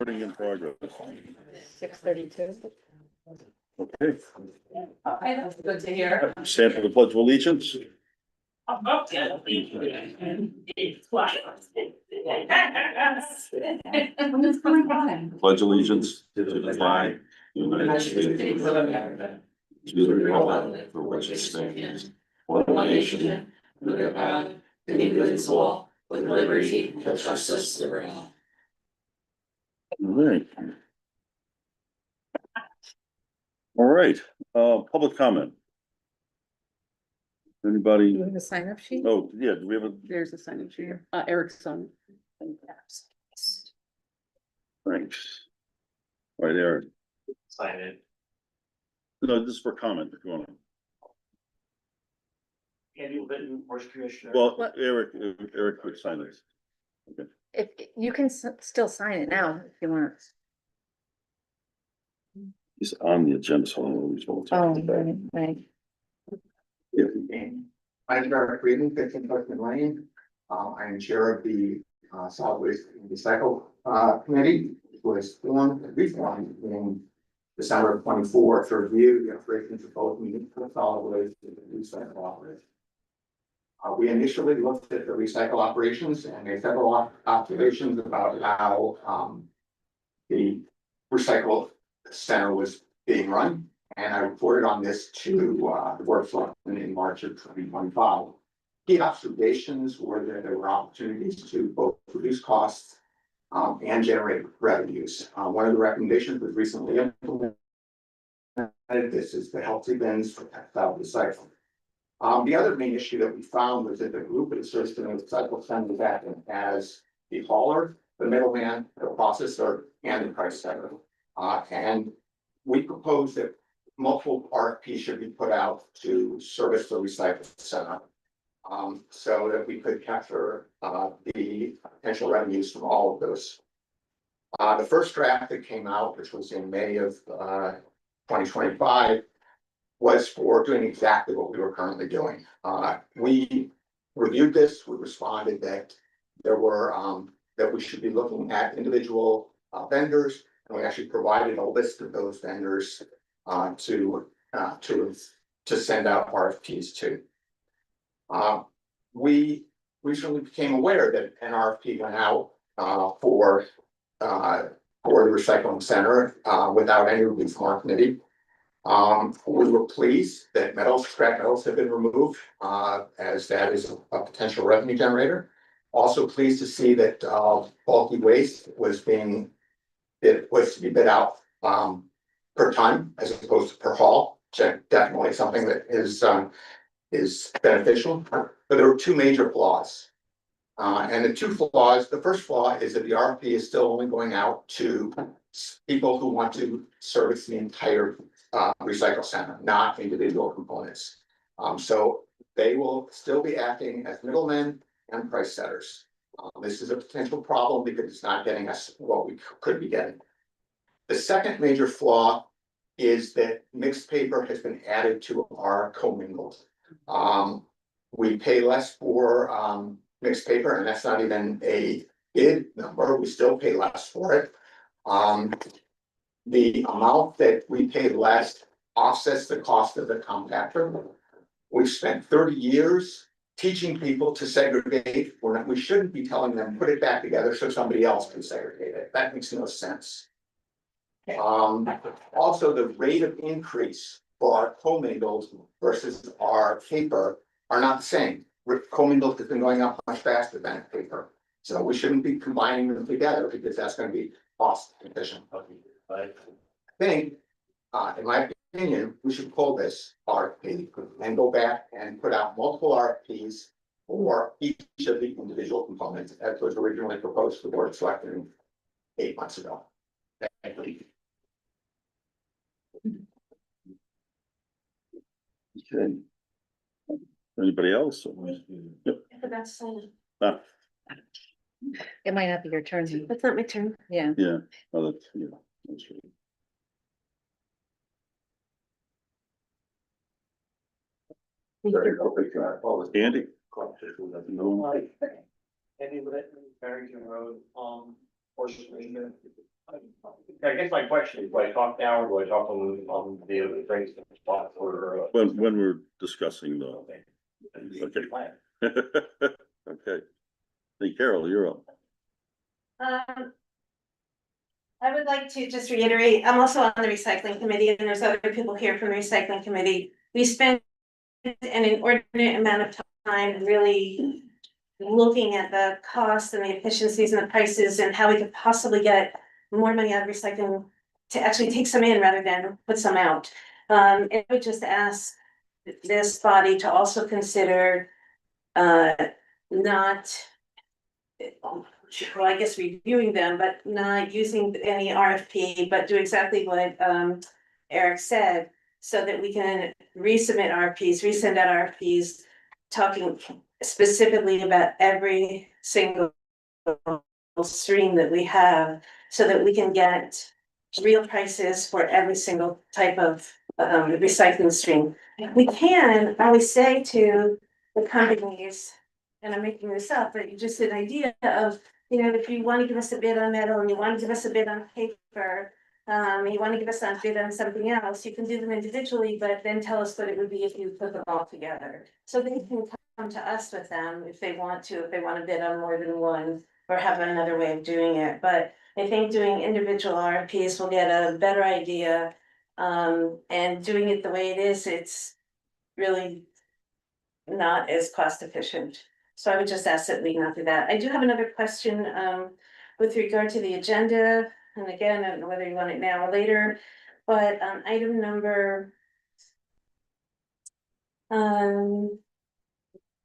voting in progress. 6:32. Okay, Okay, that's good to hear. stand for the pledge of allegiance. Pledge allegiance to the flag of the United States of America, to the republic for which it stands, one nation, under God, indivisible, with liberty and justice for all. All right, public comment. Anybody? You have a sign up sheet? Oh, yeah, do we have a, There's a sign up sheet. Eric's son. thanks. Right, Eric. Sign in. No, this is for comment if you want to. Andy Litton, Forest Commissioner. Well, What? Eric could sign this. If you can still sign it now if you want. He's on the agenda, so I don't know which one to Oh, talk about. right. I'm Eric Frieden, 15 Clifton Lane. I am chair of the Solid Waste and Recycle Committee, which was reformed in December of 24 to review the operations of both municipal solid waste and recycle operations. We initially looked at the recycle operations and made several observations about how the recycle center was being run. And I reported on this to the Board of Selectmen in March of 2025. Key observations were that there were opportunities to both reduce costs and generate revenues. One of the recommendations was recently implemented. This is the healthy bins for textile recycling. The other main issue that we found was that the group that serves the recycle center was acting as the hauler, the middleman, the processor, and the price setter. And we proposed that multiple RFPs should be put out to service the recycle center. So that we could capture the potential revenues from all of those. The first draft that came out, which was in May of 2025, was for doing exactly what we were currently doing. We reviewed this, we responded that there were that we should be looking at individual vendors, and we actually provided a list of those vendors to send out RFPs to. We recently became aware that an RFP went out for the recycling center without any review from our committee. We were pleased that scrap metals have been removed as that is a potential revenue generator. Also pleased to see that bulky waste was to be bid out per ton as opposed to per haul. Definitely something that is beneficial, but there were two major flaws. And the first flaw is that the RFP is still only going out to people who want to service the entire recycle center, not individual components. So they will still be acting as middlemen and price setters. This is a potential problem because it's not getting us what we could be getting. The second major flaw is that mixed paper has been added to our commingled. We pay less for mixed paper, and that's not even a bid number. We still pay less for it. The amount that we pay less offsets the cost of the compactor. We've spent 30 years teaching people to segregate. We shouldn't be telling them put it back together so somebody else can segregate it. That makes no sense. Also, the rate of increase for our commingled versus our paper are not the same. Commingled has been going up much faster than paper, so we shouldn't be combining them together because that's going to be cost efficient. I think, in my opinion, we should pull this RFP and go back and put out multiple RFPs for each of the individual components as was originally proposed to the Board of Selectmen 8 months ago. Thank you. Okay. Anybody else? Yep. Ah, It might not be your turn. That's not my turn. Yeah. yeah. Oh, that's, yeah. That's right. Andy? Andy Litton, Barrington Road. Horse commissioner. I guess my question is, do I talk now or do I talk on the other things spot or? When we're discussing the, Okay. okay. Okay. Hey, Carol, you're up. I would like to just reiterate, I'm also on the recycling committee and there's other people here from the recycling committee. We spent an inordinate amount of time really looking at the costs and the efficiencies and the prices and how we could possibly get more money out of recycling to actually take some in rather than put some out. And I would just ask this body to also consider not, well, I guess reviewing them, but not using any RFP, but do exactly what Eric said, so that we can resubmit RFPs, resend out RFPs, talking specifically about every single stream that we have, so that we can get real prices for every single type of recycling stream. We can always say to the companies, and I'm making this up, but just an idea of, you know, if you want to give us a bid on metal and you want to give us a bid on paper, you want to give us a bid on something else, you can do them individually, but then tell us what it would be if you put them all together. So they can come to us with them if they want to bid on more than one or have another way of doing it. But I think doing individual RFPs will get a better idea. And doing it the way it is, it's really not as cost efficient. So I would just ask that we not do that. I do have another question, with regard to the agenda. And again, I don't know whether you want it now or later, but, item number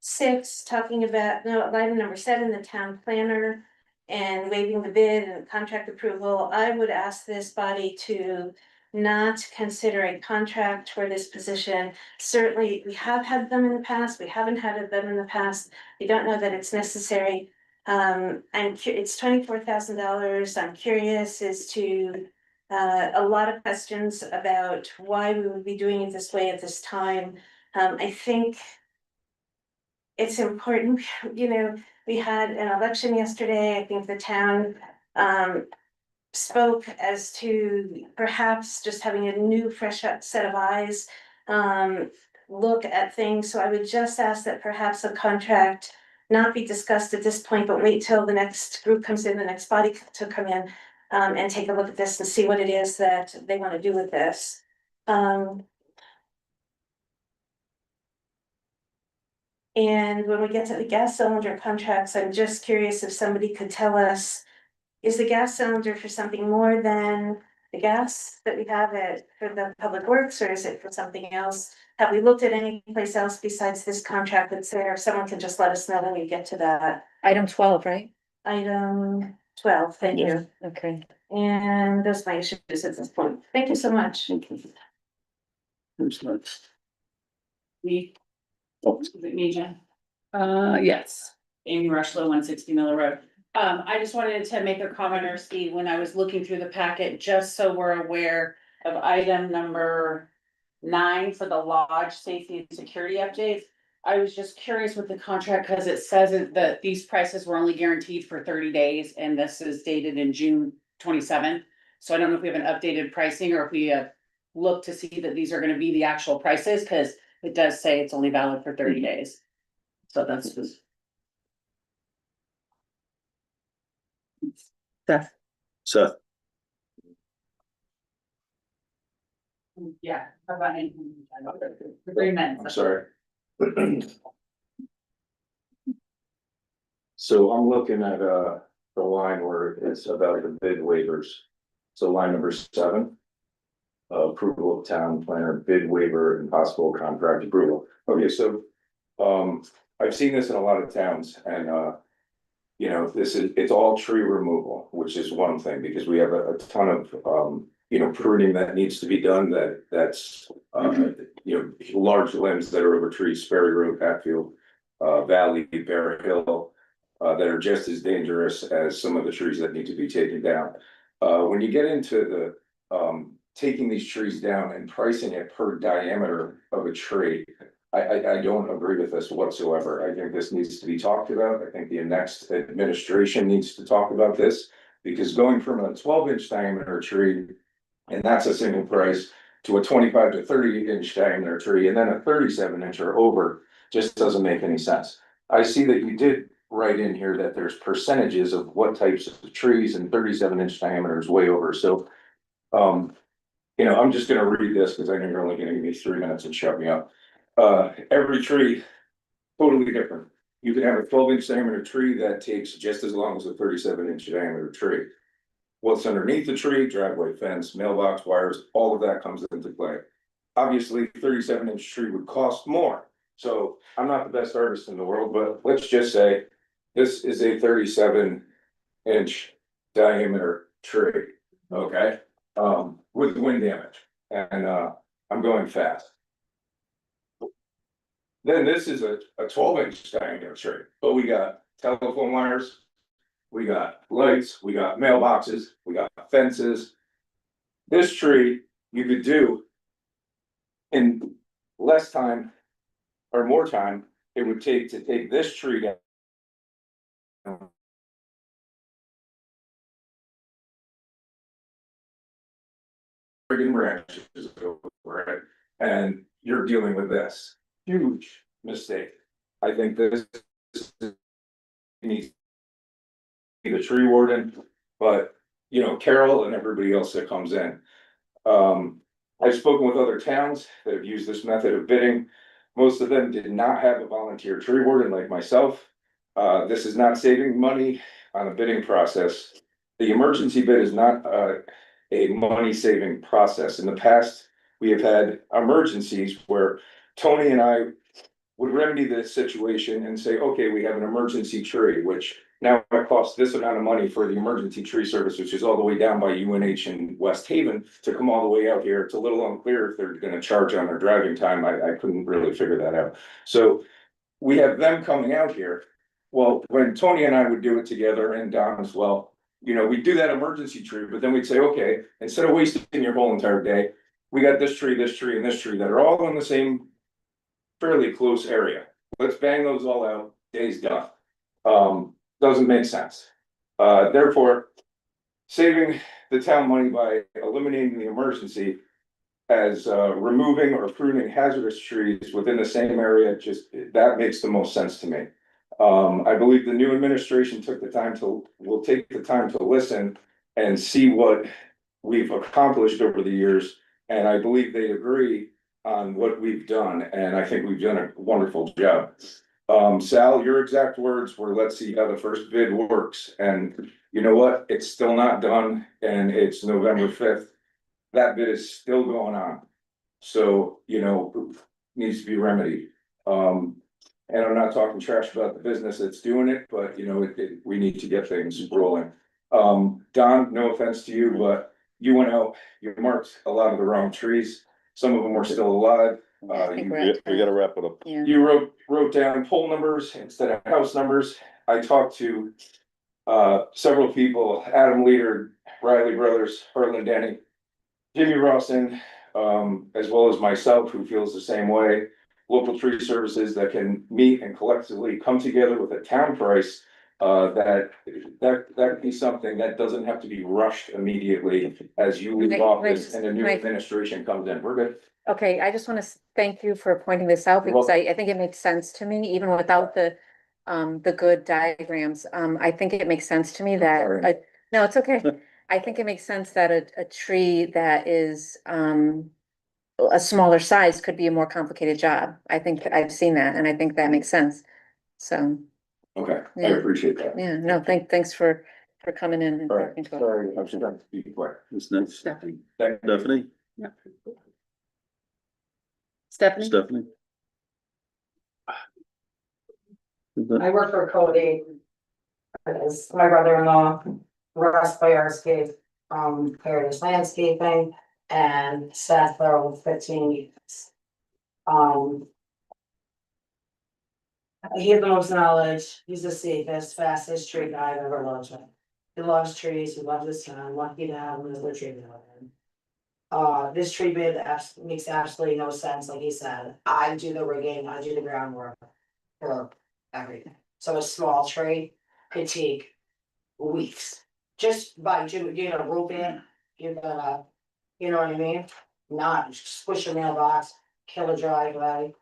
6, talking about, no, item number 7, the town planner and waiving the bid and contract approval. I would ask this body to not consider a contract for this position. Certainly, we have had them in the past, we haven't had them in the past. We don't know that it's necessary. It's $24,000. I'm curious as to a lot of questions about why we would be doing it this way at this time. I think it's important, you know, we had an election yesterday. I think the town spoke as to perhaps just having a new fresh set of eyes, look at things. So I would just ask that perhaps a contract not be discussed at this point, but wait till the next group comes in, the next body to come in, and take a look at this and see what it is that they want to do with this. And when we get to the gas cylinder contracts, I'm just curious if somebody could tell us, is the gas cylinder for something more than the gas that we have for the public works, or is it for something else? Have we looked at any place else besides this contract that's there? If someone can just let us know when we get to that. Item 12, right? Item 12, thank you. Okay. And those are my issues at this point. Thank you so much. Who's next? Me, Oh, is it me, Jen? Yes, Amy Rushlow, 160 Miller Road. I just wanted to make a comment, or Steve, when I was looking through the packet, just so we're aware of item number 9 for the lodge safety and security updates. I was just curious with the contract, because it says that these prices were only guaranteed for 30 days, and this is dated in June 27. So I don't know if we have an updated pricing, or if we have looked to see that these are gonna be the actual prices, because it does say it's only valid for 30 days. So that's just. Seth, Yeah. Agreement. I'm sorry. So I'm looking at, the line where it's about the bid waivers. So line number 7. Approval of town planner bid waiver and possible contract approval. Okay, so, I've seen this in a lot of towns and, you know, it's all tree removal, which is one thing, because we have a ton of, you know, pruning that needs to be done, that's you know, large limbs that are over trees, Sperry Road, Hatfield, Valley, Bear Hill, that are just as dangerous as some of the trees that need to be taken down. When you get into the, taking these trees down and pricing it per diameter of a tree, I don't agree with this whatsoever. I think this needs to be talked about. I think the next administration needs to talk about this. Because going from a 12-inch diameter tree, and that's a single price, to a 25 to 30-inch diameter tree, and then a 37-inch or over, just doesn't make any sense. I see that you did write in here that there's percentages of what types of trees, and 37-inch diameter is way over, so. I'm just gonna read this because I know you're only gonna give me 3 minutes and shut me up. Every tree, totally different. You can have a 12-inch diameter tree that takes just as long as a 37-inch diameter tree. What's underneath the tree, driveway fence, mailbox wires, all of that comes into play. Obviously, 37-inch tree would cost more. So I'm not the best artist in the world, but let's just say this is a 37-inch diameter tree, okay? With wind damage, and I'm going fast. Then this is a 12-inch diameter tree, but we got telephone wires, we got lights, we got mailboxes, we got fences. This tree you could do in less time or more time it would take to take this tree down. Friggin' branches over it, and you're dealing with this huge mistake. I think this needs to be the tree warden, but Carol and everybody else that comes in. I've spoken with other towns that have used this method of bidding. Most of them did not have a volunteer tree warden like myself. This is not saving money on a bidding process. The emergency bid is not a money-saving process. In the past, we have had emergencies where Tony and I would remedy the situation and say, okay, we have an emergency tree, which now it costs this amount of money for the emergency tree service, which is all the way down by UNH in West Haven, to come all the way out here. It's a little unclear if they're gonna charge on their driving time. I couldn't really figure that out. So we have them coming out here. Well, when Tony and I would do it together, and Don as well, we'd do that emergency tree, but then we'd say, okay, instead of wasting your whole entire day, we got this tree, and this tree that are all in the same fairly close area. Let's bang those all out, day's done. Doesn't make sense. Therefore, saving the town money by eliminating the emergency as removing or pruning hazardous trees within the same area, that makes the most sense to me. I believe the new administration will take the time to listen and see what we've accomplished over the years. And I believe they agree on what we've done, and I think we've done a wonderful job. Sal, your exact words were, let's see how the first bid works, and you know what? It's still not done, and it's November 5th. That bid is still going on. So, needs to be remedied. And I'm not talking trash about the business that's doing it, but we need to get things rolling. Don, no offense to you, but you went out, you marked a lot of the wrong trees. Some of them are still alive. I think we're We at gotta wrap it up. Yeah. You wrote down pole numbers instead of house numbers. I talked to several people, Adam Leader, Riley Brothers, Harlan Denny, Jimmy Rawson, as well as myself, who feels the same way. Local tree services that can meet and collectively come together with a town price. That could be something that doesn't have to be rushed immediately as you leave office and a new administration comes in. We're good. Okay, I just want to thank you for pointing this out You're because I think it makes sense to me, even without the good diagrams. I think it makes sense to me that, no, it's okay. I think it makes sense that a tree that is, a smaller size could be a more complicated job. I think I've seen that and I think that makes sense. So, Okay, I Yeah. appreciate that. yeah, no, thanks for coming in and All right, talking to us. sorry, I'm just trying to be quick. Who's next? Stephanie. Stephanie? Stephanie? Stephanie? I work for Cody. As my brother-in-law, Russ Boyarsky, Heritage Landscaping, and Seth Farrell, 15 years. He has the most knowledge, he's the safest, fastest tree guy I've ever worked with. He loves trees, he loves his son, lucky to have him as a tree guy. This tree bid makes absolutely no sense, like he said, I do the rigging, I do the groundwork for everything. So a small tree could take weeks Just by doing, you know, rope in, you're gonna, you know what I mean? Not squish a mailbox, kill a driveway.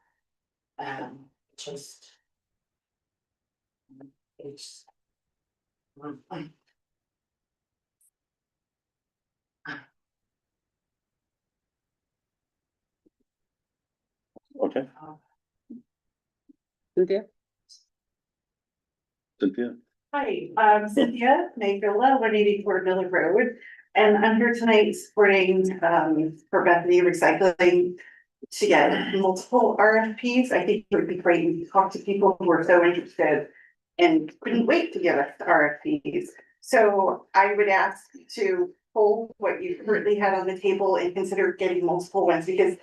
Just. It's. Okay, Cynthia? Cynthia? Hi, Cynthia Mayvilla, 184 Miller Road, and I'm here tonight supporting, for Bethany Recycling to get multiple RFPs. I think it would be great to talk to people who are so interested and couldn't wait to give us RFPs. So I would ask to hold what you currently had on the table and consider getting multiple ones, because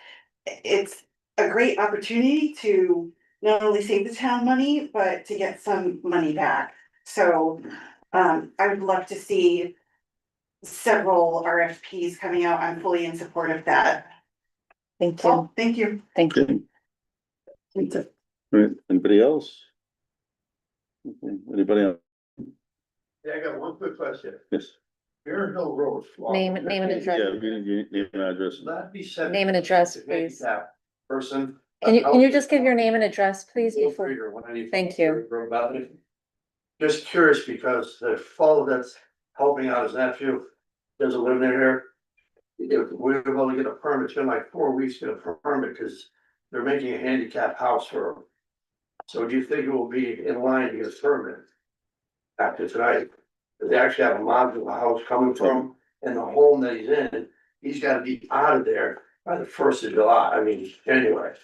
it's a great opportunity to not only save the town money, but to get some money back. So, I would love to see several RFPs coming out. I'm fully in support of that. Thank So, you, thank you. thank you. Okay. All right, anybody else? Okay, anybody else? Yeah, I got one quick question. Yes. Bear Hill Road. Name and address. Yeah, name and address. That be said. Name and address, please. Person. Can you just give your name and address, please, before? Thank you. Just curious because the fellow that's helping out his nephew doesn't live near here. If we're able to get a permit, it's been like 4 weeks to get a permit because they're making a handicap house for him. So do you think it will be in line to get a permit after tonight? They actually have a modular house coming from, and the home that he's in, he's gotta be out of there by the 1st of July, January.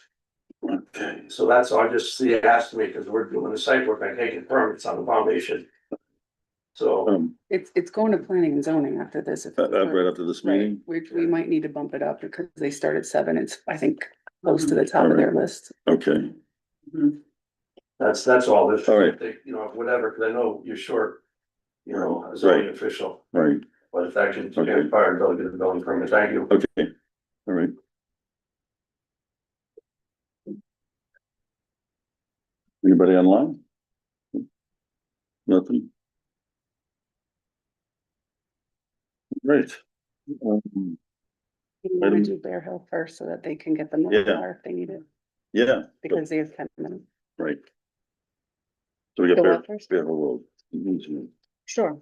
Okay. So that's all, just see, asked me, because we're doing the site work, I taking permits on the foundation. So, It's going to planning and zoning after this. Right after this meeting? We might need to bump it up because they start at 7. It's, I think, close to the top of their list. Okay, that's all, this, All right. whatever, because I know you're short. A zoning official, right, but if that should Okay. transpire, they'll get a building permit, thank you. okay, all right. Anybody online? Nothing? Right. Um, You want to do Bear Hill first so that they can get the Mylar if they need it, Yeah, because they have 10 minutes. right. So we got The Bear what first? Road. Sure.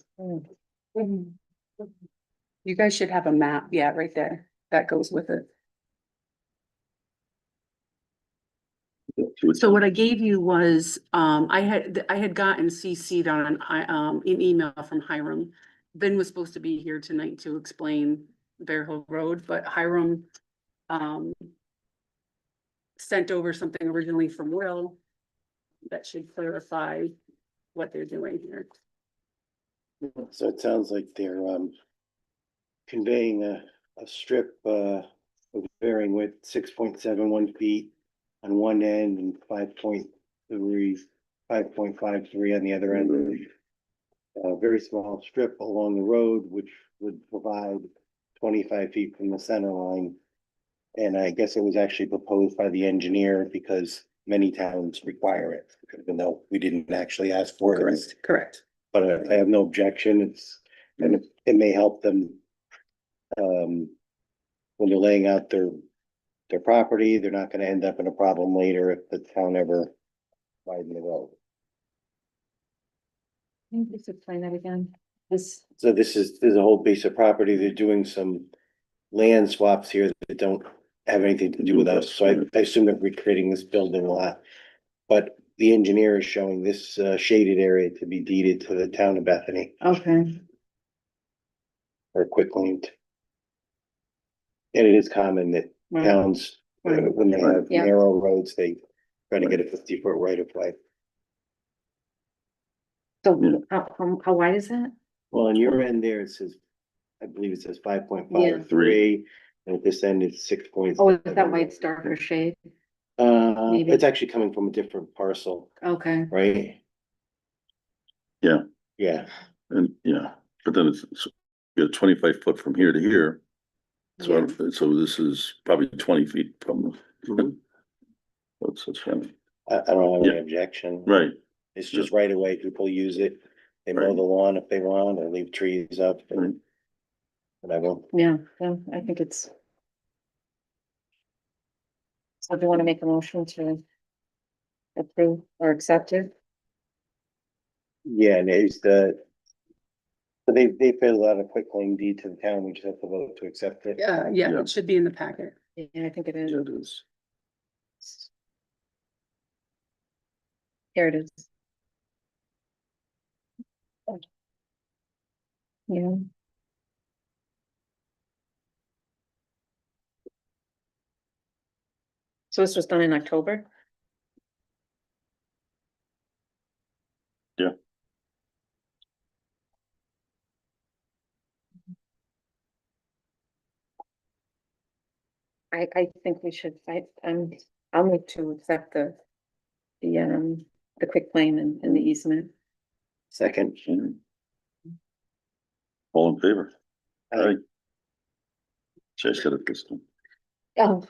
You guys should have a map, yeah, right there, that goes with it. So what I gave you was, I had gotten CC'd on, an email from Hiram. Ben was supposed to be here tonight to explain Bear Hill Road, but Hiram, sent over something originally from Will that should clarify what they're doing here. So it sounds like they're conveying a strip of varying width 6.71 feet on one end and 5.53 on the other end. A very small strip along the road, which would provide 25 feet from the center line. And I guess it was actually proposed by the engineer because many towns require it, even though we didn't actually ask for it. Correct. But I have no objection. And it may help them. When they're laying out their property, they're not gonna end up in a problem later if the town ever widen the road. Can you just explain that again? This, So there's a whole piece of property. They're doing some land swaps here that don't have anything to do with us. So I assume they're recreating this building lot. But the engineer is showing this shaded area to be deeded to the town of Bethany okay, or quitclaimed. And it is common that Right. towns, when they have Yeah. narrow roads, they try to get a 50-foot right of way. so how wide is that? Well, on your end there, it says, I believe it says 5.53, and at this end it's 6. Oh, is that why it's darker shade? maybe? It's actually coming from a different parcel, Okay, right? Yeah. Yeah, And, yeah, but then it's you got 25 foot from here to here. So, so this is probably 20 feet from the. That's funny. I don't have any Yeah. objection. Right, It's just right away, people use it. They mow the lawn if they want, or leave trees up and whatever. Yeah, I think it's. So do you want to make a motion to approve or accept it? Yeah, and it's so they fill out a quick claim deed to the town, we just have to vote to accept it. Yeah, Yeah. it should be in the packet. Yeah, I think it is. Yeah, it is. Here it is. Yeah. So this was done in October? Yeah. I think we should, I'll move to accept the quick claim and the easement. Second. All in favor? Aye. Aye. Chase got it this time. Oh.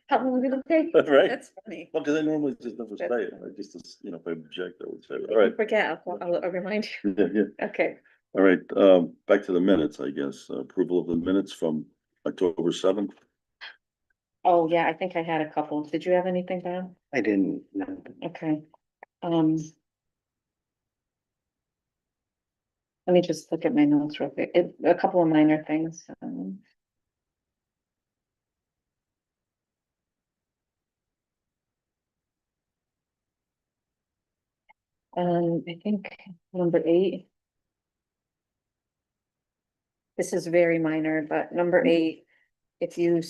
How long did it take? Right. That's funny. Well, cause I normally just never say it, I just, if I object, I would say, it. All right. I forget, I'll remind you. Yeah, yeah. Okay. All right, back to the minutes, I guess, approval of the minutes from October 7th. Oh, yeah, I think I had a couple. Did you have anything down? I didn't, no. Okay. Um. Let me just look at my notes real quick. A couple of minor things. I think number 8. This is very minor, but number 8, if you,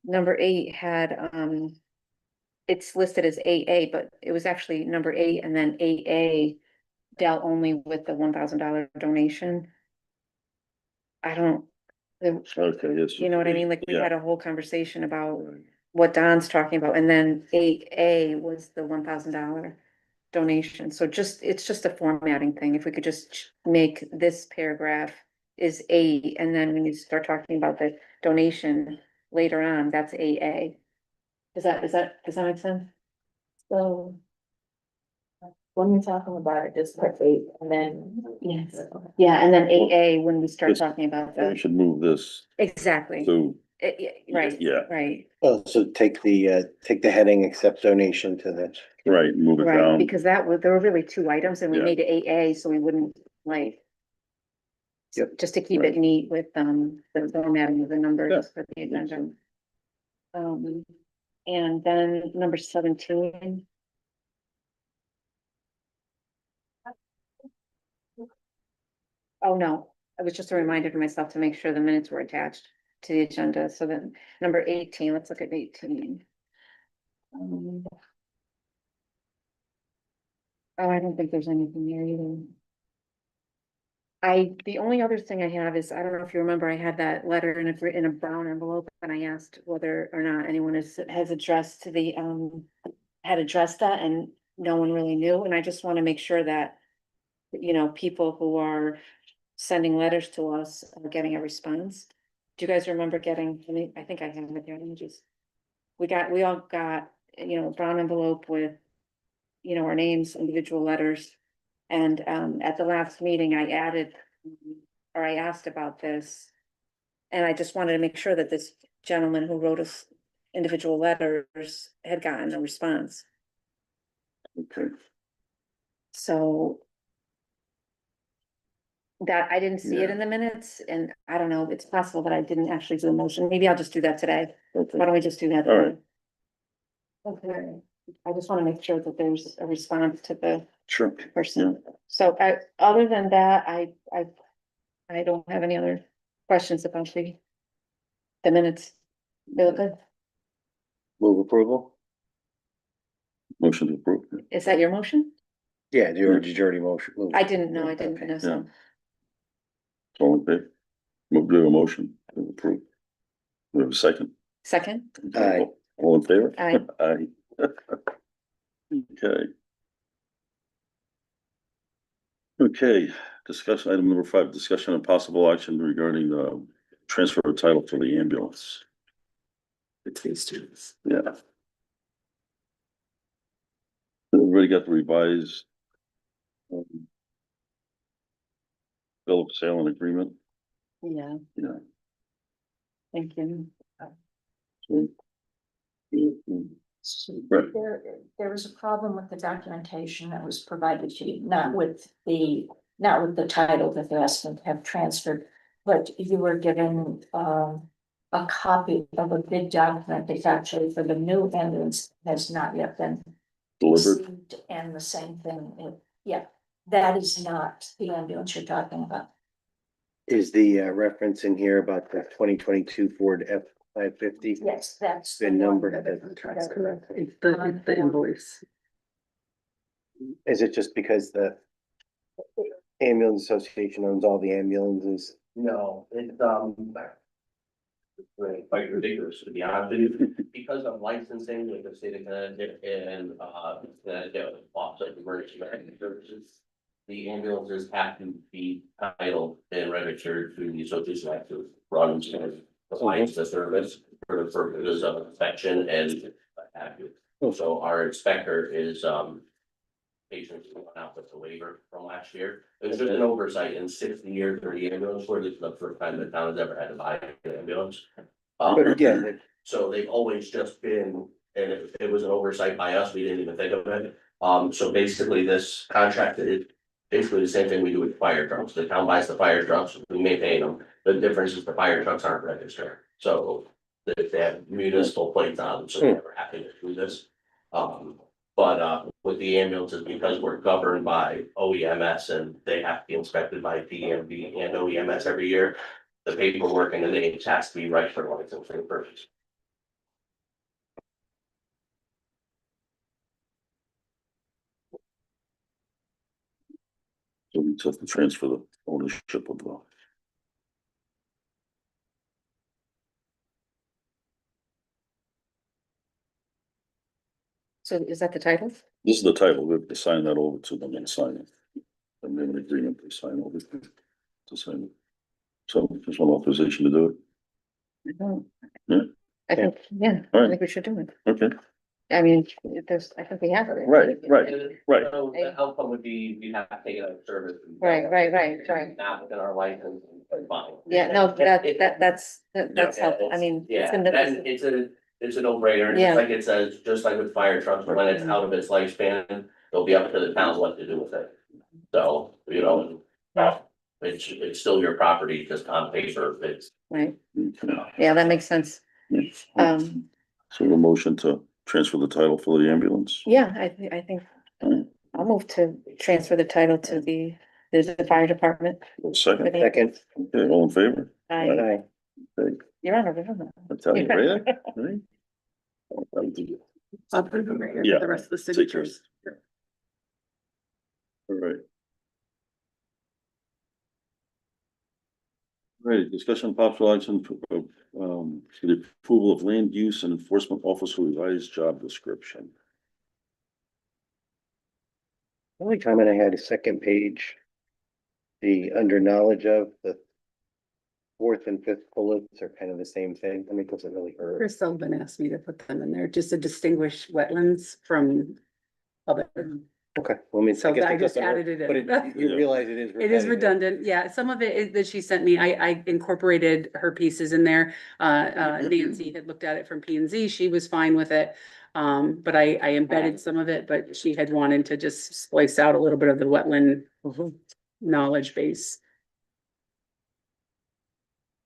number 8 had, it's listed as 8A, but it was actually number 8 and then 8A dealt only with the $1,000 donation. I don't, Okay, yes. you know what I mean? Like we Yeah. had a whole conversation about what Don's talking about, and then 8A was the $1,000 donation. So it's just a formatting thing. If we could just make this paragraph is 8, and then when you start talking about the donation later on, that's 8A. Does that make sense? So when we're talking about it, just put 8 and then. Yes. Yeah, and then 8A when we start This- talking about We the, should move this exactly. to, Right. Yeah. Right, Oh, so take the heading, accept donation to the. right, move it right, down. because there were really 2 items and we Yeah. made it 8A, so we wouldn't like. Yep. Just to keep Right. it neat with the formatting of the numbers Yeah. for the agenda. And then number 17. Oh, no, it was just a reminder to myself to make sure the minutes were attached to the agenda. So then number 18, let's look at 18. Oh, I don't think there's anything there either. The only other thing I have is, I don't know if you remember, I had that letter in a brown envelope and I asked whether or not anyone has addressed had addressed that and no one really knew. And I just want to make sure that, people who are sending letters to us are getting a response. Do you guys remember getting, I think I have it here, let me just, we all got, a brown envelope with, our names, individual letters. And, at the last meeting, I asked about this. And I just wanted to make sure that this gentleman who wrote us individual letters had gotten a response. Okay, So that I didn't see it Yeah. in the minutes, and I don't know, it's possible that I didn't actually do a motion. Maybe I'll just do that today. Why don't we just do that All right. today? Okay, I just want to make sure that there's a response to the sure. person. So other than that, I don't have any other questions about the minutes. They look good. Move approval? Motion to approve. Is that your motion? Yeah, did you already motion? move? I didn't know, I didn't Okay. know, so. All in favor? Move to a motion to approve. We have a second. Second, Aye. All in favor? Aye. Aye. Okay. Okay, discuss item number 5, discussion of possible action regarding the transfer of title for the ambulance. Yeah. Everybody got the revised Bill of sale and agreement, Yeah, yeah. thank you. Right, There was a problem with the documentation that was provided to you, not with the title that they asked them to have transferred. But you were given, a copy of a bid document that's actually for the new ambulance has not yet been delivered, received, and the same thing, yeah, that is not the ambulance you're talking about. Is the reference in here about the 2022 Ford F-550? Yes, that's. The number, That's correct. It's the invoice. is it just because the ambulance association owns all the ambulances? No, it's, really quite ridiculous, to be honest with you, because of licensing with the state of Connecticut and, Connecticut offset emergency medical services. The ambulances have to be titled and registered to the association that runs and provides the service for the purposes of inspection and what have you. So our inspector is, patients who went out with the waiver from last year. It was just an oversight in 60 years for the ambulance, where this is the first time the town has ever had to buy an ambulance. But yeah, So they've always just been, and it was an oversight by us, we didn't even think of it. So basically this contract is basically the same thing we do with fire trucks. The town buys the fire trucks, we maintain them. The difference is the fire trucks aren't registered. So they have municipal plates on them, so they never have to do this. But with the ambulances, because we're governed by OEMS and they have to be inspected by DMV and OEMS every year. The paperwork and the names has to be right for licensing purposes. so we just have to transfer the ownership of the. So is that the title? This is the title, we have to sign that over to them and sign it. And then an agreement to sign over to sign it. So just want authorization to do it. I don't. Yeah. I think, yeah, I Right. think we should do it. Okay, I mean, I think we have it. right. So the outcome would be, we have to take it out of service. Right. Not within our license, and fine. Yeah, no, that's helpful. I mean. Yeah, it's then it's a no-brainer, Yeah. just like it says, just like with fire trucks, when it's out of its lifespan, it'll be up to the town what to do with it. So, you know, it's still your property, just on paper, it's. Right, yeah, that makes sense. So a motion to transfer the title for the ambulance. Yeah, I think I'll move to transfer the title to the fire department. Second, second. okay, all in favor? I, Okay, you're on over. I'll tell you, right? Right? I'll put it right here Yeah. for the rest of the Take care. signatures. All right. Right, discussion of possible action for the approval of land use and enforcement officer revised job description. The only comment I had a second page. The under knowledge of the fourth and fifth bullets are kind of the same thing. I mean, it doesn't really hurt. Chris Sullivan asked me to put them in there, just to distinguish wetlands from other. Okay, well, I mean. So guess I it just doesn't hurt, added it But in. you realize it is. It is repetitive. redundant, yeah, some of it is that she sent me, I incorporated her pieces in there. Nancy had looked at it from P and Z, she was fine with it. But I embedded some of it, but she had wanted to just splice out a little bit of the wetland knowledge base.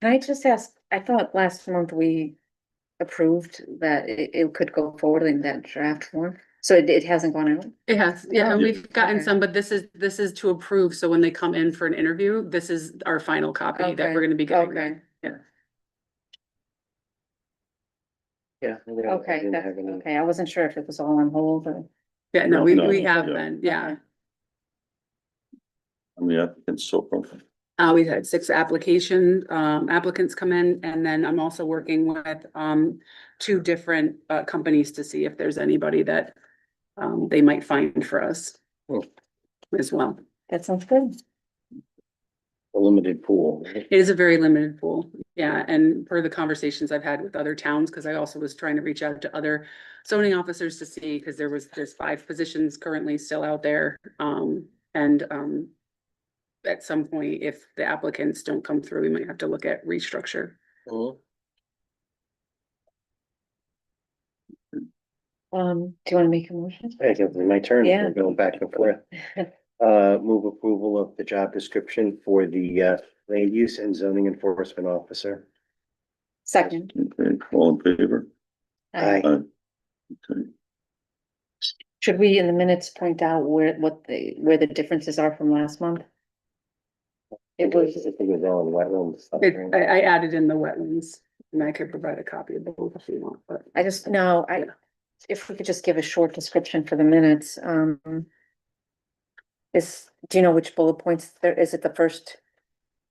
Can I just ask, I thought last month we approved that it could go forward in that draft form, so it hasn't gone out? It has, yeah, and Oh, we've gotten okay. some, but this is to approve, so when they come in for an interview, this is our final copy that we're gonna be getting. Okay, Yeah. okay, that's, okay, I wasn't sure if it was all on hold or. Yeah, no, No, we have yeah. been, yeah. Okay. I mean, applicants so far. We've had 6 applicants come in, and then I'm also working with, 2 different, companies to see if there's anybody that, they might find for us. Oh. As well. That sounds good. A limited pool. It is a very limited pool, yeah, and per the conversations I've had with other towns, because I also was trying to reach out to other zoning officers to see, because there's 5 positions currently still out there. And, at some point, if the applicants don't come through, we might have to look at restructure. Do you wanna make a motion? I guess it's my turn. Yeah. We're going back and forth. Move approval of the job description for the land use and zoning enforcement officer. Second. Okay, all in favor? Aye. Okay. Should we in the minutes point out where the differences are from last month? It was, I think it was all in wetlands. I added in the wetlands, and I could provide a copy of both if you want, but. I just, no, if we could just give a short description for the minutes, do you know which bullet points there, is it the first?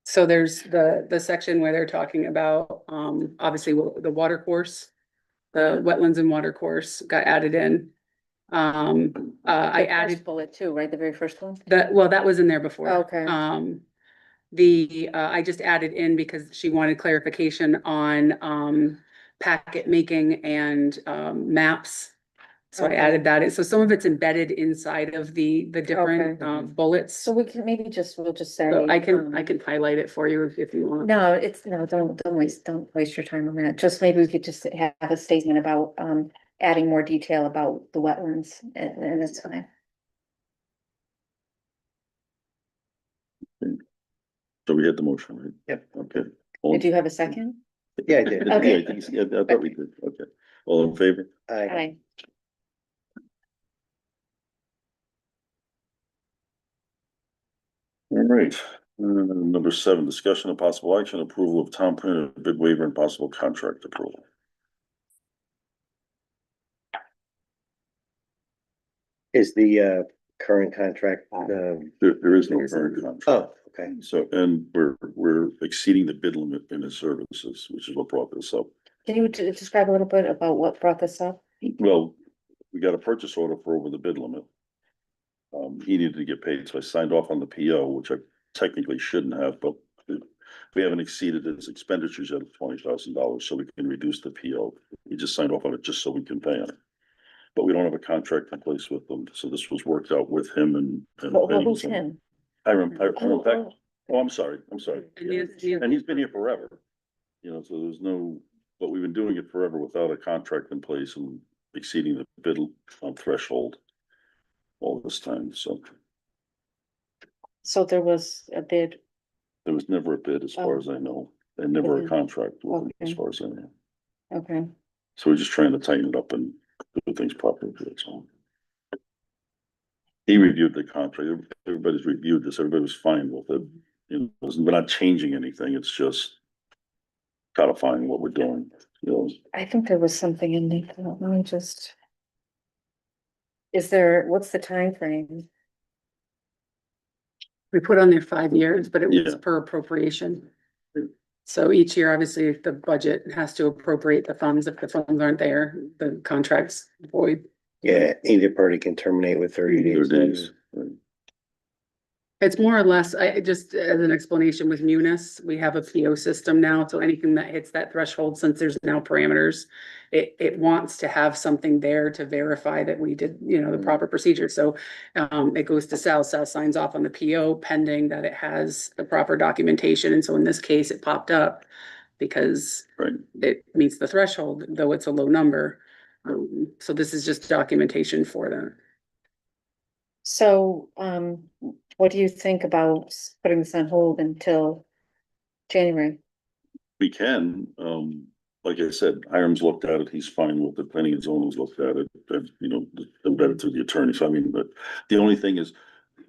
So there's the section where they're talking about, obviously, the water course. The wetlands and water course got added in. I The added first bullet too, right, the very first one? that, well, that was in there before. Okay. I just added in because she wanted clarification on, packet making and, maps. So I Okay. added that in. So some of it's embedded inside of the different, Okay. bullets. So we can maybe we'll just say. So I can highlight it for you if you want. No, don't waste your time on that. Just maybe we could just have a statement about, adding more detail about the wetlands and it's fine. So we had the motion, right? Yep. Okay. All- Do you have a second? Yeah, I did. Okay. Yeah, I thought we did, okay. All in favor? Aye. Aye. All right, number 7, discussion of possible action, approval of town planner bid waiver and possible contract approval. Is the current contract, There is no current contract. oh, okay. So, and we're exceeding the bid limit in his services, which is what brought this up. Can you describe a little bit about what brought this up? Well, we got a purchase order for over the bid limit. He needed to get paid, so I signed off on the PO, which I technically shouldn't have, but we haven't exceeded his expenditures yet of $20,000, so we can reduce the PO. He just signed off on it just so we can pay him. But we don't have a contract in place with them, so this was worked out with him and. Well, who's him? Hiram Peck. Oh, I'm sorry. And Nancy- And he's been here forever. You know, so there's no, but we've been doing it forever without a contract in place and exceeding the bid threshold all this time, so So there was a bid, there was never a bid as far as I know, and never a Okay. contract with it, as Okay. far as I know. okay, So we're just trying to tighten it up and do things properly, that's all. He reviewed the contract, everybody's reviewed this, everybody was fine with it. You know, we're not changing anything, it's just codifying what we're doing, you know. I think there was something in there, let me just. What's the time frame? We put on there 5 years, but it was Yeah. per appropriation. So each year, obviously, the budget has to appropriate the funds. If the funds aren't there, the contract's void. Yeah, either party can terminate with 30 days. 30 days, right. It's more or less, just as an explanation with Munis, we have a PO system now, so anything that hits that threshold, since there's now parameters. It wants to have something there to verify that we did, the proper procedure, so. It goes to Sal signs off on the PO pending that it has the proper documentation, and so in this case, it popped up. Because Right. it meets the threshold, though it's a low number. So this is just documentation for that. So, what do you think about putting this on hold until January? We can, like I said, Hiram's looked at it, he's fine with it, planning and zoning's looked at it, and, embedded through the attorney, so I mean, but the only thing is.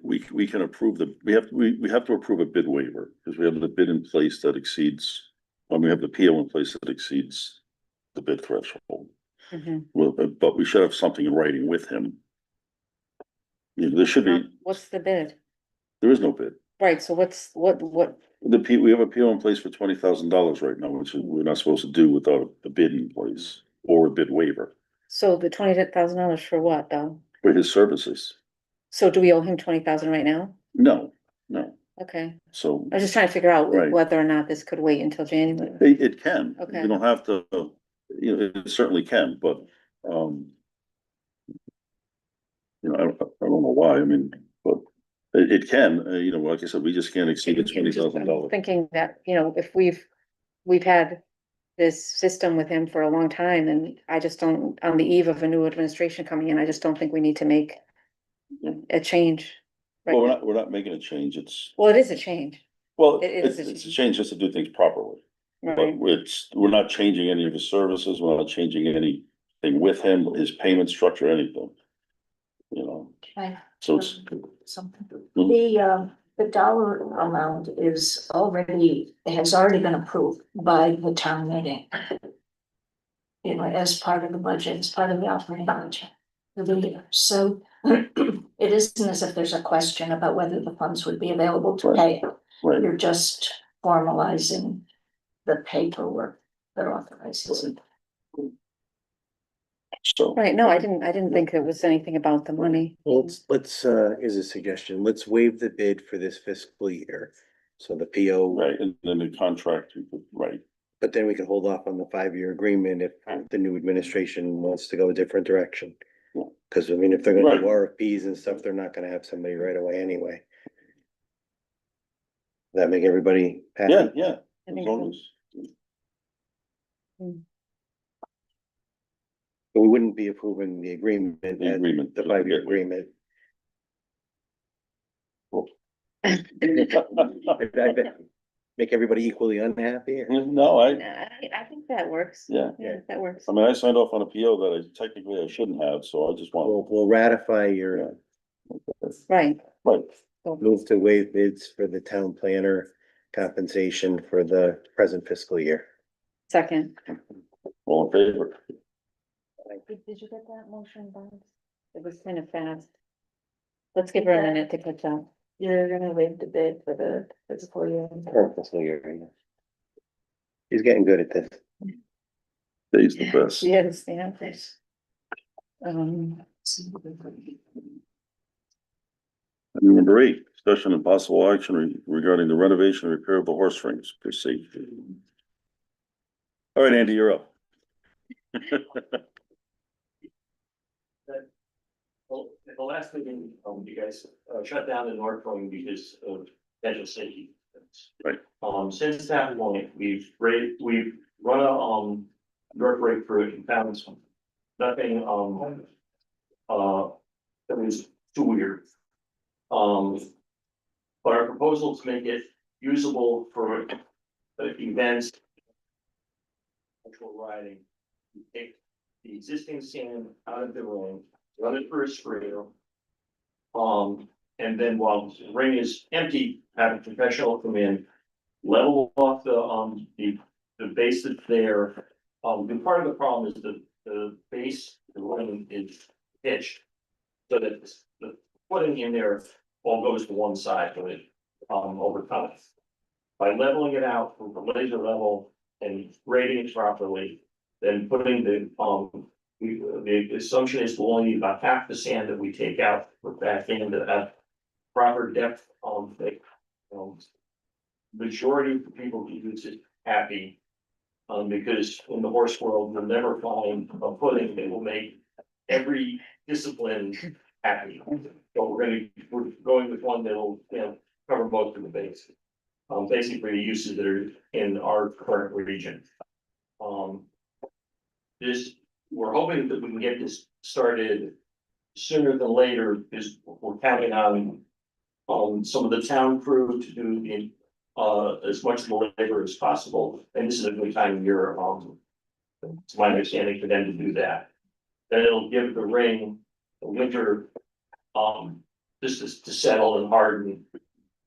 We can approve we have to approve a bid waiver, because we have the bid in place that exceeds, when we have the PO in place that exceeds the bid threshold. Mhm. Well, but we should have something in writing with him. There should be, What's the bid? there is no bid. Right, so what, We have a PO in place for $20,000 right now, which we're not supposed to do without a bid in place or a bid waiver so the $20,000 for what, though? for his services. So do we owe him 20,000 right now? No, Okay, so I was just trying to figure out Right. whether or not this could wait until January. it can, Okay. you don't have to, it certainly can, but, I don't know why, I mean, but It can, you know, like I said, we just can't exceed the $20,000. Thinking that, you know, if we've had this system with him for a long time, and I just don't, on the eve of a new administration coming in, I just don't think we need to make a change. right Well, now. we're not making a change, it's, Well, it is a change, well, It is it's a change just to do things properly. But right? we're not changing any of his services, we're not changing anything with him, his payment structure, anything. You know, Okay. so it's, Something. Mhm. The dollar amount has already been approved by the town meeting. You know, as part of the budget, as part of the operating budget for the year. So it isn't as if there's a question about whether the funds would be available to pay it. right, You're just formalizing the paperwork that authorizes it. so. Right, no, I didn't think it was anything about the money. Well, here's a suggestion, let's waive the bid for this fiscal year. So the PO, Right, and then the contract, right, but then we can hold off on the 5-year agreement if the new administration wants to go a different direction. Yeah. Cause I mean, if they're gonna do Right. RFPs and stuff, they're not gonna have somebody right away anyway. Does that make everybody happy? yeah, I as think long so. as. But we wouldn't be approving the agreement, The and agreement. the 5-year agreement. I bet make everybody equally unhappy or? No, I think that works. yeah, Yeah, that works. I mean, I signed off on a PO that I shouldn't have, so I just want. We'll ratify your Right. Right, move to waive bids for the town planner compensation for the present fiscal year. Second. all in favor, Did you get that motion, Bob? It was kind of fast. Let's give her a minute to catch up. You're gonna waive the bid for the fiscal year. Current fiscal year, yeah. He's getting good at this. Dave's the best. Yes, yeah. Number 8, discussion and possible action regarding the renovation and repair of the horse rings, proceed. All right, Andy, you're up. Well, at the last meeting, you guys shut down the North Wing because of potential safety. Right. Since that point, we've run a North rate through it and found nothing, that was too weird. But our proposal to make it usable for events, actual riding, take the existing sand out of the ring, run it through a sprayer. And then while the ring is empty, have a professional come in, level off the base that's there. And part of the problem is the base, the ring is pitched. So that the footing in there all goes to one side of it, over time. By leveling it out from the laser level and grading it properly, then putting the assumption is we'll only need about half the sand that we take out, put back into that proper depth, majority of the people who use it happy. Because in the horse world, you'll never find a footing that will make every discipline happy. But we're going with one that'll, cover most of the base. Basically the uses that are in our current region. We're hoping that we can get this started sooner than later, because we're counting on some of the town crew to do as much of the labor as possible, and this is a good time of year, it's my understanding for them to do that. Then it'll give the ring the winter, just to settle and harden.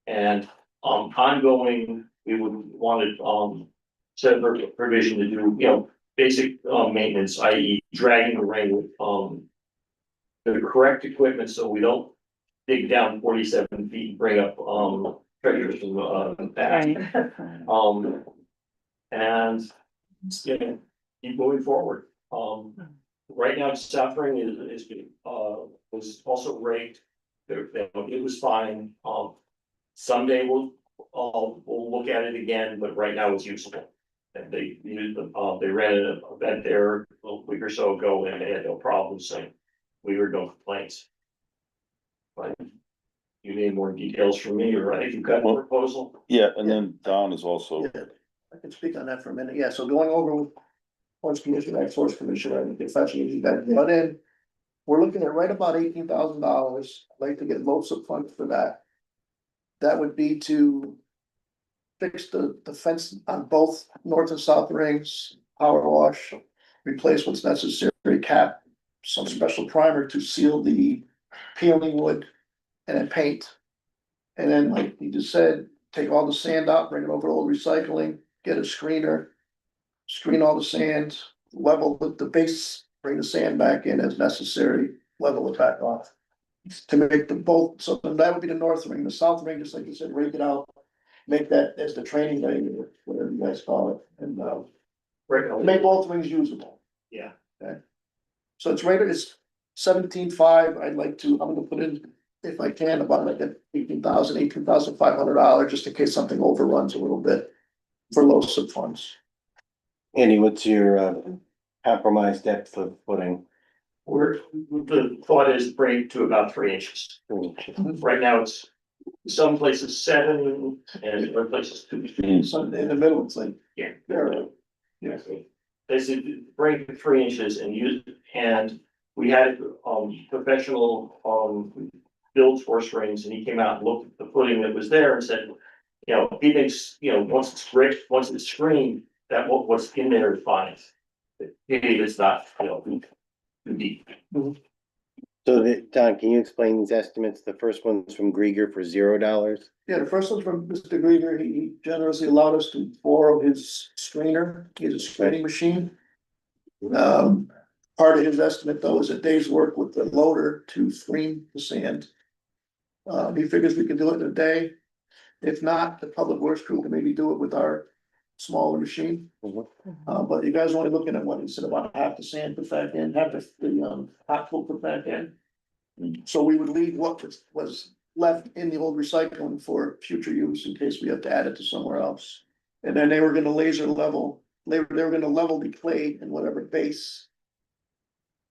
And ongoing, we would want to set a provision to do, basic maintenance, i.e. dragging the ring with the correct equipment, so we don't dig down 47 feet and bring up treasures from that. Right. And keep moving forward. Right now, suffering was also raked. It was fine. Someday we'll look at it again, but right now it's usable. And they ran an event there a week or so ago and they had no problems, so we heard no complaints. But you need more details from me, or I think you've got a proposal. Yeah, and then Don is also, Yeah, I can speak on that for a minute. Yeah, so going over with Forest Commission, Source Commission, and if that's easy, but then we're looking at right about $18,000. I'd like to get most of funds for that. That would be to fix the fence on both north and south rings, power wash, replace what's necessary, cap, some special primer to seal the peeling wood, and then paint. And then, like you just said, take all the sand out, bring it over to old recycling, get a screener, screen all the sand, level the base, bring the sand back in as necessary, level it back off. To make the both, so that would be the north ring, the south ring, just like you said, rake it out, make that as the training ring, or whatever you guys call it, and make both rings usable. Yeah. Okay. So it's rated, it's 17.5, I'd like to, I'm gonna put in, if I can, about like $18,500, just in case something overruns a little bit for low of funds. Andy, what's your compromise depth of footing? The thought is bring it to about 3 inches. Right now, it's some places 7 and other places 2. So in the middle, it's like, Yeah. there, Yeah. They said bring it to 3 inches and use, and we had professional build force rings, and he came out and looked at the footing that was there and said, you know, he thinks, you know, once it's brick, once it's screened, that what's in there is fine. It's not, you know, too deep. So Don, can you explain these estimates? The first one's from Grieger for $0. Yeah, the first one's from Mr. Grieger. He generously allowed us to borrow his screener, he has a screening machine. Part of his estimate though is a day's work with the loader to screen the sand. He figures we can do it in a day. If not, the public works crew can maybe do it with our smaller machine. But you guys are only looking at what he said, about half the sand put back in, half the hot coat put back in. So we would leave what was left in the old recycling for future use in case we have to add it to somewhere else. And then they were gonna laser level, they were gonna level the clay and whatever base.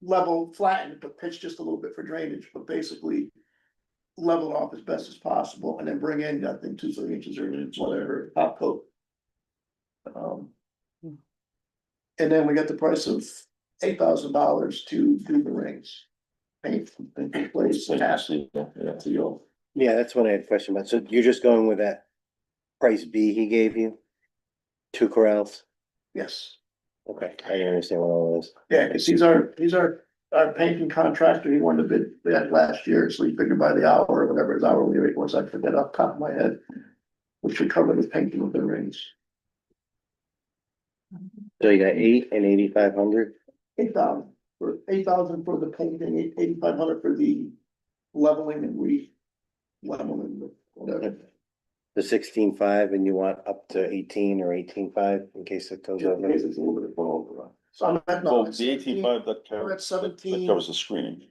Level, flatten, but pitch just a little bit for drainage, but basically. Level it off as best as possible and then bring in, I think, 2-3 inches or whatever, top coat. And then we got the price of $8,000 to do the rings. Paint and replace and acid, Yeah, that's what I had a question about. So you're just going with that price B he gave you? 2 corrals? Yes, Okay, I understand what all this. yeah, cause he's our painting contractor. He wanted to bid that last year, so he figured by the hour or whatever his hourly rate was, I forget off the top of my head. Which should cover the painting of the rings. So you got 8 and 8,500? 8,000 for the painting, 8,500 for the leveling and leveling, whatever. The 16.5 and you want up to 18 or 18.5 in case it goes In over? case it's a little bit over. So I'm at, well, no, the 18.5, that we're at covers, 17. that covers the screening.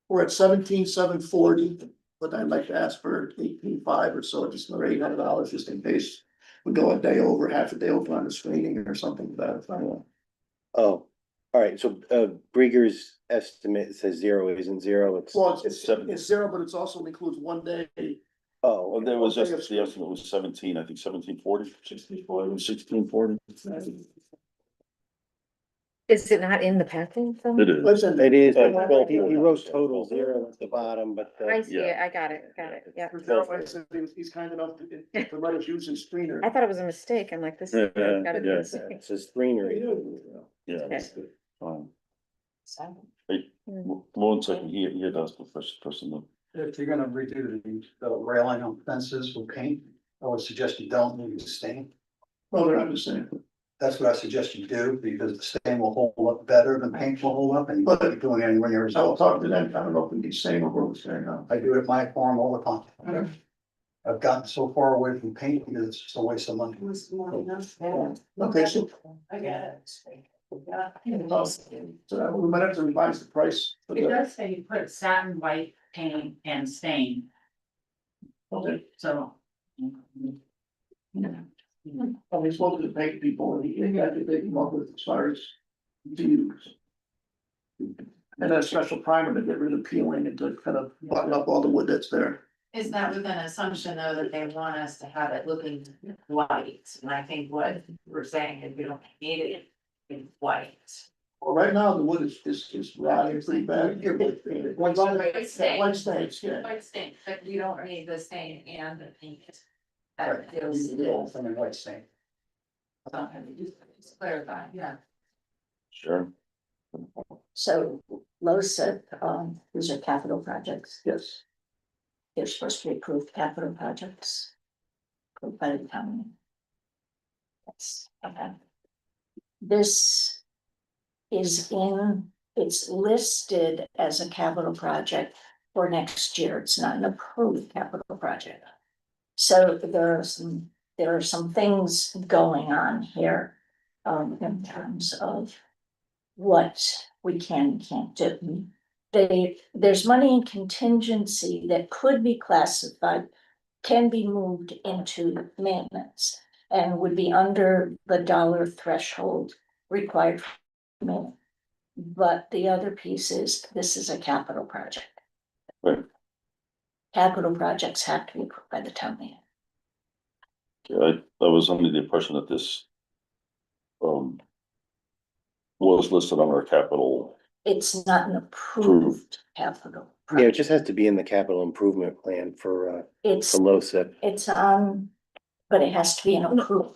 We're at 17,740, but I'd like to ask for 18.5 or so, just another $800, just in case. We go a day over, half a day over on the screening or something like that, if I want. Oh, all right, so Grieger's estimate says 0 isn't 0, it's. Well, it's 0, but it's also includes 1 day. Oh, Well, there was just, the estimate was 17, I think 1740. 1640. Is it not in the packet? It is. Listen, it is, Oh, but well, he wrote total 0 at the bottom, but. I see it, Yeah. I got it, yeah. For zero, I said he's kind enough to let us use his screener. I thought it was a mistake, I'm like, this. Yeah, gotta be a yeah. mistake. It says screener. Yeah, Okay. that's good. Hey, one second, here does the first person. If you're gonna redo the railing on fences with paint, I would suggest you don't use stain. Well, they're not the same. That's what I suggest you do, because the stain will hold up better than paint will hold up, and you won't be doing any when you're. I will talk to them, I don't know if it's same or what it's saying now. I do it at my farm all the time. I've gotten so far away from paint because it's just a waste of money. Okay, so. I get it. So we might have to revise the price. for It the- does say you put satin white paint and stain, Okay, so. well, we spoke to the paint people and they got to take them up with as far as to use. And a special primer to get rid of peeling and to kind of button up all the wood that's there. Is that with an assumption though that they want us to have it looking white? And I think what we're saying is we don't need it in white. Well, right now, the wood is rotting pretty bad. White stain. White stains, yeah. White stain, but you don't need the stain and the paint. Right. That feels, From a white stain. just clarify, yeah. Sure. So, LoSiP, these are capital projects. Yes. They're supposed to be approved capital projects. Approved by the county. That's, okay. This is it's listed as a capital project for next year. It's not an approved capital project. So there are some things going on here, in terms of what we can and can't do. There's money in contingency that could be classified, can be moved into maintenance and would be under the dollar threshold required for maintenance. But the other piece is, this is a capital project. Right. Capital projects have to be approved by the town meeting. I was under the impression that this was listed on our capital. It's not an approved capital. Yeah, it just has to be in the capital improvement plan for It's, LoSiP. it's on, but it has to be an approved.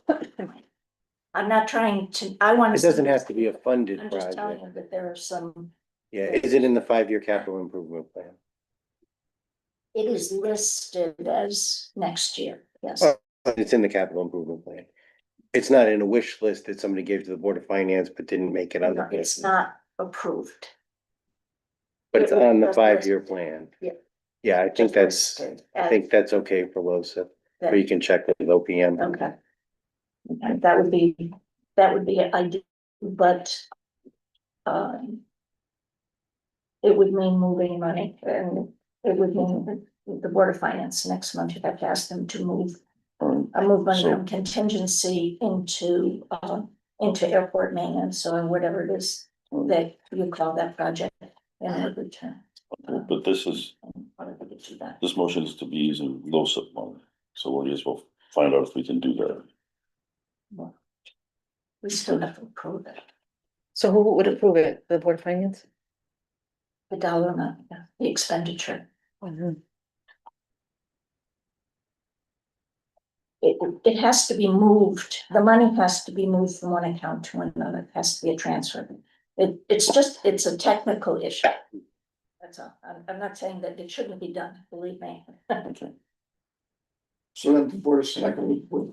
I'm not trying to, I want It to. doesn't have to be a funded I'm just telling project. you that there are some, Yeah, is it in the 5-year capital improvement plan? it is listed as next year, yes. Oh, it's in the capital improvement plan. It's not in a wish list that somebody gave to the Board of Finance but didn't make it on the No, list. it's not approved. But it's on the Just 5-year listed. plan. Yeah. Yeah, I think Just that's, listed I as- think that's okay for LoSiP, that- or you can check with OPM. Okay. Okay, that would be ideal, but. It would mean moving money, and it would mean that the Board of Finance next month, you'd have to ask them to move money So- from contingency into airport maintenance or whatever it is that you call that project in order to. But this is, Whatever to do that. this motion is to be using LoSiP money, so we'll just we'll find out if we can do that. Well, we still have to approve it, So who would approve it? The Board of Finance? the dollar amount, yeah, the expenditure. It has to be moved, the money has to be moved from one account to another, it has to be a transfer. It's a technical issue. That's all, I'm not saying that it shouldn't be done, believe me. So then the Board of Selectmen would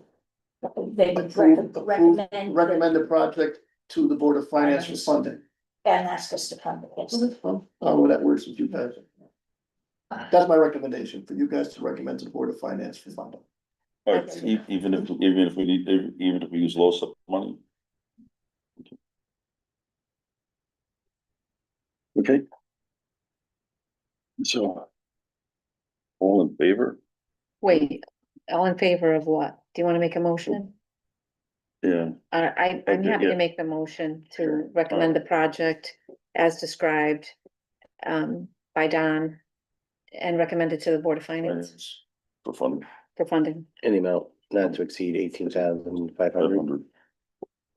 They would recommend the project to the Board of Finance for funding. and ask us to fund it, yes. I don't know that works with you guys. That's my recommendation, for you guys to recommend to the Board of Finance for funding. All right, even if we need, even if we use LoSiP money. Okay. So. All in favor? Wait, all in favor of what? Do you want to make a motion? Yeah, I'm Okay, happy yeah. to make the motion to Sure. recommend the project as described by Don and recommend it to the Board of Finance for funding, for funding. Any amount not to exceed 18,500. 500.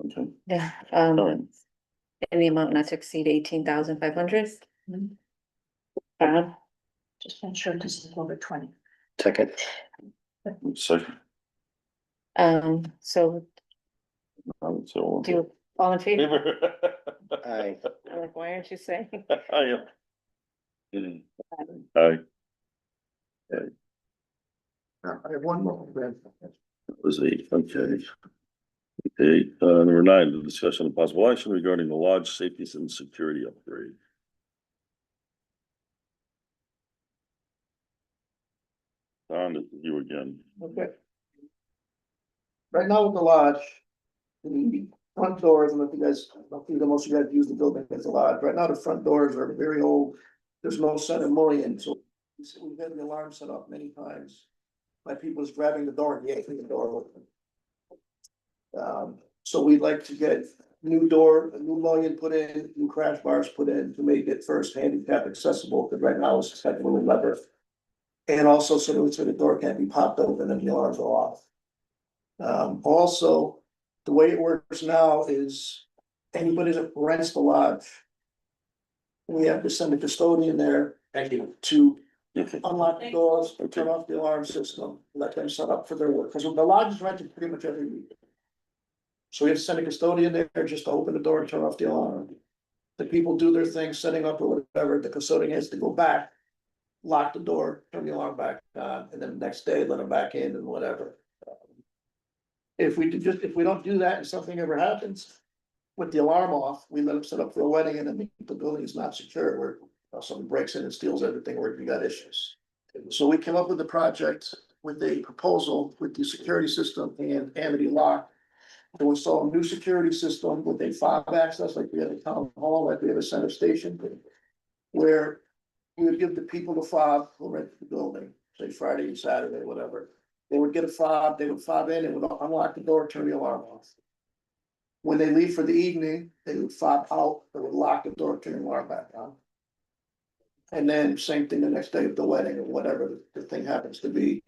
Okay, Yeah, all right, in the amount not to exceed 18,500. Just make sure this is over 20. Second, second, So I would say all in do you, all in favor? favor. aye. I'm like, why aren't you saying? I am. Aye, I have one more. that was 8, okay. Okay, number 9, the discussion of possible action regarding the lodge safety and security upgrade. Don, it's you again. Okay. Right now with the lodge, the front doors, and if you guys, I think the most of you guys use the building as a lodge, right now the front doors are very old. There's no center mullion, so we've had the alarm set up many times. By people just grabbing the door and yanking the door open. So we'd like to get a new mullion put in, new crash bars put in to make it first handicap accessible, because right now it's technically leather. And also so the door can't be popped open and the alarms go off. Also, the way it works now is anybody that rents the lodge. We have to send a custodian there Thank you. to Okay. unlock the doors, turn off the alarm system, let them set up for their work, because the lodge is rented pretty much every week. So we have to send a custodian there just to open the door and turn off the alarm. The people do their thing, setting up or whatever, the custodian has to go back. Lock the door, turn the alarm back on, and then the next day let them back in and whatever. If we don't do that and something ever happens. With the alarm off, we let them set up for a wedding and then the building is not secure, where someone breaks in and steals everything, where we got issues. So we came up with a project with a proposal with the security system and Amity Lock. To install a new security system with a fob access, like we have a town hall, like we have a center station. Where we would give the people the fob who rent the building, say Friday and Saturday, whatever. They would get a fob, they would fob in, and would unlock the door, turn the alarm off. When they leave for the evening, they would fob out, they would lock the door, turn the alarm back on. And then same thing the next day at the wedding or whatever the thing happens to be.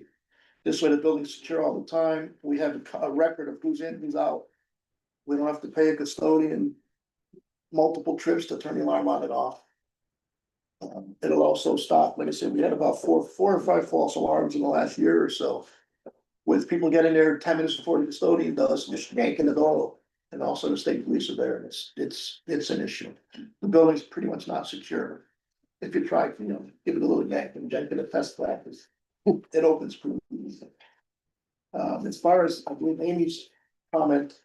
This way the building's secure all the time. We have a record of who's in, who's out. We don't have to pay a custodian multiple trips to turn the alarm on and off. It'll also stop, like I said, we had about four or five false alarms in the last year or so. With people getting there 10 minutes before the custodian does, just yanking the door. And also the state police are there, and it's an issue. The building's pretty much not secure. If you try, give it a little yank and Jen can attest that, it opens pretty easy. As far as, I believe Amy's comment,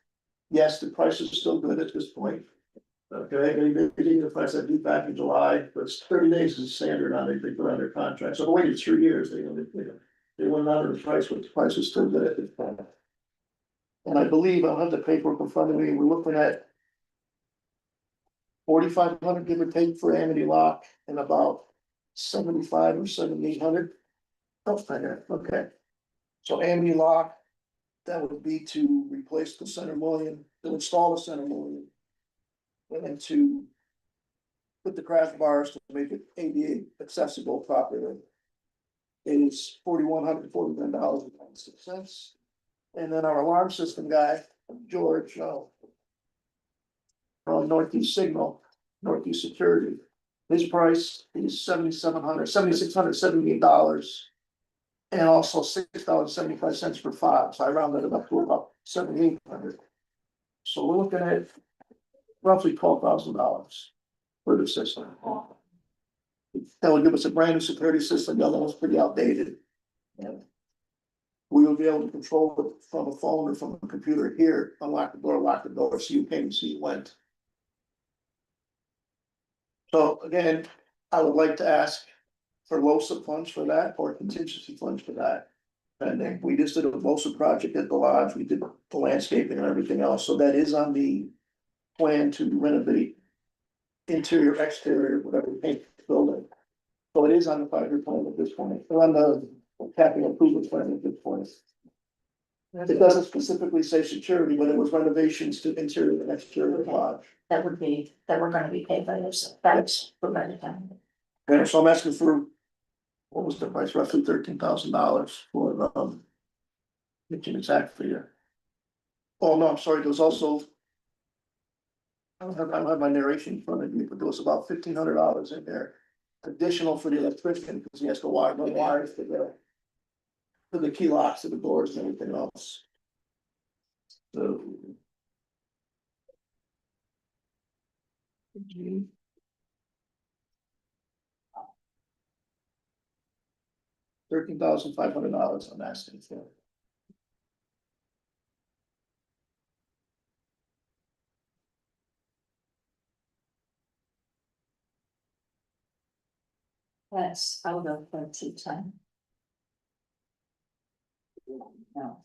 yes, the price is still good at this point. Okay, maybe the price I do back in July, but it's 30 days is standard on it, they put on their contract, so waited 3 years, they went under the price, but the price is still good at this point. And I believe, I don't have the paperwork in front of me, we're looking at 4,500 give or take for Amity Lock and about 75 or 7,800. Oh, okay. So Amity Lock, that would be to replace the center mullion, to install the center mullion. And then to put the crash bars to make it ADA accessible properly. It is $4,149.96. And then our alarm system guy, George, from Northeast Signal, Northeast Security. His price is $7,678. And also $6.75 for fob, so I rounded it up to about $7,800. So we're looking at roughly $12,000 for the system. That would give us a brand new security system, the other one's pretty outdated. And we will be able to control it from a phone or from a computer here, unlock the door, lock the door, so you came, so you went. So again, I would like to ask for LoSiP funds for that or contingency funds for that. And then we just did a LoSiP project at the lodge, we did the landscaping and everything else, so that is on the plan to renovate interior, exterior, whatever, paint the building. So it is on the 5-year plan at this point, or on the capital improvement plan at this point. It doesn't specifically say security, but it was renovations to interior and exterior of the lodge. That were gonna be paid by this, that's provided down. Okay, so I'm asking for, what was the price, roughly $13,000 for, get you an exact figure. Oh, no, I'm sorry, there was also. I don't have my narration in front of me, but there was about $1,500 in there. Additional for the electrician, because he has to wire the wires to the key locks to the doors and everything else. So. $13,500 I'm asking for. That's out of the 210. No.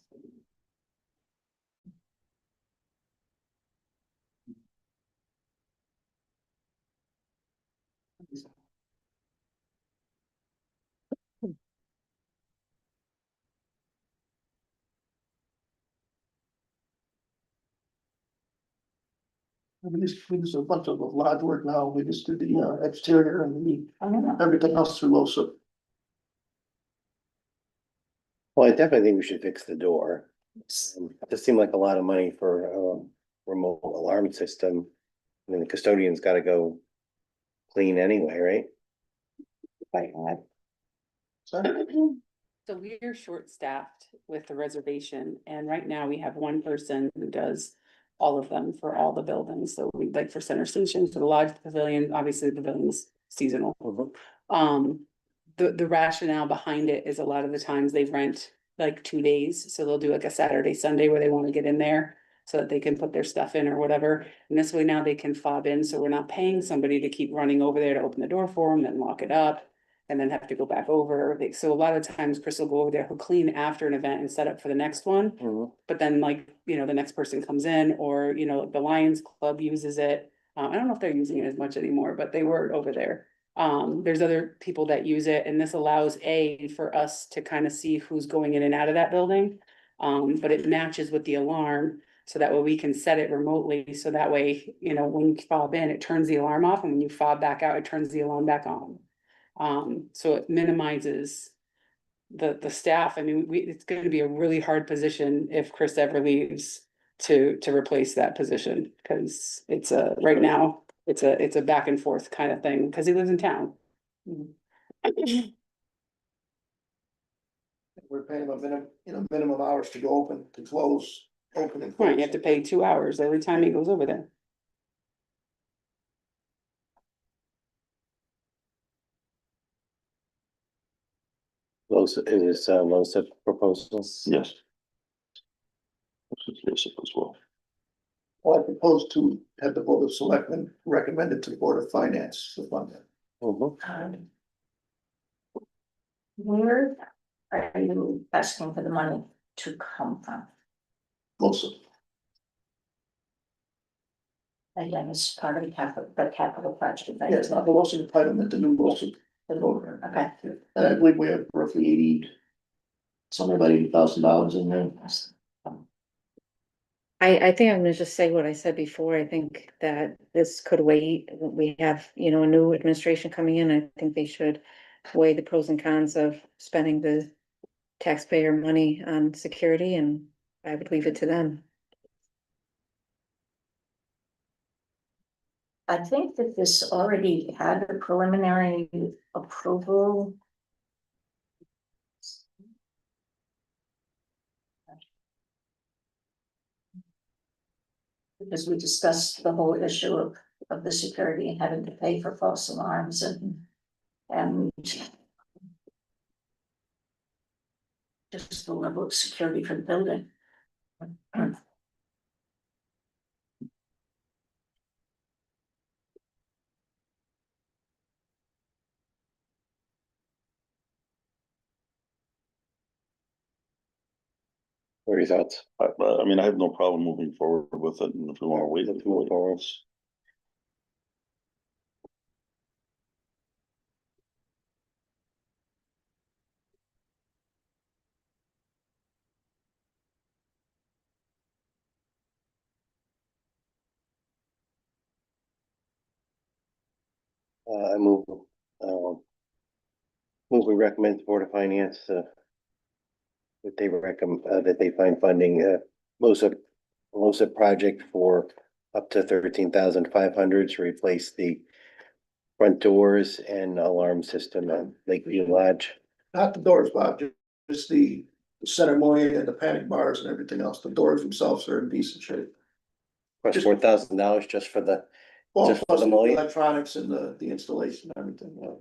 We just a bunch of lodge work now, we just did the exterior and I don't know. everything else through LoSiP. Well, I definitely think we should fix the door. It just seemed like a lot of money for a remote alarm system. I mean, the custodian's gotta go clean anyway, right? So we are short-staffed with the reservation, and right now we have one person who does all of them for all the buildings. So we like for Center Station, for the Lodge Pavilion, obviously the pavilion's seasonal. The rationale behind it is a lot of the times they rent like 2 days, so they'll do like a Saturday, Sunday where they want to get in there so that they can put their stuff in or whatever. And this way now they can fob in, so we're not paying somebody to keep running over there to open the door for them, then lock it up. And then have to go back over. So a lot of times Chris will go over there, he'll clean after an event and set up for the next one. But then like, the next person comes in or, the Lions Club uses it. I don't know if they're using it as much anymore, but they were over there. There's other people that use it, and this allows for us to kind of see who's going in and out of that building. But it matches with the alarm, so that way we can set it remotely, so that way, when you fob in, it turns the alarm off, and when you fob back out, it turns the alarm back on. So it minimizes the staff. I mean, it's gonna be a really hard position if Chris ever leaves to replace that position, because it's right now, it's a back and forth kind of thing, because he lives in town. We're paying a minimum hours to go open, to close, open and close. Right, you have to pay 2 hours every time he goes over there. Losa proposals. Yes. Yes, as well. Well, I propose to have the Board of Selectmen recommend it to the Board of Finance to fund it. Where are you asking for the money to come from? Also, Again, it's part of the capital project. right? yes, not the loss of entitlement, the new loss of. Okay. And I believe we have roughly 80, somewhere about $80,000 in there. I think I'm gonna just say what I said before. I think that this could wait. We have, a new administration coming in. I think they should weigh the pros and cons of spending the taxpayer money on security, and I would leave it to them. I think that this already had a preliminary approval. Because we discussed the whole issue of the security and having to pay for false alarms and just the level of security for the building. What are your thoughts? I mean, I have no problem moving forward with it, and if we want to wait, Let's move forward. I move, we recommend the Board of Finance, that they that they find funding, LoSiP project for up to 13,500 to replace the front doors and alarm system at Lakeview Lodge. Not the doors, Bob, just the center moyenne and the panic bars and everything else. The doors themselves are in decent shape. Plus $4,000 just for the, Well, Just for plus the the mullion? electronics and the installation and everything, yeah.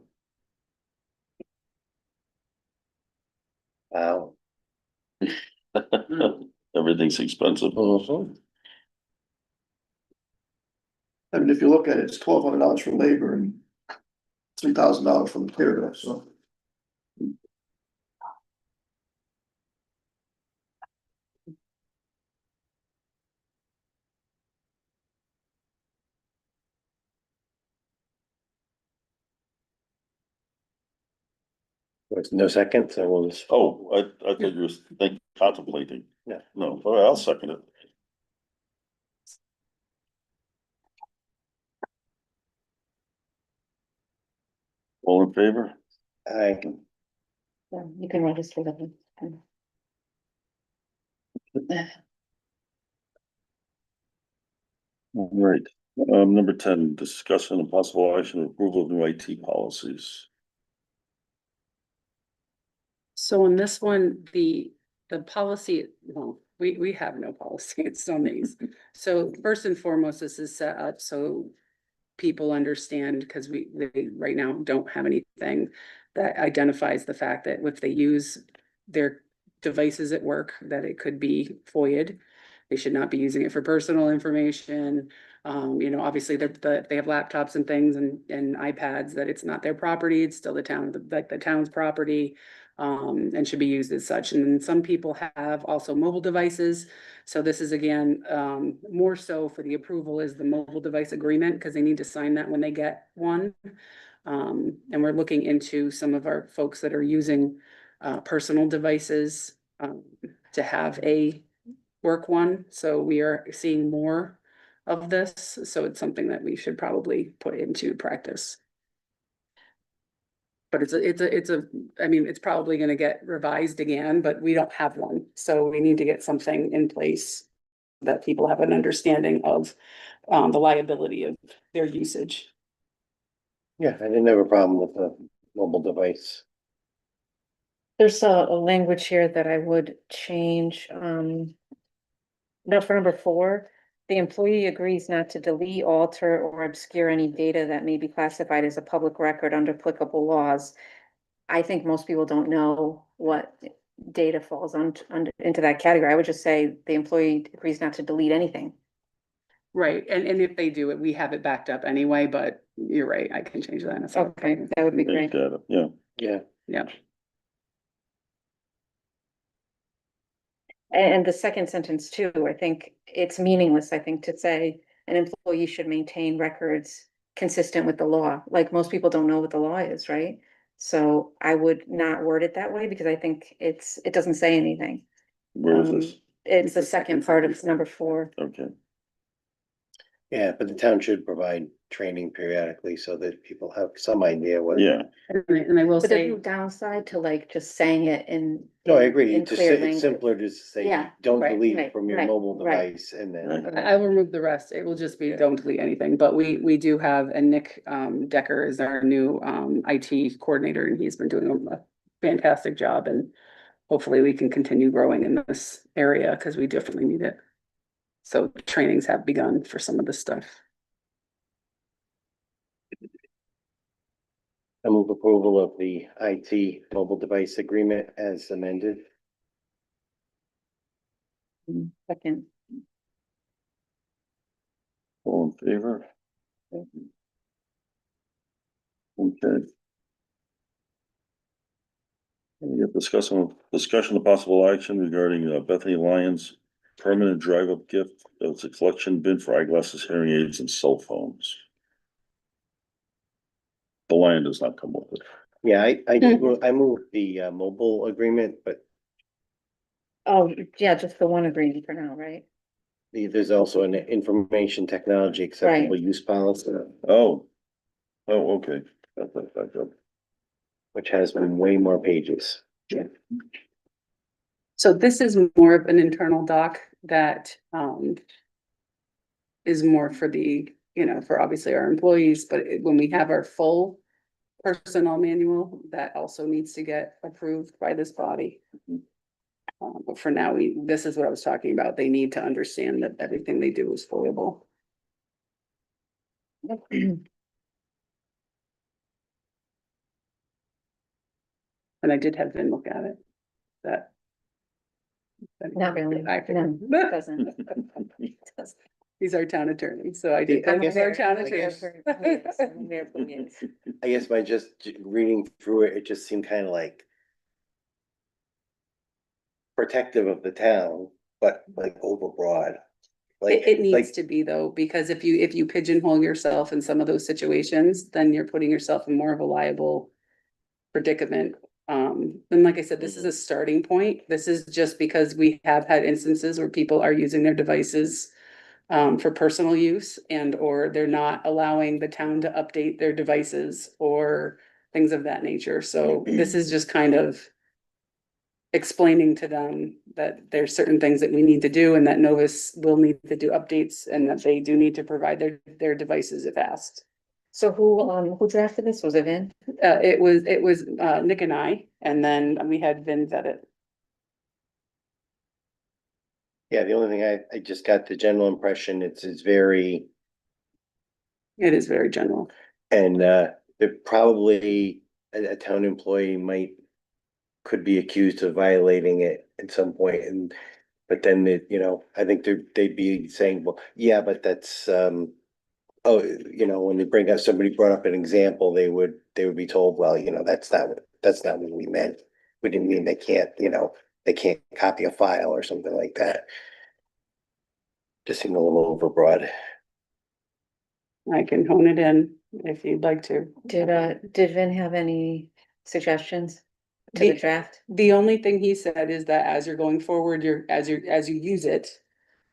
wow. everything's expensive. I mean, if you look at it, it's $1,200 for labor and $3,000 for material, so. There's no second, so we'll just. Oh, I thought you were contemplating. Yeah. No, all right, I'll second it. All in favor? I Yeah, you can register them. All right, number 10, discussion and possible action of approval of new IT policies. So on this one, the policy, well, we have no policy, it's on these. So first and foremost, this is set up so people understand, because they right now don't have anything that identifies the fact that if they use their devices at work, that it could be FOIA'd. They should not be using it for personal information. Obviously they have laptops and things and iPads, that it's not their property, it's still the town's property. And should be used as such. And then some people have also mobile devices. So this is again, more so for the approval is the mobile device agreement, because they need to sign that when they get one. And we're looking into some of our folks that are using personal devices to have a work one. So we are seeing more of this. So it's something that we should probably put into practice. But I mean, it's probably gonna get revised again, but we don't have one, so we need to get something in place. That people have an understanding of, the liability of their usage. Yeah, I didn't have a problem with the mobile device. There's a language here that I would change, no, for number 4, the employee agrees not to delete, alter, or obscure any data that may be classified as a public record under applicable laws. I think most people don't know what data falls into that category. I would just say the employee agrees not to delete anything. Right, and if they do it, we have it backed up anyway, but you're right, I can change that in a second. Okay, that would be Yeah, great. got it. Yeah, Yeah, Yeah, And the second sentence too, I think it's meaningless, I think, to say an employee should maintain records consistent with the law. Like most people don't know what the law is, right? So I would not word it that way because I think it doesn't say anything. where is this? It's the second part of number 4. Okay, yeah, but the town should provide training periodically so that people have some idea what. yeah, and I will But there's say, no downside to like just saying it in. No, I agree. In Just clear say- it's language. simpler just to say, Yeah, don't right, delete right, from your right, mobile right. device and then. I will remove the rest, it will just be don't delete anything, but we do have, and Nick Decker is our new IT coordinator, and he's been doing a fantastic job, and hopefully we can continue growing in this area, because we definitely need it. So trainings have begun for some of this stuff. I move approval of the IT mobile device agreement as amended. Second. all in favor? Okay. We have discussion of possible action regarding Bethany Lyons permanent drive-up gift. It's a collection bin for eyeglasses, hearing aids, and cell phones. The Lion does not come with it. Yeah, I moved the mobile agreement, but Oh, yeah, just the one agreement for now, right? there's also an information technology acceptable use policy, Oh, okay. Got that back up. which has way more pages. So this is more of an internal doc that is more for for obviously our employees, but when we have our full personnel manual, that also needs to get approved by this body. But for now, this is what I was talking about. They need to understand that everything they do is foiable. And I did have Vin look at it, that. Not really, I- no, it doesn't. He's our town attorney, so I did. I I'm guess- their town I attorney. guess- I'm there for years. I guess by just reading through it, it just seemed kind of like protective of the town, but like overbroad. Like, It needs like, to be though, because if you pigeonhole yourself in some of those situations, then you're putting yourself in more of a liable predicament. And like I said, this is a starting point. This is just because we have had instances where people are using their devices for personal use or they're not allowing the town to update their devices or things of that nature. So this is just kind of explaining to them that there's certain things that we need to do and that Novus will need to do updates and that they do need to provide their devices if asked. So who drafted this? Was it Vin? It was Nick and I, and then we had Vin vet it. Yeah, the only thing I just got the general impression it's very, It is very general. and it probably a town employee could be accused of violating it at some point, and but then I think they'd be saying, well, yeah, but that's oh, when they bring up somebody brought up an example, they would be told, well, that's not what we meant. We didn't mean they can't copy a file or something like that. Just seemed a little overbroad. I can hone it in if you'd like to. Did Vin have any suggestions to the draft? The only thing he said is that as you're going forward, as you use it,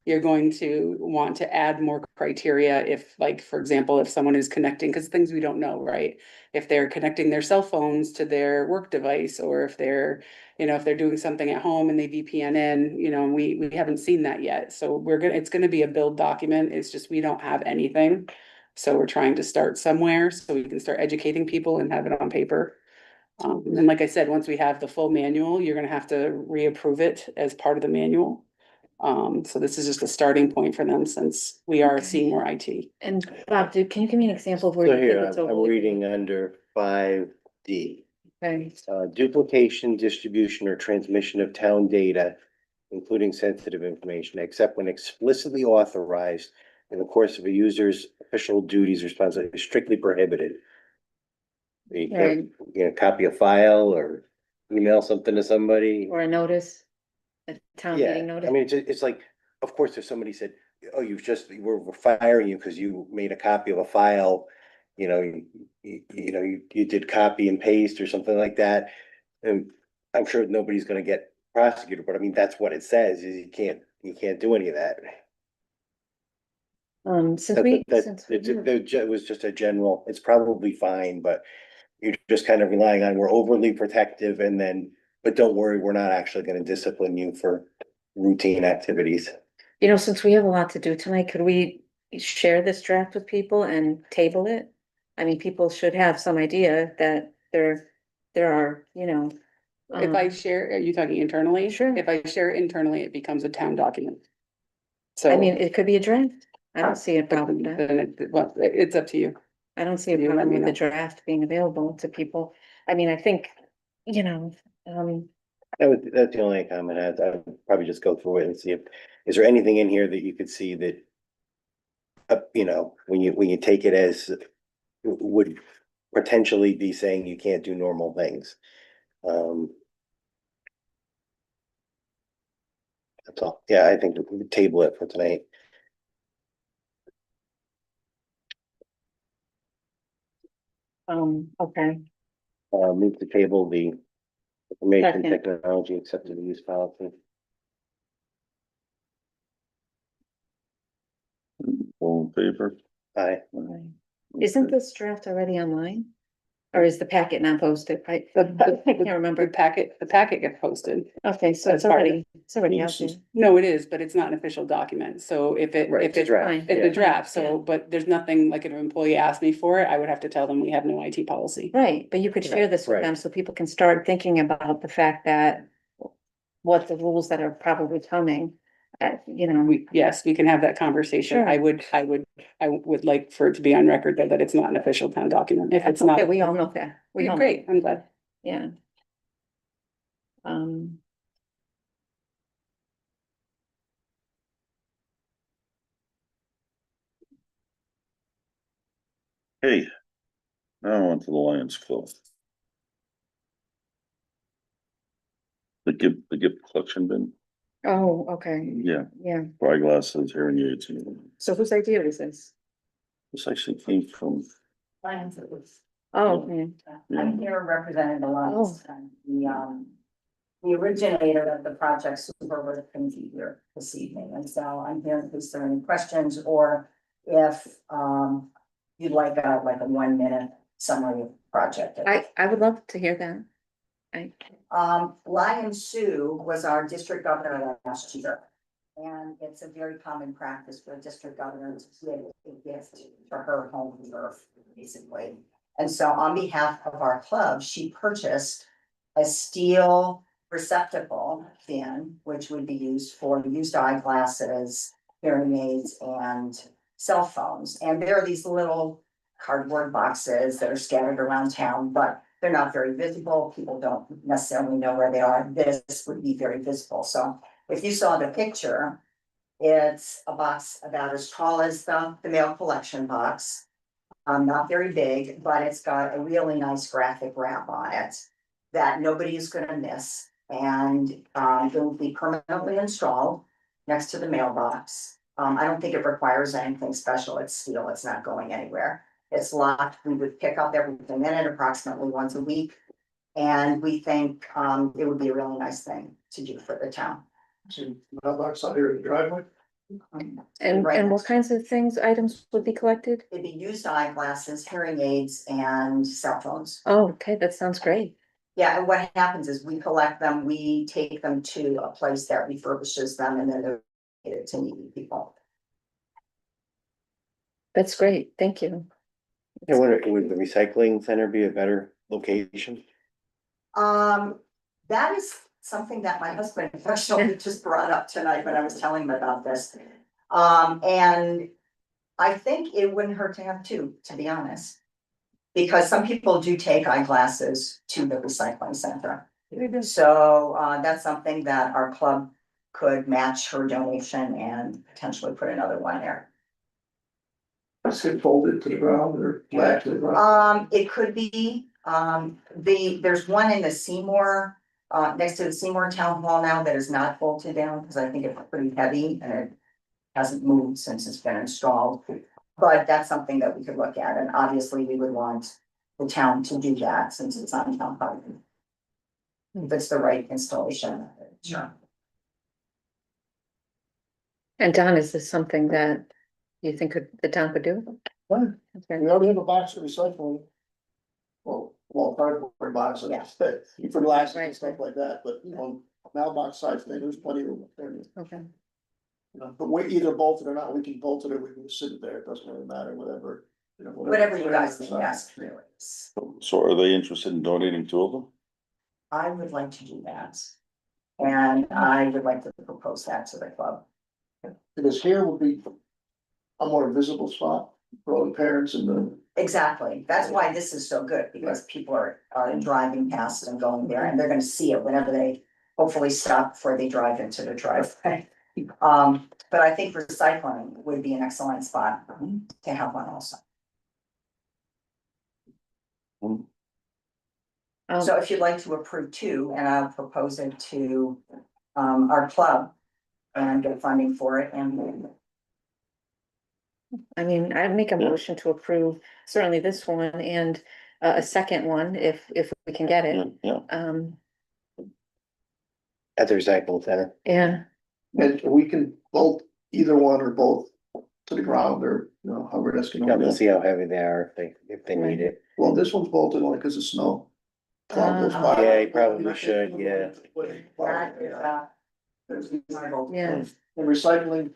you're going to want to add more criteria if, like, for example, if someone is connecting, because things we don't know, right? If they're connecting their cell phones to their work device, or if they're doing something at home and they VPN in, we haven't seen that yet. So it's gonna be a build document. It's just, we don't have anything. So we're trying to start somewhere so we can start educating people and have it on paper. And like I said, once we have the full manual, you're gonna have to reapprove it as part of the manual. So this is just a starting point for them since we are seeing more IT. And Bob, can you give me an example of where So you think here, it's I'm overly? reading under 5D. Okay. Duplication, distribution, or transmission of town data, including sensitive information, except when explicitly authorized in the course of a user's official duties, responsibility, is strictly prohibited. You can't, copy a file or email something to somebody. Or a notice, a town Yeah, meeting notice. I mean, it's like, of course, if somebody said, oh, we're firing you because you made a copy of a file, you did copy and paste or something like that. And I'm sure nobody's gonna get prosecuted, but I mean, that's what it says, is you can't do any of that. It was just a general, it's probably fine, but you're just kind of relying on, we're overly protective but don't worry, we're not actually gonna discipline you for routine activities. Since we have a lot to do tonight, could we share this draft with people and table it? I mean, people should have some idea that there are, If I share, are you talking internally? Sure. If I share internally, it becomes a town document. So. I mean, it could be a draft. I don't see a problem with that. Then it's up to you. I don't see a You let problem me with the know. draft being available to people. I mean, I think, That's the only comment I would probably just go through it and see is there anything in here that you could see that, when you take it as would potentially be saying you can't do normal things. That's all. Yeah, I think we table it for tonight. okay. Move to table the information Second. technology accepted use policy. All in favor? Aye. Isn't this draft already online? Or is the packet not posted? I can't remember. The packet gets posted. Okay, so it's already out there. No, it is, but it's not an official document. So if Right, it's it's a draft. Fine. it's a draft, Yeah. so, but there's nothing, like if an employee asked me for it, I would have to tell them we have no IT policy. Right, but you could share this with Right. them so people can start thinking about the fact that what the rules that are probably coming, Yes, we can have that conversation. Sure. I would like for it to be on record that it's not an official town document. If it's not. Okay, we all know that. We all know. Great, I'm glad. Yeah. Hey, now on to the Lions Club. The gift collection bin, Oh, okay, yeah, yeah. eyeglasses, hearing aids. So whose idea was this? This actually came from, Oh, okay. I'm here representing the Lions, Oh. and the originator of the project, Super was here this evening, and so I'm here in case there are any questions, or if, you'd like a 1 minute summary of the project. I would love to hear that. Lion Sue was our district governor last year. And it's a very common practice for a district governor to give a gift for her home turf, basically. And so on behalf of our club, she purchased a steel receptacle bin, which would be used for used eyeglasses, hearing aids, and cell phones. And there are these little cardboard boxes that are scattered around town, but they're not very visible. People don't necessarily know where they are. This would be very visible. So if you saw the picture, it's a box about as tall as the mail collection box. Not very big, but it's got a really nice graphic wrap on it that nobody is gonna miss. And it will be permanently installed next to the mailbox. I don't think it requires anything special. It's steel, it's not going anywhere. It's locked. We would pick up everything in it approximately once a week. And we think it would be a really nice thing to do for the town. Mailbox out here in the driveway. And Right. what kinds of things, items would be collected? It'd be used eyeglasses, hearing aids, and cell phones. Oh, okay, that sounds great. Yeah, and what happens is we collect them, we take them to a place that refurbishes them, and then they're donated to needy people. That's great, thank you. I wonder, would the recycling center be a better location? That is something that my husband actually just brought up tonight when I was telling him about this. And I think it wouldn't hurt to have two, to be honest. Because some people do take eyeglasses to the recycling center. So that's something that our club could match her donation and potentially put another one there. Is it folded to the ground or flat to the ground? It could be, there's one in the Seymour, next to the Seymour Town Hall now that is not bolted down, because I think it's pretty heavy and it hasn't moved since it's been installed. But that's something that we could look at, and obviously we would want the town to do that since it's on town property. If it's the right installation, sure. And Don, is this something that you think the town could do? Fine. Okay. We already have a box of recycling. Well, cardboard box, Yeah. for glasses Right. and stuff like that, but mailbox size thing, there's plenty of room there. Okay. But we either bolt it or not, we can bolt it or we can sit it there, it doesn't really matter, whatever. Whatever you guys think best, really. So are they interested in donating two of them? I would like to do that. And I would like to propose that to the club. Because here will be a more visible spot for all the parents and the. Exactly, that's why this is so good, because people are driving past and going there, and they're gonna see it whenever they hopefully stop before they drive into the driveway. But I think recycling would be an excellent spot to have one also. So if you'd like to approve two, and I'll propose it to our club and get funding for it, and I mean, I'd make a motion to approve certainly this one and a second one if we can get it. Yeah, At the recycling center? Yeah, And we can bolt either one or both to the ground or, however that's Yeah, gonna we'll be. see how heavy they are if they need it. Well, this one's bolted only because of snow. Cloud goes Uh, by. Yeah, you probably should, yeah. yeah. And recycling,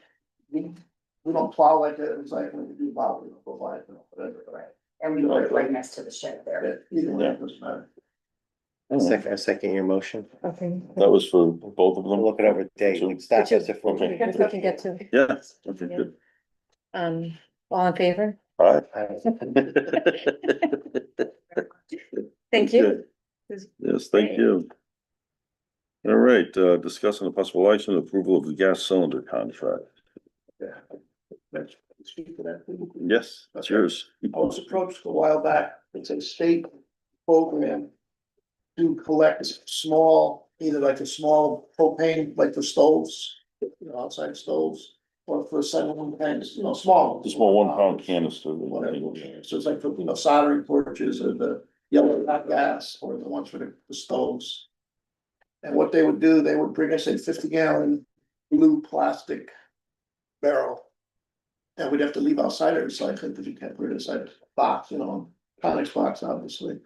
we don't plow like that, recycling, we do plow, we don't go by it, whatever. right, and we put it right next to the shed there. Either way, it doesn't matter. I second your motion. Okay. that was for both of them? We'll look it over today. Two? Stop us if we're. Okay. If we can get to, Yeah, okay, good. all in favor? All right. Thank you. Yes, thank you. All right, discussing the possible action and approval of the gas cylinder contract. Yeah. Let's speak to that. Yes, that's yours. I was approached a while back, it's a state program to collect small, either like a small propane, like for stoves, outside stoves, or for settling tanks, small. The small 1 pound canister. Whatever, so it's like for, soldering torches or the yellow hot gas or the ones for the stoves. And what they would do, they would bring us a 50-gallon blue plastic barrel. And we'd have to leave outside of recycling because you can't put it inside a box, Conex box, obviously.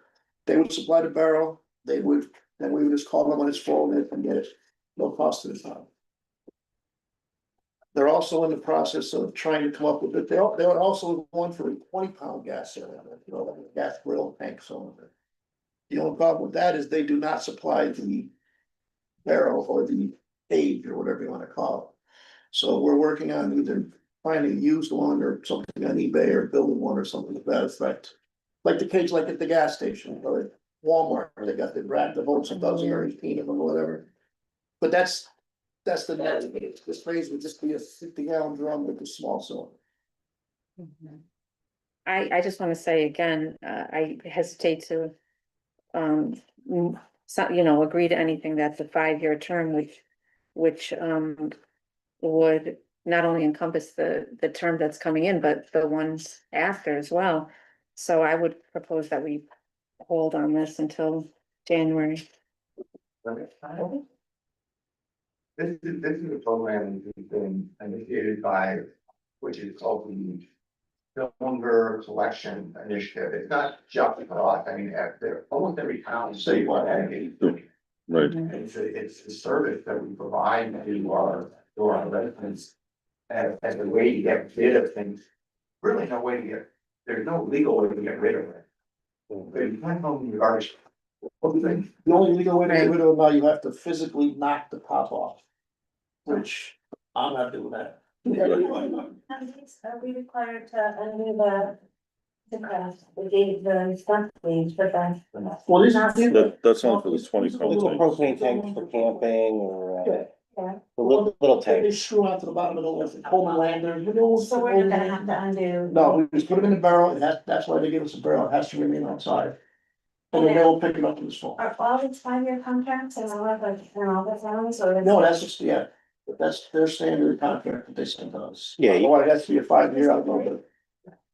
They would supply the barrel, they would then we would just call them when it's full and get it, no cost to the town. They're also in the process of trying to come up with it, they would also want for a 20-pound gas cylinder, you know, like a gas grill tank cylinder. The only problem with that is they do not supply the barrel or the cage or whatever you wanna call it. So we're working on either finding a used one or something on eBay or building one or something to that effect. Like the cage, like at the gas station or at Walmart, they got the brand, the Volts, a dozen or 18 of them or whatever. But that's the net, this phrase would just be a 50-gallon drum with a small cylinder. I just wanna say again, I hesitate to. Agree to anything that's a 5-year term, which would not only encompass the term that's coming in, but the ones after as well. So I would propose that we hold on this until January. This is a program that's been initiated by, which is called the Cylinder Collection Initiative. It's not just for us, I mean, almost every town statewide has it. Right. It's a service that we provide to our residents as a way to get rid of things. Really no way to there's no legal way to get rid of it. But you can't own the garbage. The only legal way to get rid of them now, you have to physically knock the top off. Which I'm not doing that. Are we required to undo the craft, the stuff leaves, but then. Well, this That's only for the 20 Little pound propane tanks for camping or, Yeah. the little They tanks. screw out to the bottom of the list, Homelander, you know. So we're gonna have to undo. No, we just put them in the barrel, that's why they give us a barrel, it has to remain outside. And then they'll pick it up in the fall. Are all these 5-year contracts and all of like, and all the towns or? No, that's just, yeah, that's their standard contract that they send to us. Yeah, you- Well, it has to be a 5-year, I'll go with it.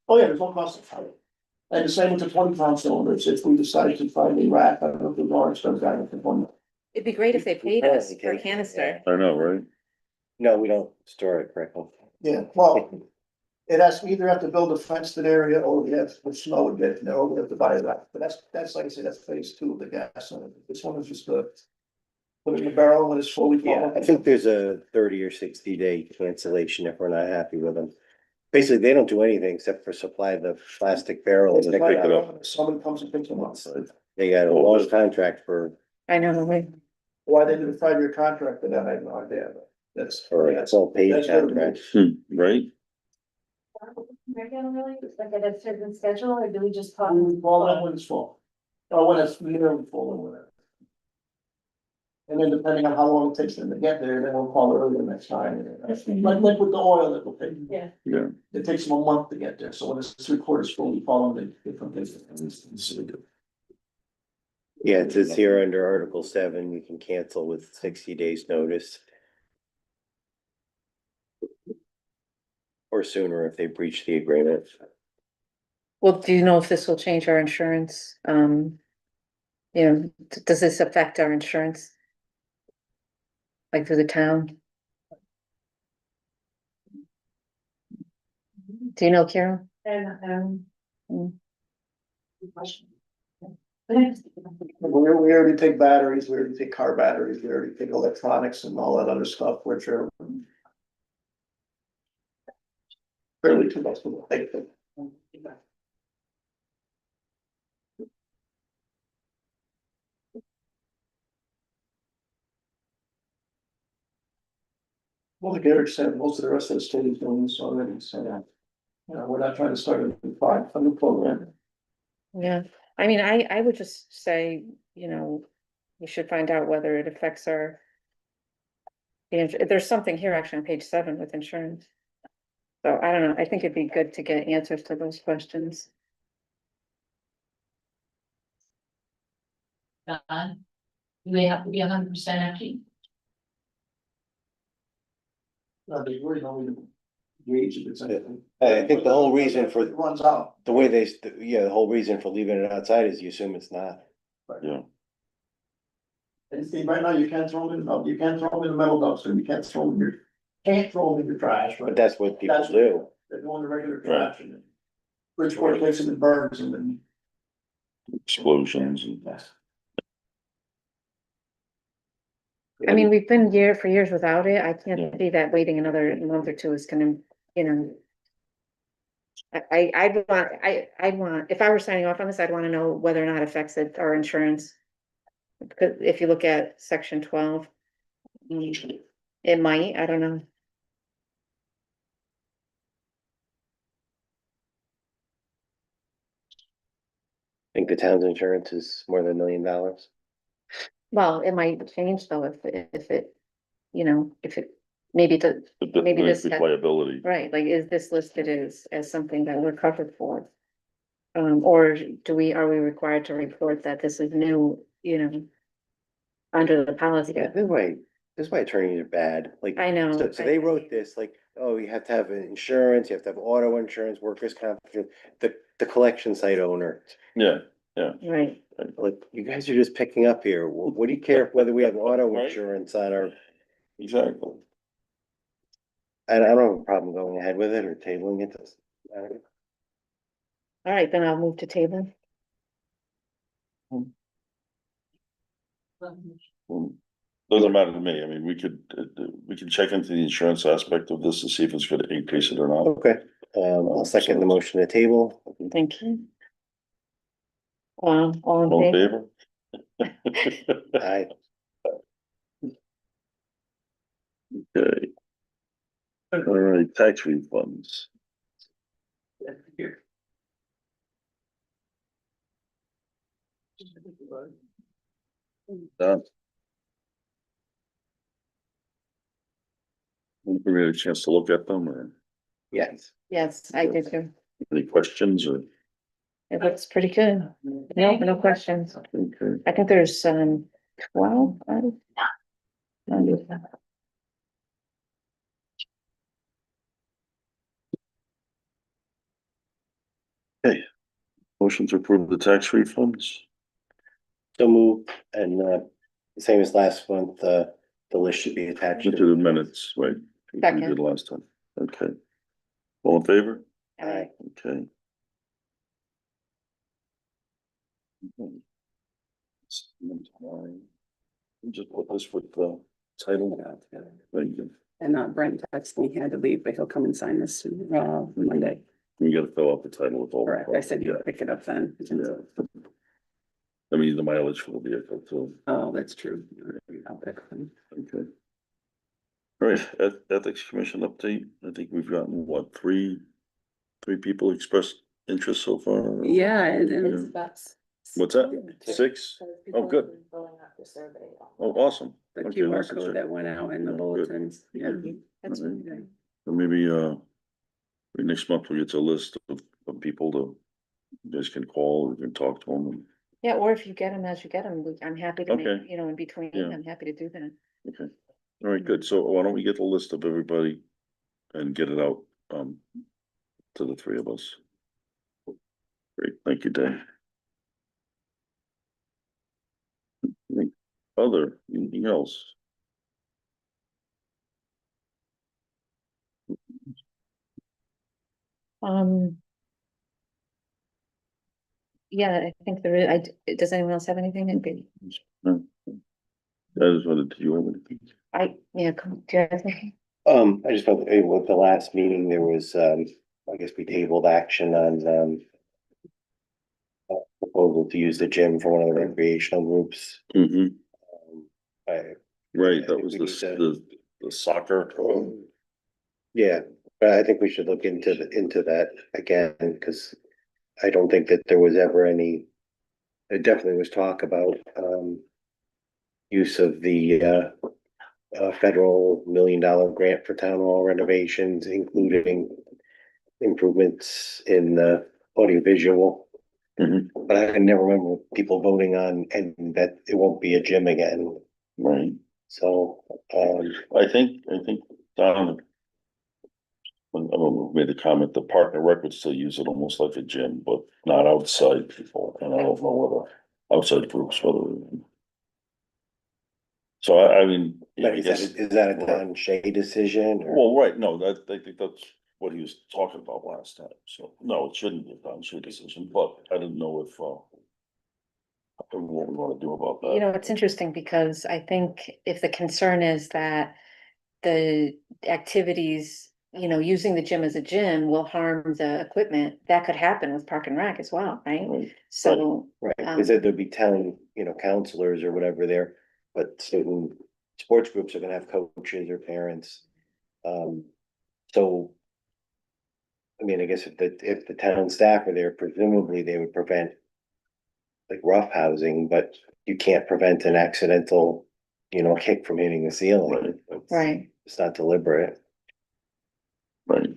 Oh, yeah, there's no cost of it. And the same with the 20-pound cylinders, if we decide to find a rack, I don't know if the large stuff guy with the one. It'd be great if they paid us for a canister. I know, right? No, we don't store it correctly. Yeah, well, it has, we either have to build a fenced in area or we have to snow and get, or we have to buy a rack, but that's like I said, that's phase 2 of the gas. And this one is just put it in the barrel when it's fully. Yeah, I think there's a 30 or 60-day cancellation if we're not happy with them. Basically, they don't do anything except for supply the plastic barrels. They pick it up. Someone comes and picks them up. They got a long contract for, I know, right? Why they did a 5-year contract for that, I have no idea, but that's. or it's all paid That's their- contract. Right? Regularly, like at a certain schedule, or do we just call? We call that when it's full. Or when it's nearly full or whatever. And then depending on how long it takes them to get there, then we'll call it early the next time. Like with the oil that will take. Yeah. Yeah. It takes them a month to get there, so when it's 3/4 full, we call them, they come visit. Yeah, it says here under Article 7, you can cancel with 60 days notice. Or sooner if they breach the agreement. Well, do you know if this will change our insurance? Does this affect our insurance? Like through the town? Do you know, Carol? And, We already take batteries, we already take car batteries, we already take electronics and all that other stuff, which are. Fairly too much to take them. Well, like Eric said, most of the rest of the state is doing this already, so. We're not trying to start a new program. Yeah, I mean, I would just say, we should find out whether it affects our. There's something here actually on page 7 with insurance. So I don't know, I think it'd be good to get answers to those questions. Don, do they have to be 100% empty? No, they really don't gauge if it's anything. I think the whole reason for It runs out. the way the whole reason for leaving it outside is you assume it's not. Yeah. And see, right now, you can't throw them in, you can't throw them in the metal dumpster, you can't throw them in can't throw them in your trash, right? But that's what people That's- do. They're going to regular trash and then. Bridgeport takes them and burns and then. Explosions and. I mean, we've been for years without it. I can't see that waiting another month or two is gonna, you know. I'd want, if I were signing off on this, I'd wanna know whether or not it affects our insurance. Because if you look at section 12. It might, I don't know. Think the town's insurance is more than $1 million? Well, it might change though, if it, you know, if it, maybe the, But maybe this the liability. right, like, is this listed as something that we're covered for? Or are we required to report that this is new, you know? Under the policy? Yeah, this is why attorneys are bad, like. I know. So they wrote this, like, oh, you have to have insurance, you have to have auto insurance, workers' comp, the collection site owner. Yeah, Right, Like, you guys are just picking up here. What do you care whether we have auto Right. insurance on our, exactly. I don't have a problem going ahead with it or tabling it. all right, then I'll move to table. Doesn't matter to me. I mean, we can check into the insurance aspect of this to see if it's gonna increase it or not. Okay, I'll second the motion to table. Thank you. All All in in favor? favor? Aye. Okay. All right, tax refunds. Done. We had a chance to look at them or Yes. Yes, I did too. any questions or? It looks pretty good. No questions. Okay. I think there's 12. Okay, motion to approve the tax refunds. So move, and, same as last month, the list should be attached. To the minutes, right? We Second. did last time. Okay. All in favor? Aye. Okay. Just put this with the title. Thank you. And Brent texted me, he had to leave, but he'll come and sign this Monday. You gotta fill out the title with all. Correct, I said you'll pick it up then. Yeah. I mean, the mileage for the vehicle too. Oh, that's true. I'll pick them. Okay. All right, ethics commission update. I think we've gotten what, three people expressed interest so far? Yeah, and It's about What's that? 6? Oh, good. Filling out the survey. Oh, awesome. the Okay, QR that's code that went out in the Yeah, good. bulletins, yeah. That's All right. really good. So maybe next month we'll get a list of people you guys can call or you can talk to them. Yeah, or if you get them as you get them, I'm happy to make, Okay. you know, in between, Yeah. I'm happy to do that. Okay. All right, good. So why don't we get the list of everybody and get it out to the three of us. Great, thank you, Dave. Anything else? Yeah, I think there is, does anyone else have anything? No. I just wanted, do you have anything? Do you have anything? I just felt, with the last meeting, there was, I guess we tabled action on, proposal to use the gym for one of the recreational groups. Mm-hmm, right, I that think was we need the soccer. Yeah, but I think we should look into that again, because I don't think that there was ever any. There definitely was talk about, use of the, federal $1 million grant for town hall renovations, including improvements in the audiovisual. Mhm. But I can never remember people voting on, and that it won't be a gym again, Right, so, I think, Don. When I made the comment, the Park and Rec would still use it almost like a gym, but not outside people, and I don't know whether outside groups, whether. So I mean, yeah, I is guess. that a Don Shay decision, or? Well, right, no, I think that's what he was talking about last time, so, no, it shouldn't be a Don Shay decision, but I didn't know if, what we wanna do about that. You know, it's interesting because I think if the concern is that the activities, you know, using the gym as a gym will harm the equipment, that could happen with Park and Rec as well, right? Right. So, Right, because there'd be telling, counselors or whatever there, but certain sports groups are gonna have coaches or parents. So. I mean, I guess if the town staff are there, presumably they would prevent. Like rough housing, but you can't prevent an accidental, kick from hitting the ceiling. right, It's not deliberate, Right,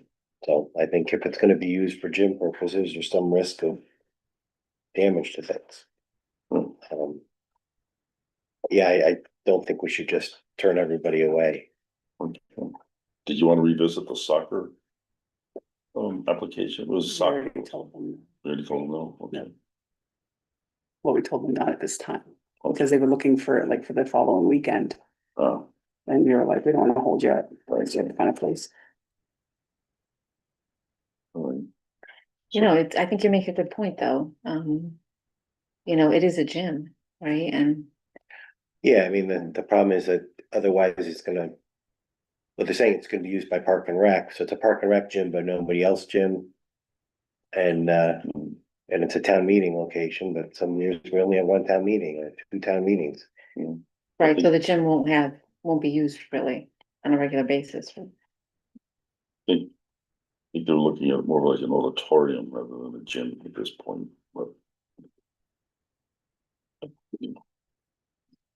so I think if it's gonna be used for gym purposes, there's some risk of. Damage to things. Um, Yeah, I don't think we should just turn everybody away. okay. Did you wanna revisit the soccer? Application, it was We soccer. already told them, We already told them no, okay. well, we told them not at this time, because they were looking for it like for the following weekend. Uh, And we were like, we don't wanna hold you up, but you have to find a place. all right. you know, I think you make a good point, though, you know, it is a gym, right, and. Yeah, I mean, the problem is that otherwise it's gonna. Well, they're saying it's gonna be used by Park and Rec, so it's a Park and Rec gym, but nobody else gym. And it's a town meeting location, but some years we only have one town meeting or two town meetings. Right, so the gym won't be used really on a regular basis. Think they're looking at it more like an auditorium rather than a gym at this point, but.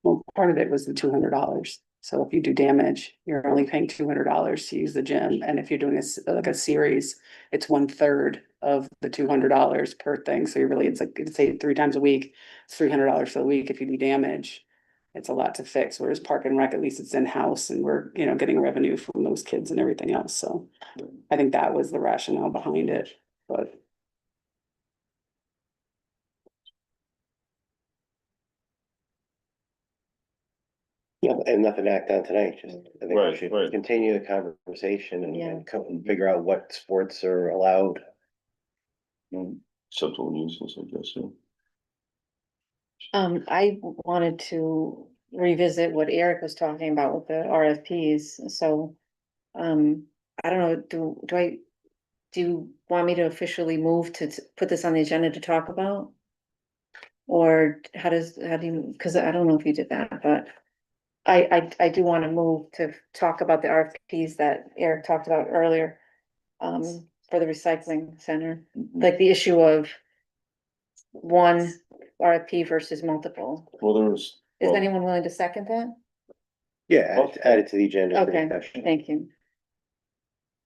Well, part of it was the $200. So if you do damage, you're only paying $200 to use the gym, and if you're doing like a series, it's 1/3 of the $200 per thing, so you really, it's like, say 3 times a week, it's $300 for the week if you do damage. It's a lot to fix, whereas Park and Rec, at least it's in-house and we're, getting revenue from those kids and everything else, so. I think that was the rationale behind it, but. Yeah, and nothing to act on tonight, just, I think we Right, should right. continue the conversation and, Yeah. and figure out what sports are allowed. Acceptable uses, I guess, yeah. I wanted to revisit what Eric was talking about with the RFPs, so. I don't know, do you want me to officially move to put this on the agenda to talk about? Or how do you, cause I don't know if you did that, but. I do wanna move to talk about the RFPs that Eric talked about earlier. For the recycling center, like the issue of. One RFP versus multiple. Well, there was. Is well, anyone willing to second that? Yeah, add it to the agenda for Okay, discussion. thank you.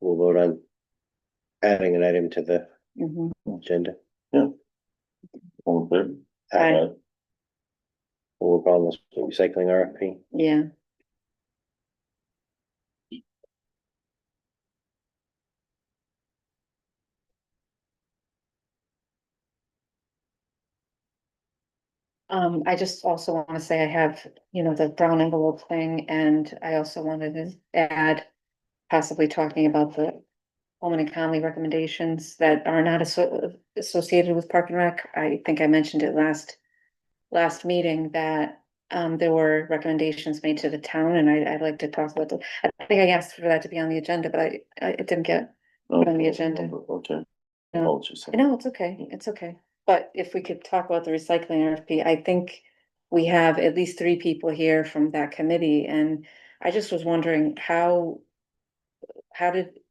We'll vote on adding an item to the Mhm. agenda. All in favor? Aye. We'll work on this recycling RFP. Yeah. I just also wanna say I have, the brown envelope thing, and I also wanted to add. Possibly talking about the Holman and Conley recommendations that are not associated with Park and Rec. I think I mentioned it last meeting that. There were recommendations made to the town, and I'd like to talk about I think I asked for that to be on the agenda, but it didn't get put on the agenda. Okay. No. Apologies. No, it's okay, but if we could talk about the recycling RFP, I think we have at least 3 people here from that committee, and I just was wondering how did.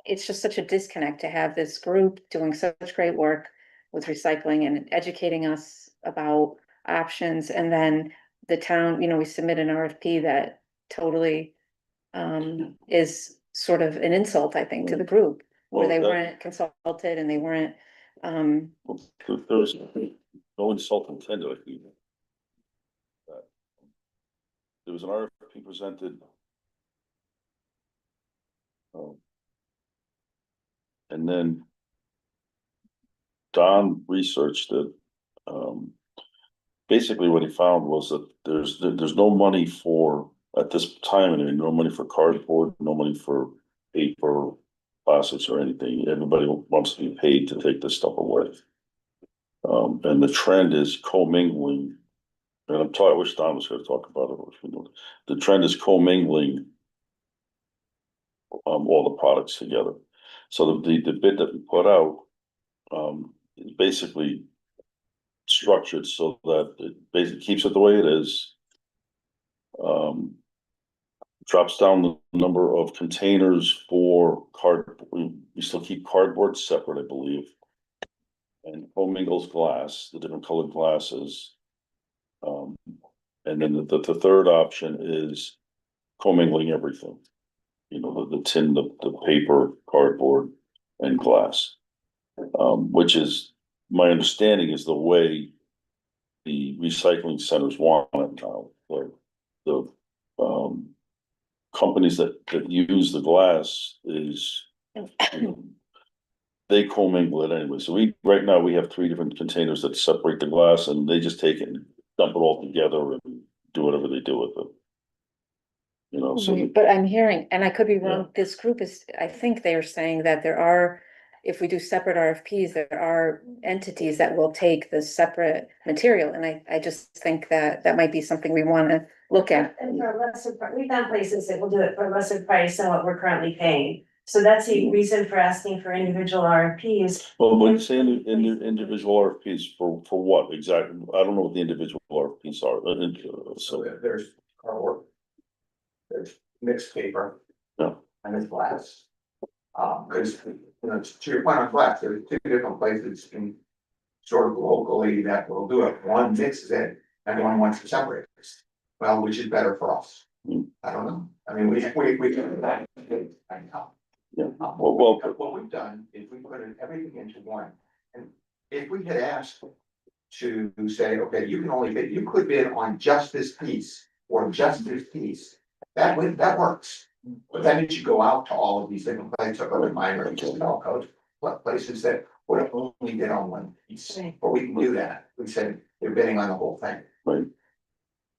It's just such a disconnect to have this group doing such great work with recycling and educating us about options, and then the town, we submit an RFP that totally. Is sort of an insult, I think, to the group, where Well, they that- weren't consulted and they weren't, There was no insult intended, I think. There was an RFP presented. And then. Don researched it. Basically what he found was that there's no money for, at this time, and no money for cardboard, no money for paper, plastics or anything. Everybody wants to be paid to take this stuff away. And the trend is commingling. And I wish Don was gonna talk about it. The trend is commingling all the products together. So the bid that we put out, is basically structured so that it basically keeps it the way it is. Drops down the number of containers for we still keep cardboard separate, I believe. And commingles glass, the different colored glasses. And then the third option is commingling everything. You know, the tin, the paper, cardboard, and glass. Which is, my understanding is the way the recycling centers want it now. The companies that use the glass is, you know, they commingle it anyway. So right now, we have 3 different containers that separate the glass, and they just take it and dump it all together and do whatever they do with it. You know, so. But I'm hearing, and I could be wrong, this group is, I think they are saying that there are, if we do separate RFPs, there are entities that will take the separate material, and I just think that that might be something we wanna look at. And for a lesser, we found places that will do it for a lesser price than what we're currently paying. So that's the reason for asking for individual RFPs. Well, when you say in the individual RFPs, for what exactly? I don't know what the individual RFPs are, So there's cardboard. There's mixed paper. Yeah. And there's glass. Cause, you know, to your point on glass, there's 2 different places in sort of locally that will do it. One mixes it and one wants to separate it. Well, which is better for us? I don't know. I mean, we can, I know. Yeah. What we've done is we put everything into one. And if we had asked to say, okay, you can only bid, you could bid on just this piece or just this piece, that works. But then it should go out to all of these different places, or minor, all codes, places that would only bid on one piece. But we can do that. We said they're bidding on the whole thing. Right.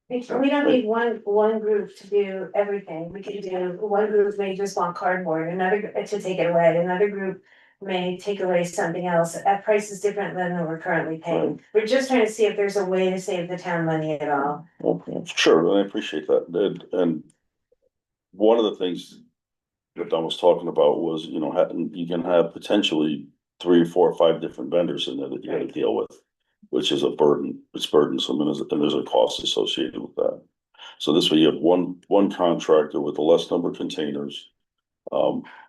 We don't need one group to do everything. We can do, one group may just want cardboard, another to take it away, another group may take away something else at prices different than we're currently paying. We're just trying to see if there's a way to save the town money at all. Okay, sure, I appreciate that. And one of the things that Don was talking about was, you know, you can have potentially 3, 4, or 5 different vendors in there that you gotta deal with, which is a burden. It's burdensome, and there's a cost associated with that. So this way you have one contractor with a less number of containers.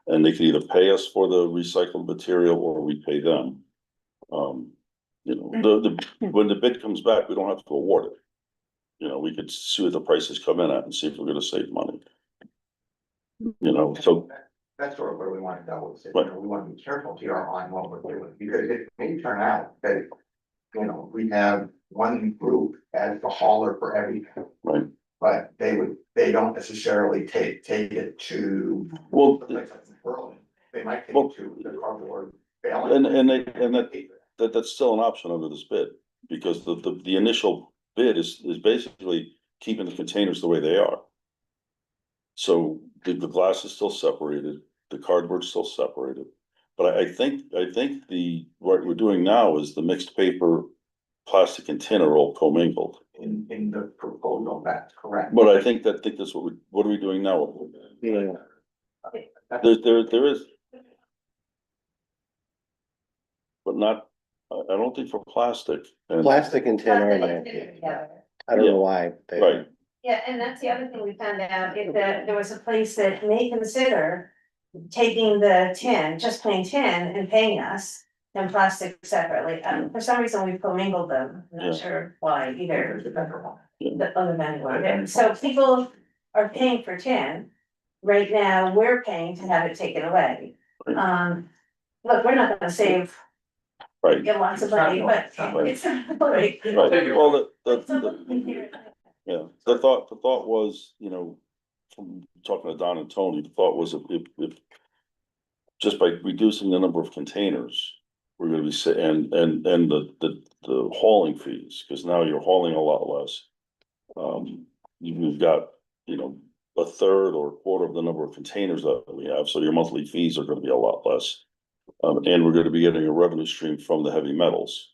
And they can either pay us for the recycled material or we pay them. You know, when the bid comes back, we don't have to award it. You know, we could see what the prices come in at and see if we're gonna save money. You know, so. That's sort of where we want to go. You know, we want to be careful here on what we're doing, because it may turn out that, you know, we have one group as the hauler for everything. Right. But they don't necessarily take it to. Well, the place like Berlin. They might take well, it to the cardboard. That's still an option under this bid, because the initial bid is basically keeping the containers the way they are. So the glass is still separated, the cardboard's still separated. But I think what we're doing now is the mixed paper, plastic and tin are all commingled. In the proposal, that's correct. But I think that's what are we doing now? Yeah. There is. But not, I don't think for plastic. Plastic and tin are in there. I don't know why. Right. Yeah, and that's the other thing we found out, is that there was a place that may consider taking the tin, just plain tin, and paying us and plastic separately. For some reason, we commingled them. I'm not sure why either. The other vendor. So people are paying for tin. Right now, we're paying to have it taken away. Look, we're not gonna save. Right. Get lots of money, but it's. Right, well, yeah, the thought was, you know, from talking to Don and Tony, the thought was if just by reducing the number of containers, we're gonna be and the hauling fees, because now you're hauling a lot less. You've got, you know, a third or a quarter of the number of containers that we have, so your monthly fees are gonna be a lot less. And we're gonna be getting a revenue stream from the heavy metals.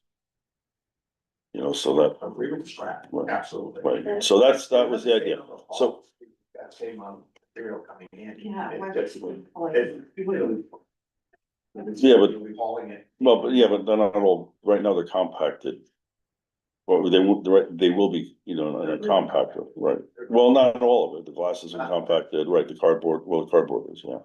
You know, so that, Agree with scrap, Right. absolutely. right, so that was the idea, so. That same amount of material coming in. Yeah. Yeah, but- You'll be hauling it. Well, but yeah, but they're not all, right now they're compacted. Well, they will be, you know, in a compactor, right? Well, not all of it, the glasses are compacted, right, the cardboard is, yeah.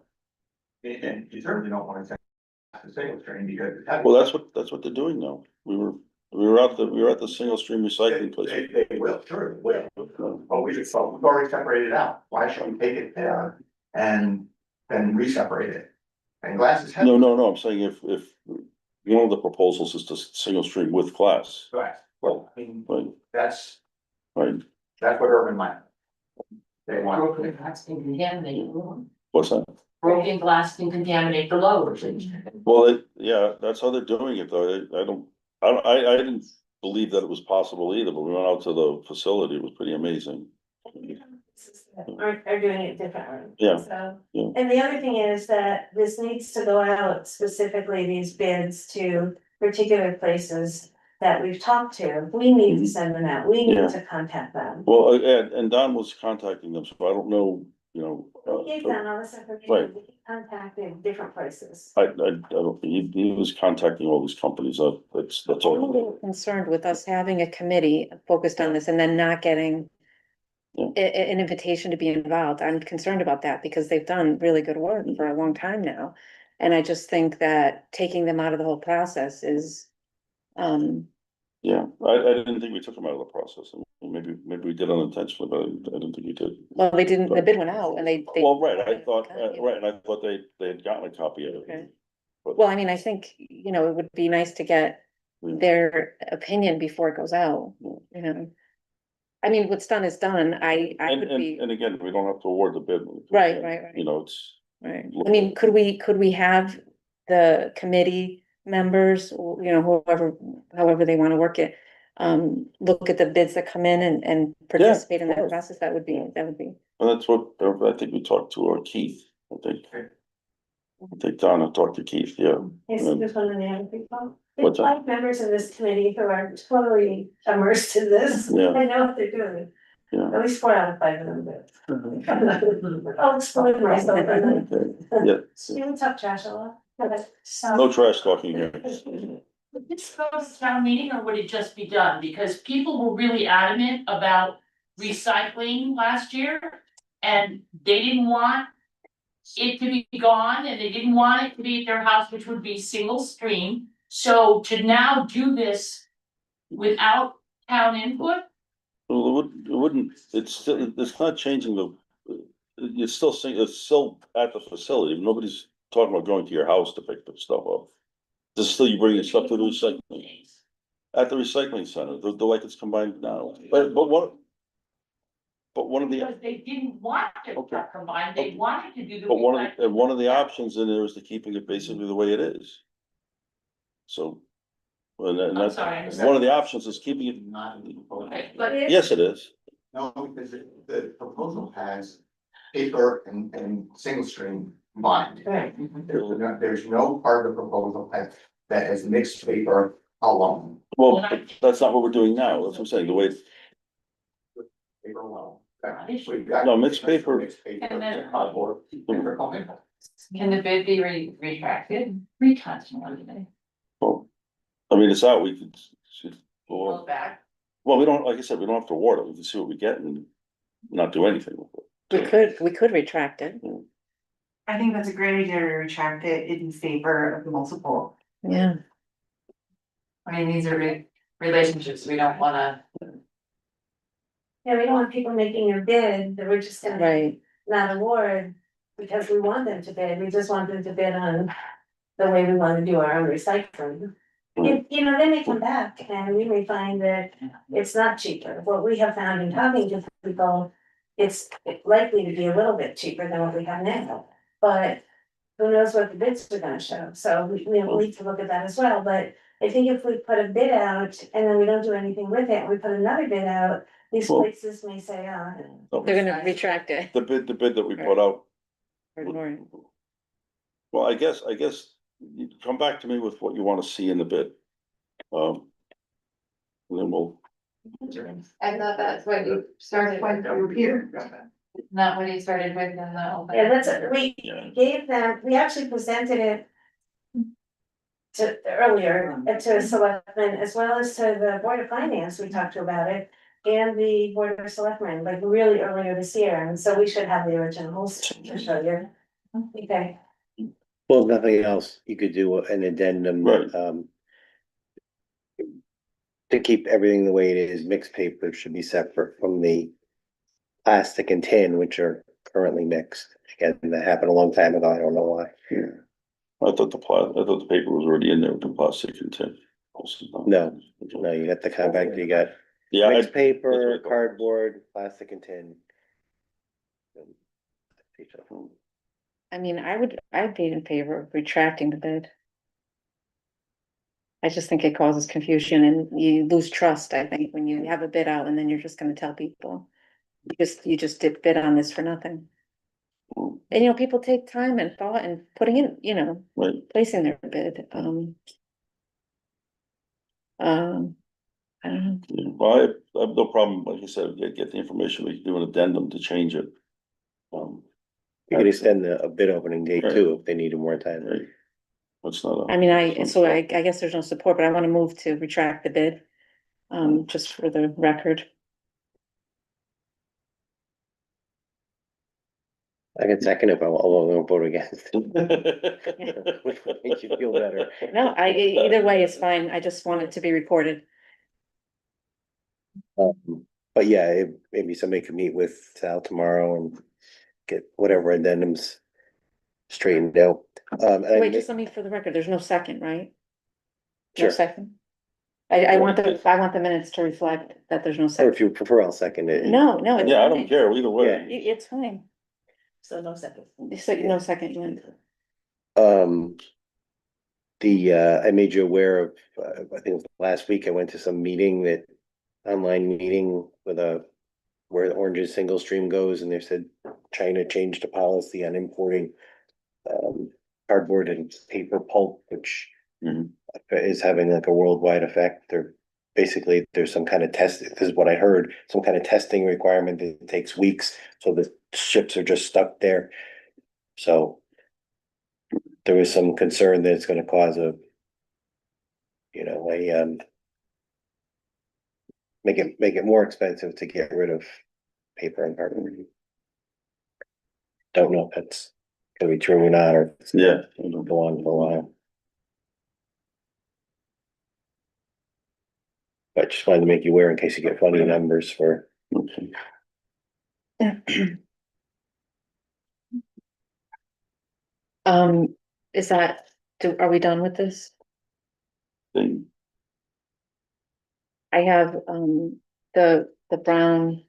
And you certainly don't want to take the single stream because. Well, that's what they're doing now. We were at the single stream recycling place. They will, sure, they will. But we've already separated it out. Why should we take it there and re-separate it? And glasses. No, I'm saying if one of the proposals is to single stream with glass, Right, well, I mean, right, that's right, what urban might. They want. Broken glass can contaminate the load. what's that? Broken glass can contaminate the load. Well, yeah, that's how they're doing it though. I didn't believe that it was possible either, but we went out to the facility. It was pretty amazing. Are doing it differently. Yeah. So, Yeah. and the other thing is that this needs to go out specifically, these bids to particular places that we've talked to. We need to send them out. We Yeah. need to contact them. Well, and Don was contacting them, so I don't know, you know. We gave them all this information. Right. We contacted different places. I don't, he was contacting all these companies. That's I'm a all. little concerned with us having a committee focused on this and then not getting Yeah. an invitation to be involved. I'm concerned about that because they've done really good work for a long time now. And I just think that taking them out of the whole process is, Yeah, I didn't think we took them out of the process. Maybe we did unintentionally, but I didn't think we did. well, they didn't, the bid went out and they. Well, right, I thought, right, and I thought they had gotten a copy of Okay. it. But- Well, I mean, I think, you know, it would be nice to get their opinion before it goes out, you know. I mean, what's done is done. I would be, And again, we don't have to award the bid. right. You know, it's. Right, I mean, could we have the committee members, you know, however they wanna work it. Look at the bids that come in and participate in that right. process, that would be. Well, that's what, I think we talked to Keith, I think. I think Donna talked to Keith, yeah. Yes, Yeah. there's one of the other people. What's There's that? 5 members of this committee who are totally immersed in this. Yeah. I know what they're doing. Yeah. At least 4 out of 5 of them do. I'll explain myself. Yeah, You talk trash a lot. no trash talking here. Would this go to town meeting or would it just be done? Because people were really adamant about recycling last year. And they didn't want it to be gone and they didn't want it to be at their house, which would be single stream. So to now do this without town input, Well, it wouldn't, it's not changing it's still at the facility, nobody's talking about going to your house to pick the stuff up. This is still you bringing stuff to the recycling, at the recycling center, the way it's combined now, but one of the. because they didn't want to Okay. combine, they wanted to do the. But recycling. one of the options in there is to keeping it basically the way it is. So. And I'm that's, sorry, I one of the options is keeping it, Okay, but yes, it is. No, because the proposal has paper and single stream combined. Right. There's no part of the proposal that is mixed paper alone. Well, that's not what we're doing now, that's what I'm saying, the way, Paper alone. No, mixed paper. Mixed paper. And then- Cardboard. Paper, paper. can the bid be retracted? Retracted. well, I mean, it's out, we could. Go back. Well, we don't, like I said, we don't have to award it, we can see what we get and not do anything with it. We could retract it, I think that's a great idea to retract it in favor of multiple. yeah. I mean, these are relationships, we don't wanna. Yeah, we don't want people making a bid that we're just gonna Right, not award because we want them to bid. We just want them to bid on the way we wanna do our own recycling. If, you know, they may come back and we may find that it's not cheaper. What we have found in talking to people, it's likely to be a little bit cheaper than what we have now. But who knows what the bids are gonna show? So we need to look at that as well. But I think if we put a bid out and then we don't do anything with it, and we put another bid out, these Well- places may say, they're gonna retract it. The bid that we put out. Or more. Well, I guess you come back to me with what you wanna see in the bid. And then we'll, I thought that's what you started with here, not what you started with in the. Yeah, that's, we yeah, gave them, we actually presented it to earlier, to selectmen, as well as to the Board of Finance, we talked to about it. And the Board of Selectmen, like really earlier this year, and so we should have the originals to show you. Okay, Well, if nothing else, you could do an addendum. Right. To keep everything the way it is, mixed paper should be separate from the plastic and tin, which are currently mixed. Again, that happened a long time ago, I don't know why. I thought the paper was already in there with the plastic and tin. No, no, you got the compact, you got Yeah, mixed that's paper, what I thought. cardboard, plastic and tin. I mean, I'd be in favor of retracting the bid. I just think it causes confusion and you lose trust, I think, when you have a bid out and then you're just gonna tell people. You just did bid on this for nothing. And people take time and thought and putting in, Right. placing their bid, I don't know. Yeah, well, I have no problem, like you said, get the information, we can do an addendum to change it. You can extend a bid opening date too, if they needed more time. Right. That's not. I mean, I guess there's no support, but I wanna move to retract the bid, just for the record. I can second it, but I'll vote against. Which would make you feel better. No, either way is fine, I just want it to be recorded. But yeah, maybe somebody could meet with Sal tomorrow and get whatever addendums straightened out. Wait, just let me, for the record, there's no second, right? No Sure. second? I want the minutes to reflect that there's no Or second. if you prefer, I'll second it. No, it's Yeah, I don't fine. care either way. It's fine. so no second. So no second, Lynn. I made you aware of, I think it was last week, I went to some meeting online meeting where the Orange is single stream goes, and they said China changed the policy on importing cardboard and paper pulp, which is having like a worldwide effect. There's some kind of test, this is what I heard, some kind of testing requirement that takes weeks, so the ships are just stuck there. So there was some concern that it's gonna cause make it more expensive to get rid of paper and cardboard. Don't know if that's gonna be true or not, or if it's Yeah. gonna go on for a while. But just wanted to make you aware in case you get funny numbers for. Okay. Is that, are we done with this? Then, I have, the brown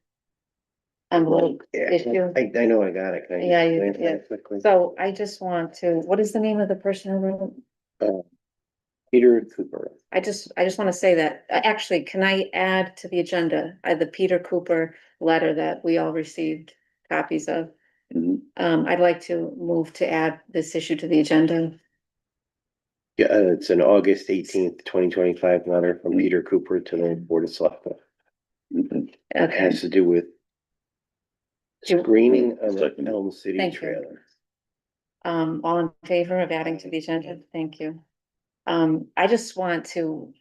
envelope issue. I know I got it. Can I just Yeah, glance at yeah. it quickly? So I just want to, what is the name of the person who wrote it? Peter Cooper. I just wanna say that, actually, can I add to the agenda, the Peter Cooper letter that we all received copies of? I'd like to move to add this issue to the agenda. Yeah, it's an August 18th, 2025 letter from Peter Cooper to the Board of Selectmen. It Okay, has to do with screening of the Elm City Thank you. trailer. all in favor of adding to the agenda? Thank you. I just want to.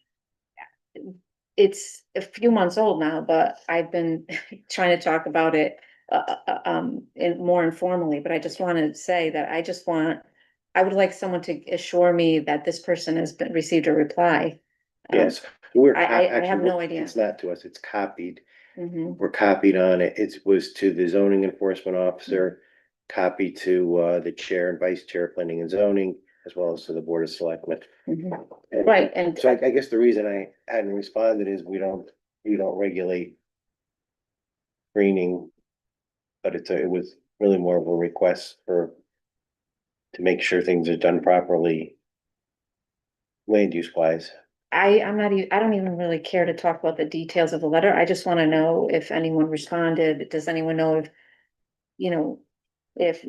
It's a few months old now, but I've been trying to talk about it, more informally, but I just want to say that I would like someone to assure me that this person has received a reply. Yes, I have no idea. It's not to us, it's copied. Mhm. We're copied on it. It was to the zoning enforcement officer, copied to the chair and vice chair of planning and zoning, as well as to the Board of Selectmen. Mhm. Right, and So I guess the reason I hadn't responded is we don't regulate screening. But it was really more of a request to make sure things are done properly. Land use wise. I don't even really care to talk about the details of the letter. I just want to know if anyone responded. Does anyone know if, if,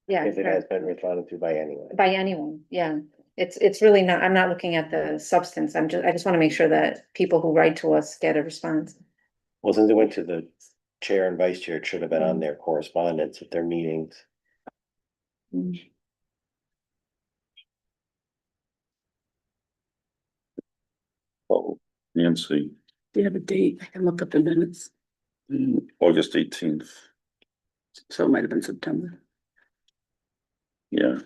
yeah. If it has been responded to by anyone. By anyone, yeah. It's really not, I'm not looking at the substance. I just want to make sure that people who write to us get a response. Well, since it went to the chair and vice chair, it should have been on their correspondence at their meetings. Oh, Nancy, Do you have a date? I can look up the minutes. August 18th, So it might have been September. yeah.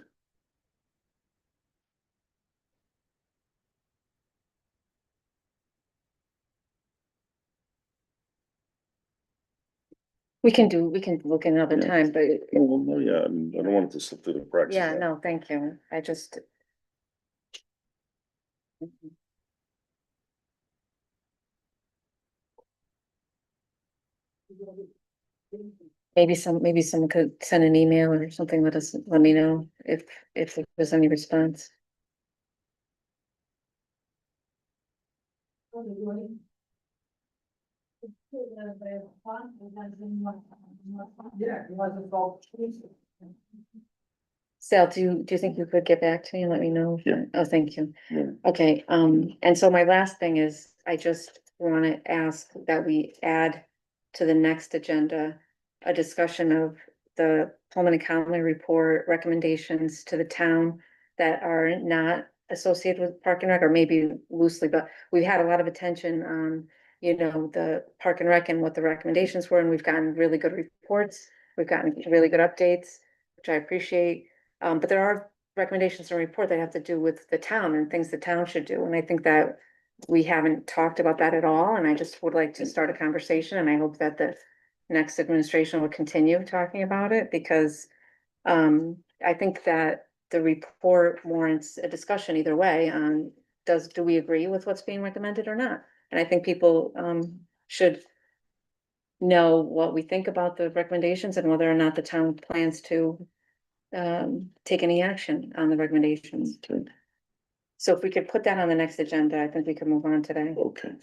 We can look another Yeah. time, but Well, no, yeah, I don't want it to slip through the cracks. yeah, no, thank you. I just. Maybe someone could send an email or something, let me know if there's any response. Sal, do you think you could get back to me and let me know? Yeah. Oh, thank you. Yeah. Okay, and so my last thing is, I just wanna ask that we add to the next agenda a discussion of the Pullman and Conley report recommendations to the town that are not associated with Park and Rec, or maybe loosely, but we've had a lot of attention on, the Park and Rec and what the recommendations were, and we've gotten really good reports. We've gotten really good updates, which I appreciate. But there are recommendations in the report that have to do with the town and things the town should do, and I think that we haven't talked about that at all, and I just would like to start a conversation, and I hope that the next administration will continue talking about it, because I think that the report warrants a discussion either way on, do we agree with what's being recommended or not? And I think people should know what we think about the recommendations and whether or not the town plans to take any action on the recommendations. So if we could put that on the next agenda, I think we could move on today. Okay.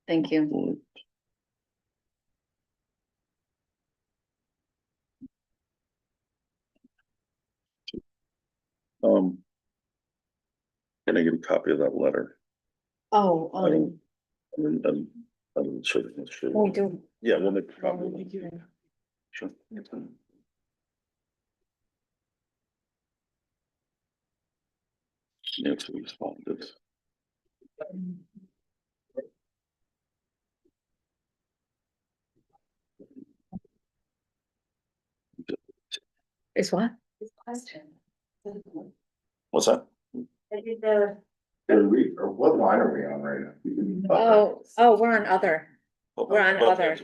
Thank you. Can I get a copy of that letter? Oh, I don't sure. we do. Yeah, we'll make a copy. Sure. Nancy responded. Is what? What's that? What line are we on right now? We're on other. We're on other.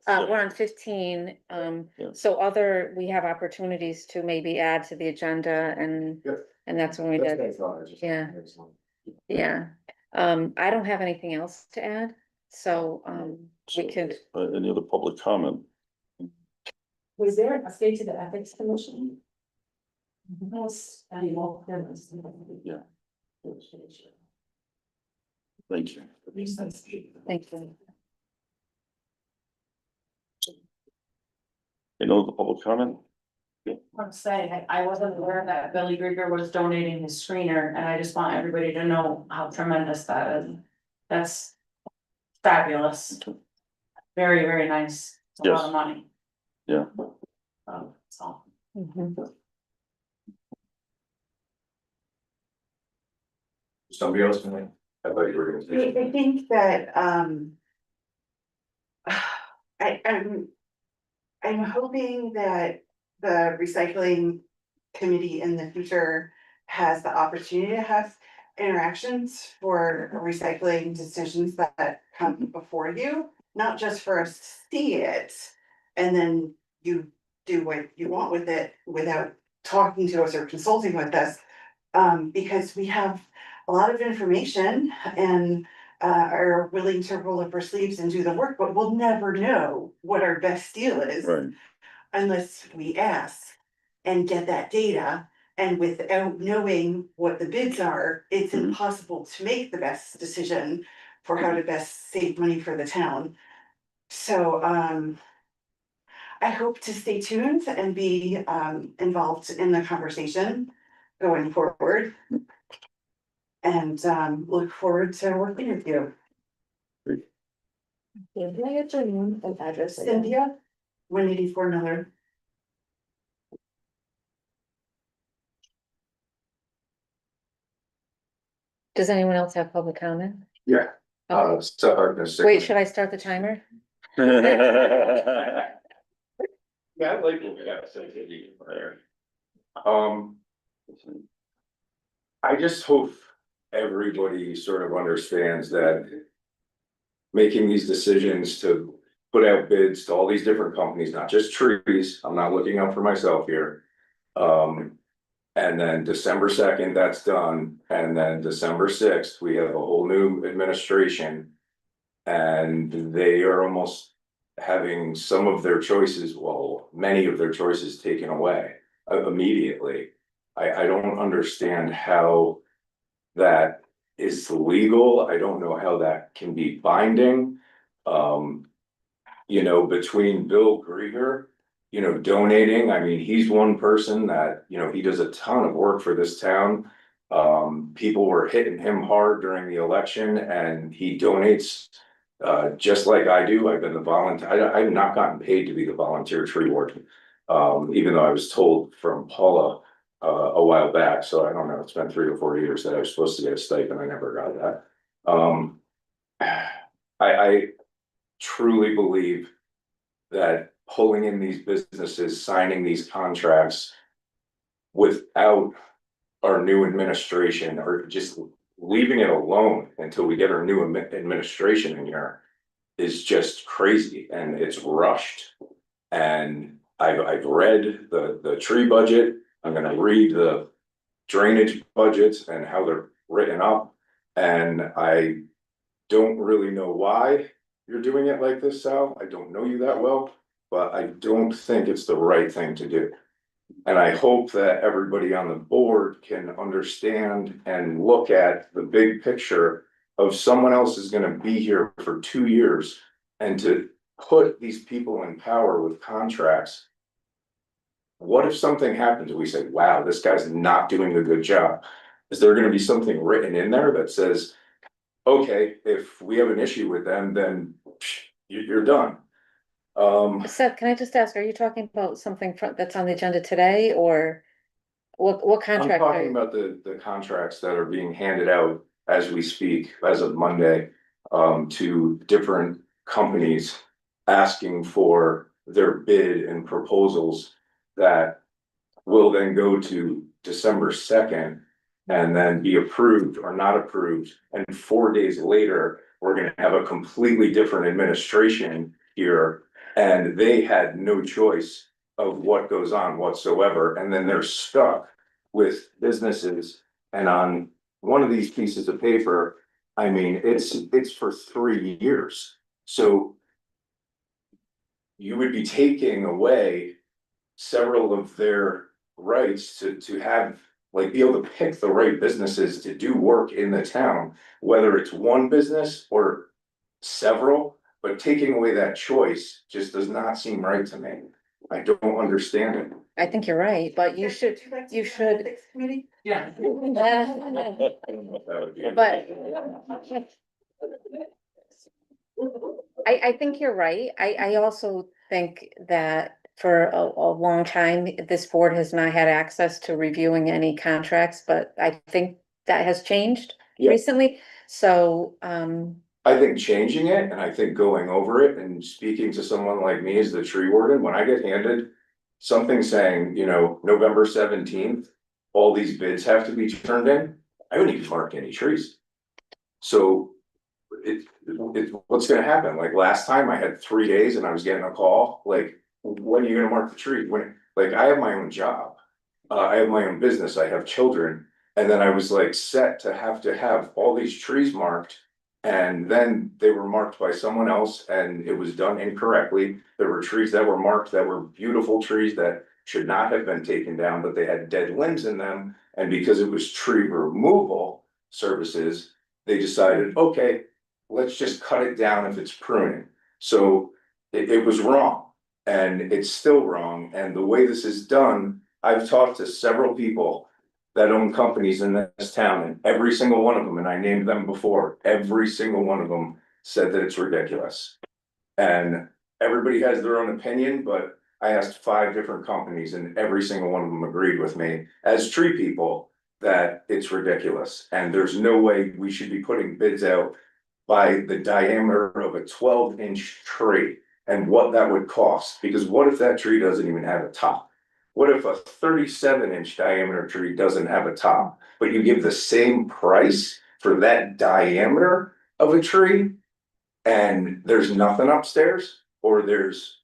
We're on 15, Yeah. so other, we have opportunities to maybe add to the agenda, and that's when we did. Yeah. Yeah, I don't have anything else to add, so, we could, Any other public comment? Was there an update to the ethics commission? Yes. Yeah. Thank you. thank you. Any other public comment? I'm saying, I wasn't aware that Billy Grieger was donating his screener, and I just want everybody to know how tremendous that is. That's fabulous. Very, very nice. It's a lot of money. Yeah. So. Mhm. Somebody else can, I thought you were gonna say. I think that, I'm hoping that the recycling committee in the future has the opportunity to have interactions for recycling decisions that come before you, not just for us to see it. And then you do what you want with it without talking to us or consulting with us. Because we have a lot of information and are willing to roll up our sleeves and do the work, but we'll never know what our best deal is Right. unless we ask and get that data. And without knowing what the bids are, it's Mhm. impossible to make the best decision for how to best save money for the town. So I hope to stay tuned and be involved in the conversation going forward. And look forward to working with you. Can I get your name and address? again? Cynthia, 184 Miller. Does anyone else have public comment? Yeah. Okay. So hard to stick. Wait, should I start the timer? Yeah, I like what we got to say there. I just hope everybody sort of understands that making these decisions to put out bids to all these different companies, not just trees, I'm not looking out for myself here. And then December 2nd, that's done, and then December 6th, we have a whole new administration. And they are almost having some of their choices, well, many of their choices taken away immediately. I don't understand how that is legal. I don't know how that can be binding. You know, between Bill Grieger, you know, donating, I mean, he's one person that, you know, he does a ton of work for this town. People were hitting him hard during the election and he donates. Just like I do, I've been the volunteer, I've not gotten paid to be the volunteer tree warden. Even though I was told from Paula a while back, so I don't know, it's been 3 or 4 years that I was supposed to get a stipend, I never got that. I truly believe that pulling in these businesses, signing these contracts without our new administration, or just leaving it alone until we get our new administration in here, is just crazy and it's rushed. And I've read the tree budget. I'm gonna read the drainage budgets and how they're written up. And I don't really know why you're doing it like this, Sal. I don't know you that well, but I don't think it's the right thing to do. And I hope that everybody on the board can understand and look at the big picture of someone else is gonna be here for 2 years. And to put these people in power with contracts. What if something happens and we say, wow, this guy's not doing a good job? Is there gonna be something written in there that says, okay, if we have an issue with them, then you're done? Seth, can I just ask, are you talking about something that's on the agenda today or what I'm contract? are talking you- about the contracts that are being handed out as we speak, as of Monday, to different companies asking for their bid and proposals that will then go to December 2nd and then be approved or not approved. And 4 days later, we're gonna have a completely different administration here. And they had no choice of what goes on whatsoever. And then they're stuck with businesses. And on one of these pieces of paper, I mean, it's for 3 years. So you would be taking away several of their rights to have, like, be able to pick the right businesses to do work in the town, whether it's one business or several, but taking away that choice just does not seem right to me. I don't understand it. I think you're right, but you should, Would like to you be on the should. ethics Committee? Yeah. That would be- But. I think you're right. I also think that for a long time, this board has not had access to reviewing any contracts, but I think that has changed Yeah. recently. So, I think changing it and I think going over it and speaking to someone like me as the tree warden, when I get handed something saying, you know, November 17th, all these bids have to be turned in, I wouldn't even mark any trees. So what's gonna happen? Like last time I had 3 days and I was getting a call, like, when are you gonna mark the tree? When, like, I have my own job. I have my own business, I have children, and then I was like set to have all these trees marked. And then they were marked by someone else and it was done incorrectly. There were trees that were marked that were beautiful trees that should not have been taken down, but they had dead limbs in them. And because it was tree removal services, they decided, okay, let's just cut it down if it's pruning. So it was wrong and it's still wrong. And the way this is done, I've talked to several people that own companies in this town, and every single one of them, and I named them before, every single one of them said that it's ridiculous. And everybody has their own opinion, but I asked 5 different companies and every single one of them agreed with me as tree people that it's ridiculous. And there's no way we should be putting bids out by the diameter of a 12-inch tree and what that would cost. Because what if that tree doesn't even have a top? What if a 37-inch diameter tree doesn't have a top, but you give the same price for that diameter of a tree? And there's nothing upstairs, or there's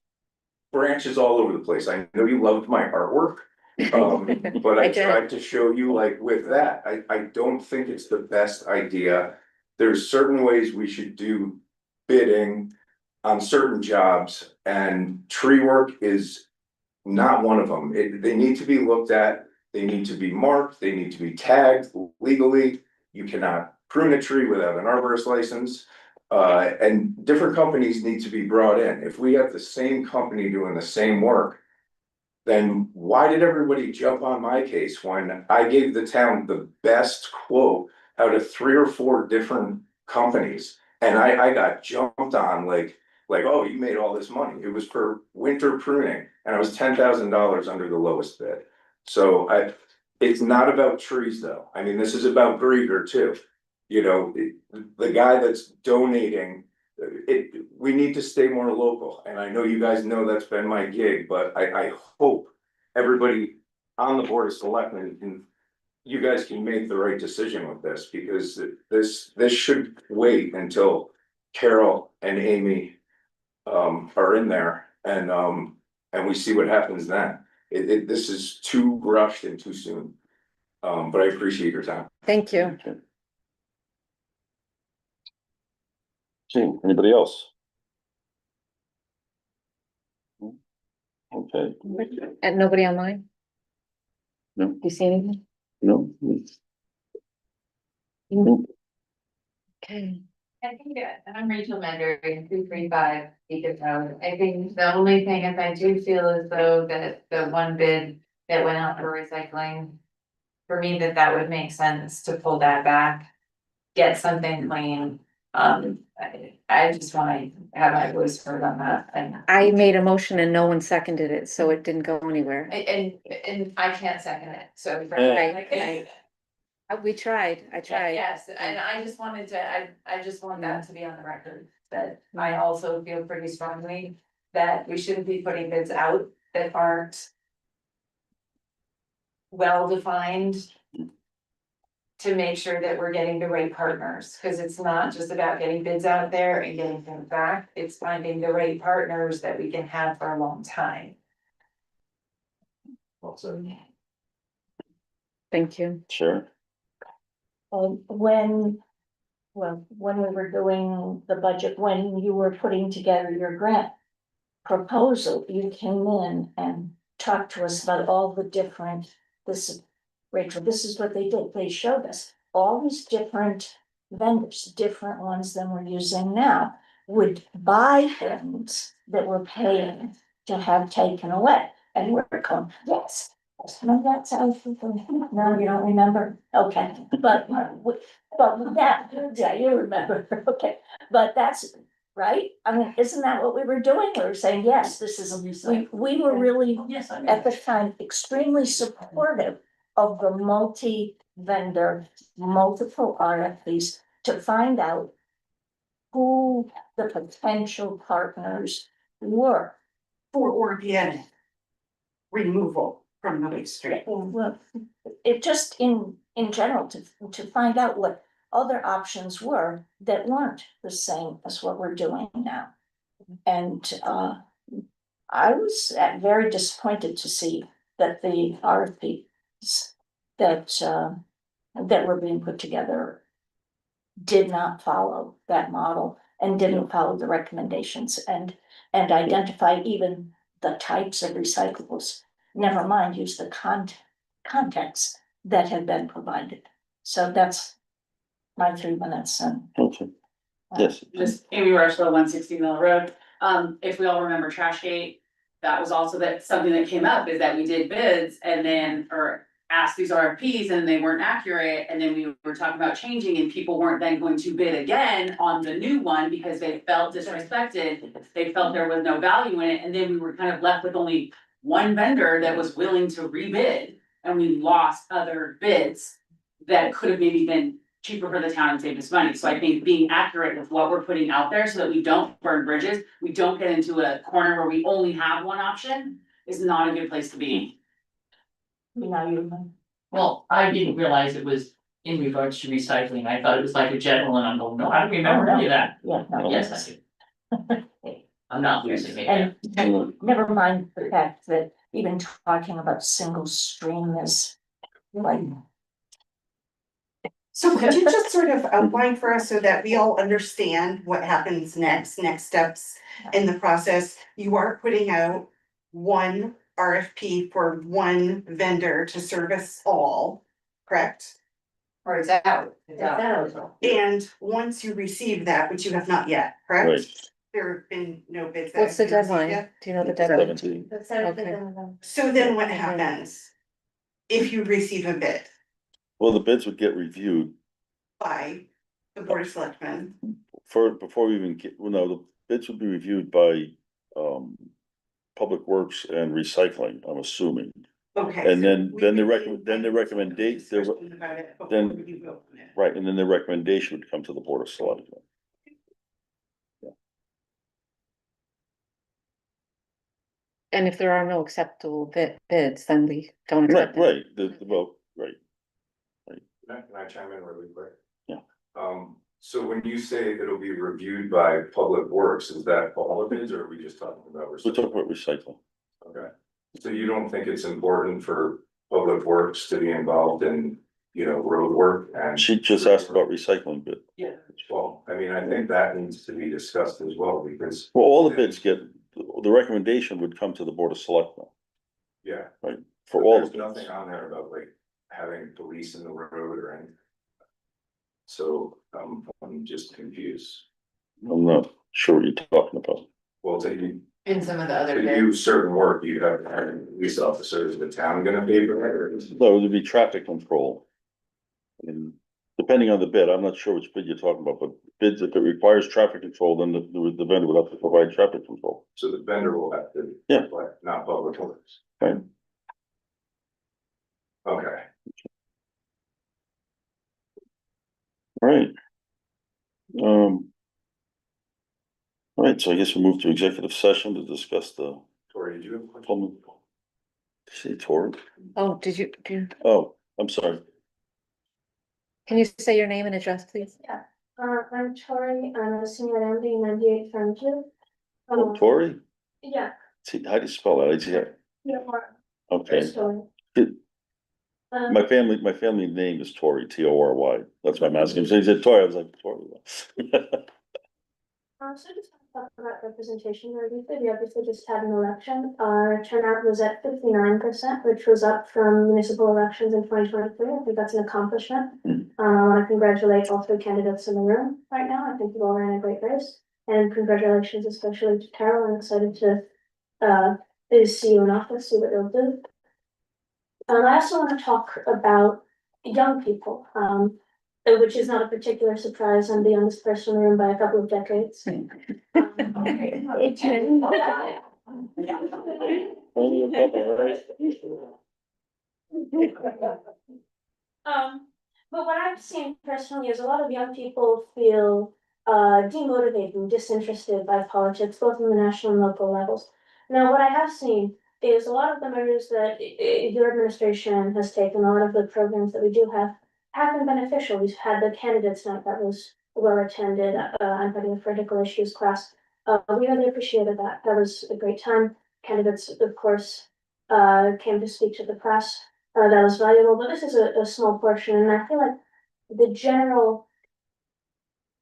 branches all over the place. I know you loved my artwork. But I I did. tried to show you, like, with that, I don't think it's the best idea. There's certain ways we should do bidding on certain jobs, and tree work is not one of them. They need to be looked at, they need to be marked, they need to be tagged legally. You cannot prune a tree without an arborist license. And different companies need to be brought in. If we have the same company doing the same work, then why did everybody jump on my case when I gave the town the best quote out of 3 or 4 different companies? And I got jumped on like, oh, you made all this money. It was for winter pruning, and I was $10,000 under the lowest bid. So it's not about trees though. I mean, this is about Grieger too. You know, the guy that's donating, we need to stay more local. And I know you guys know that's been my gig, but I hope everybody on the Board of Selectmen can, you guys can make the right decision with this, because this should wait until Carol and Amy are in there, and we see what happens then. This is too rushed and too soon. But I appreciate your time. Thank you. See, anybody else? Okay, And nobody online? No. Do you see anything? no, Okay. I think I'm Rachel Mender, 235 Beacon Road. I think the only thing is I do feel as though that the one bid that went out for recycling, for me, that would make sense to pull that back, get something clean. I just want to have my voice heard on that, and I made a motion and no one seconded it, so it didn't go anywhere. and I can't second it, so. Right. We tried, I tried. Yes, and I just wanted to, I just want that to be on the record, that I also feel pretty strongly that we shouldn't be putting bids out that aren't well-defined to make sure that we're getting the right partners, because it's not just about getting bids out there and getting them back, it's finding the right partners that we can have for a long time. Thank you. sure. When we were doing the budget, when you were putting together your grant proposal, you came in and talked to us about all the different, Rachel, this is what they did. They showed us all these different vendors, different ones than we're using now, would buy things that we're paying to have taken away. And we're going, yes. No, that's how, no, you don't remember? Okay, but that, yeah, you remember, okay, but that's, right? I mean, isn't that what we were doing? We were saying, yes, this is, we were really, at the time, extremely supportive of the multi-vendor, multiple RFPs to find out who the potential partners were. For organic removal from the waste stream. Well, it just in general, to find out what other options were that weren't the same as what we're doing now. And I was very disappointed to see that the RFPs that were being put together did not follow that model and didn't follow the recommendations and identify even the types of recyclables. Never mind, use the context that had been provided. So that's my 3 minutes and. Okay, yes. Just Amy Rushlow, 160 Mill Road. If we all remember Trashgate, that was also something that came up, is that we did bids and then, or asked these RFPs and they weren't accurate, and then we were talking about changing, and people weren't then going to bid again on the new one because they felt disrespected, they felt there was no value in it, and then we were kind of left with only one vendor that was willing to rebid, and we lost other bids that could have maybe been cheaper for the town and saved us money. So I think being accurate with what we're putting out there so that we don't burn bridges, we don't get into a corner where we only have one option, is not a good place to be. Well, I didn't realize it was in regards to recycling. I thought it was like a general, and I'm going, no, I don't remember any of that. Yeah, no, Yes, I do. I'm not losing it. and never mind the fact that even talking about single stream is like. So could you just sort of outline for us so that we all understand what happens next steps in the process? You are putting out one RFP for one vendor to service all, correct? Or it's out. It's out. And once you receive that, which you have not yet, correct? Right. There have been no bids. that What's the have been received deadline? yet? Do you know the deadline? 17. Okay. So then what happens if you receive a bid Well, the bids would get reviewed by the Board of Selectmen? before we even get, well, no, the bids would be reviewed by, Public Works and Recycling, I'm assuming. Okay. And so then we the really recommendation, discussion about it before then- you vote on it. right, and then the recommendation would come to the Board of Selectmen. And if there are no acceptable bids, then we don't Right, accept it. right, the vote, right. Can I chime in really quick? Yeah. So when you say it'll be reviewed by Public Works, is that all of it, or are we just talking about? We're talking about recycling. Okay, so you don't think it's important for Public Works to be involved in, road work and? She just asked about recycling bid. Yeah. Well, I mean, I think that needs to be discussed as well, because. Well, all the bids get, the recommendation would come to the Board of Selectmen, Yeah. right, for all the There's nothing bids. on there about like having police in the road or anything. So, I'm just confused. I'm not sure what you're talking about. Well, to In some of the other do bids. certain work, you have to have police officers, the town gonna pay for it, or is it? No, it would be traffic control. And depending on the bid, I'm not sure which bid you're talking about, but bids, if it requires traffic control, then the vendor would have to provide traffic control. So the vendor will have to. Yeah. But not Public Works. Right. Okay. Right. All right, so I guess we move to executive session to discuss the Tori, did you have a question? public. Say Tori? Oh, Oh, I'm sorry. can you say your name and address, please? I'm Tori, I'm a senior MD 98 Frontier. Oh, Tori? Yeah, How do you spell that? yeah, Okay. Tori. My family name is Tori, Tory. That's my mask name. So he said Tori, I was like, Tori. So just talk about representation very briefly. We obviously just had an election. Our turnout was at 59%, which was up from municipal elections in 2023. I think that's an accomplishment. I want to congratulate all three candidates in the room right now. I think you all ran a great race. And congratulations especially to Carol. I'm excited to see you in office, see what you'll do. I also want to talk about young people, which is not a particular surprise. I'm the youngest person in the room by a couple of decades. But what I've seen personally is a lot of young people feel demotivated and disinterested by politics, both in the national and local levels. Now, what I have seen is a lot of the measures that your administration has taken, a lot of the programs that we do have been beneficial. We've had the candidates night that was well attended. I'm having a critical issues class. We really appreciated that. That was a great time. Candidates, of course, came to speak to the press. That was valuable, but this is a small portion, and I feel like the general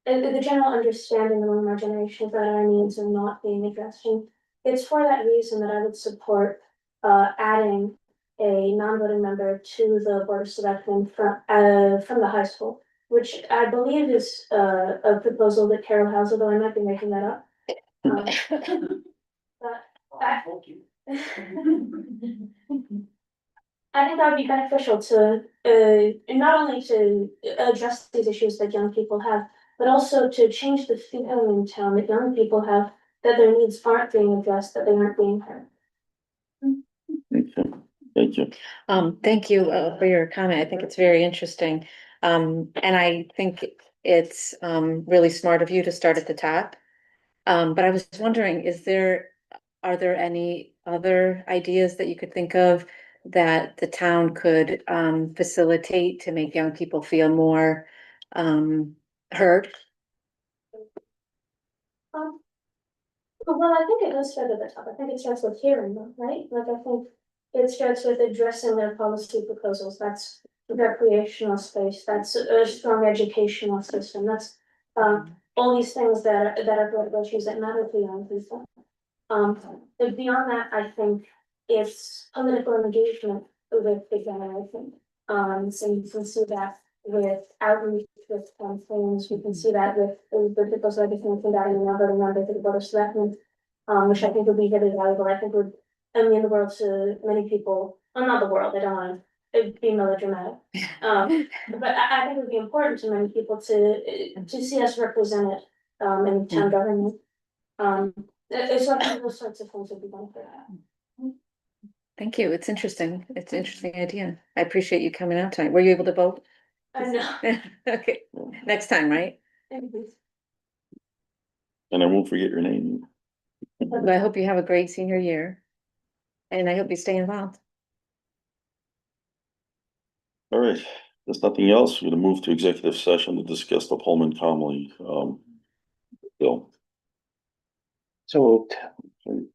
understanding among our generation that our needs are not being addressed. And it's for that reason that I would support adding a non-voting member to the Board of Selectmen from the high school, which I believe is a proposal that Carol has, although I might be making that up. I think that would be beneficial to, not only to address these issues that young people have, but also to change the feeling in town that young people have, that their needs aren't being addressed, that they aren't being heard. Thank you. Thank you. Thank you for your comment. I think it's very interesting. And I think it's really smart of you to start at the top. But I was wondering, are there any other ideas that you could think of that the town could facilitate to make young people feel more heard? Well, I think it does start at the top. I think it starts with hearing them, right? Like, I think it starts with addressing their policy proposals. That's recreational space. That's a strong educational system. That's all these things that are political issues that matter to young people. But beyond that, I think it's political engagement with the generation. So you can see that with outreach, with campaigns, you can see that with the people's legislation that in another member to the board of selectmen. Which I think would be really valuable. I think would mean the world to many people, well, not the world, I don't want to be melodramatic. But I think it would be important to many people to see us represented in town government. It's like those sorts of things would be beneficial. Thank you. It's interesting. It's an interesting idea. I appreciate you coming out tonight. Were you able to vote? I know. Okay, next time, right? And I won't forget your name. But I hope you have a great senior year. And I hope you stay involved. All right, there's nothing else. We're gonna move to executive session to discuss the Pullman Comley bill. So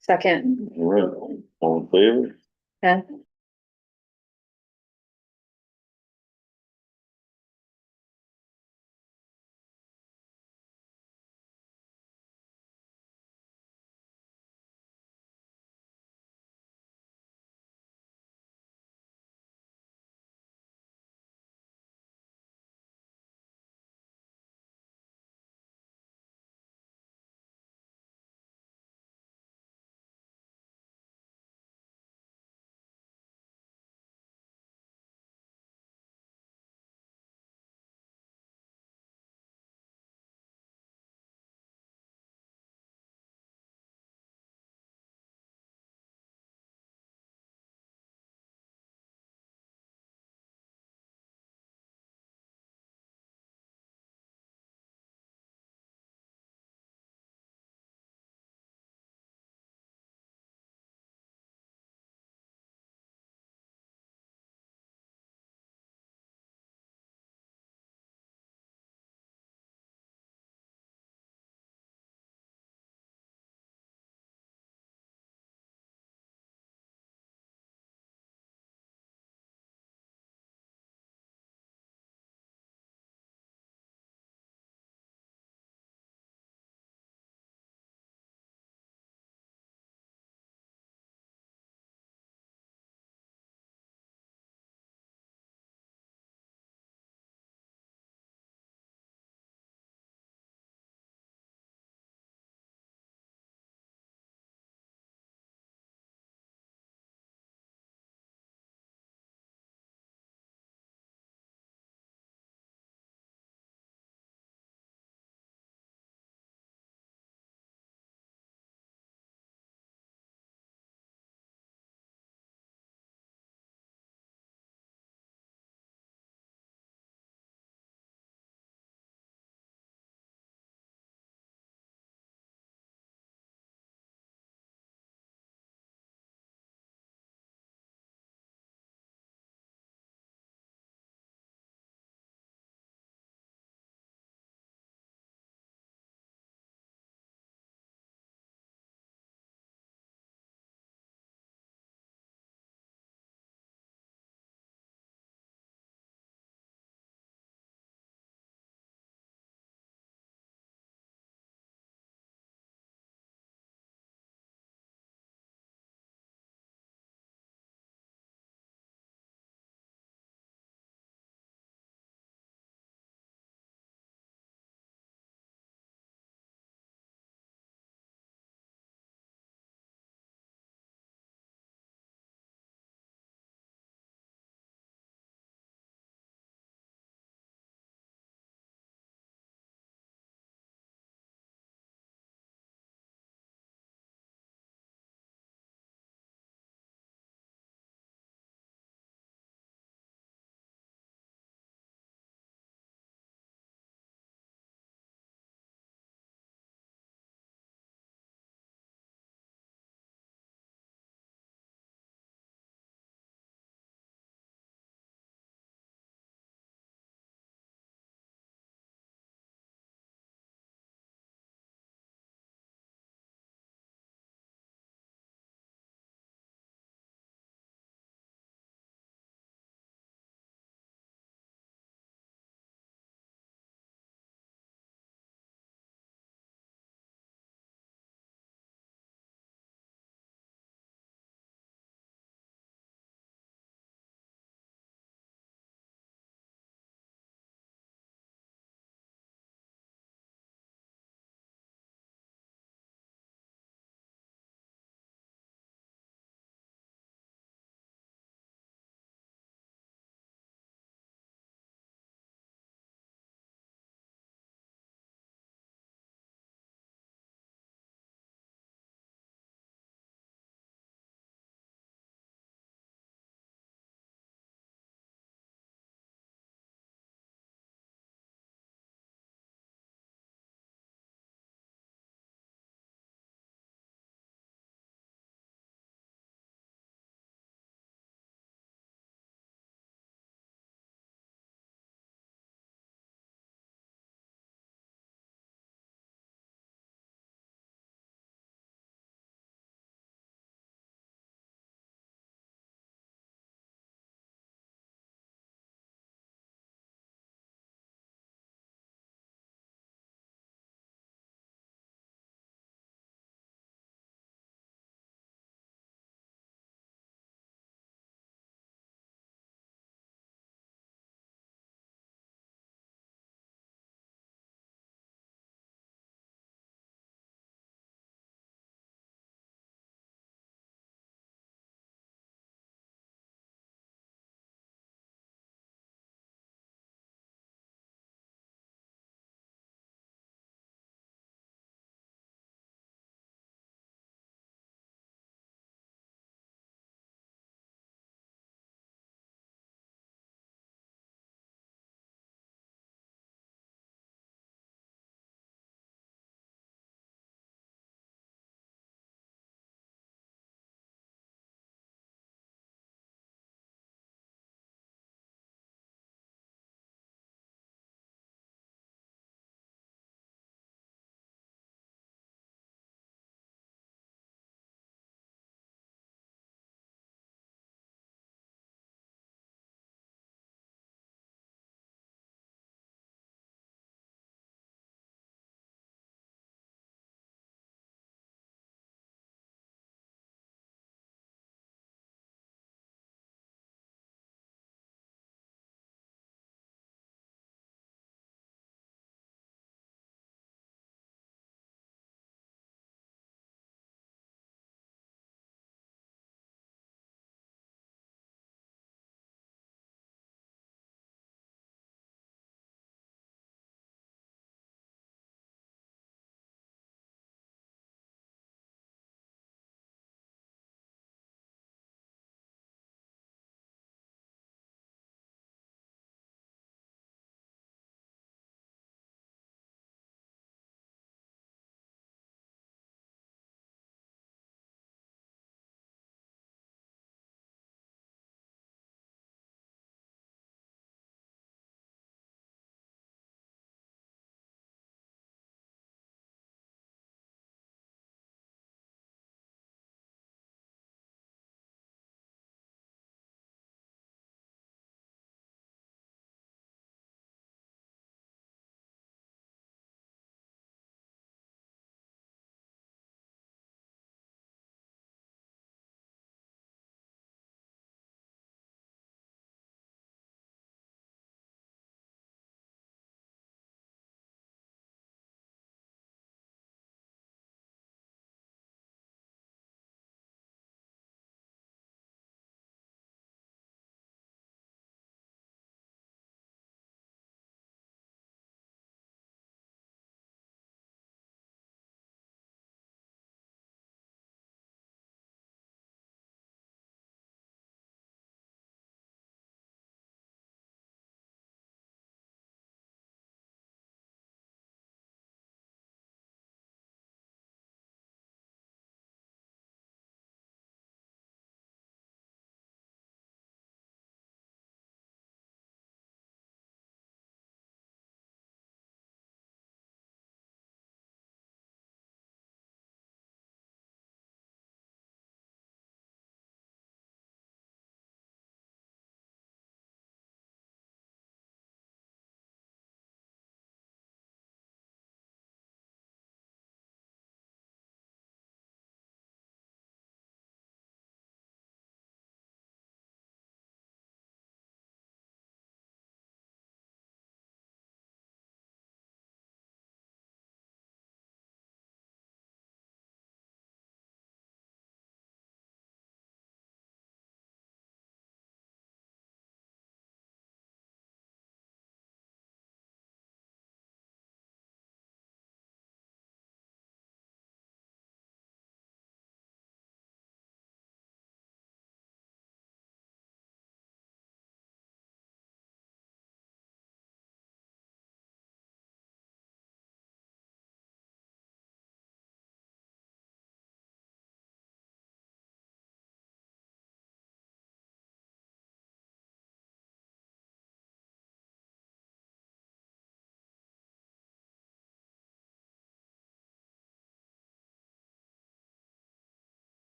Second. All right, all in favor? Okay.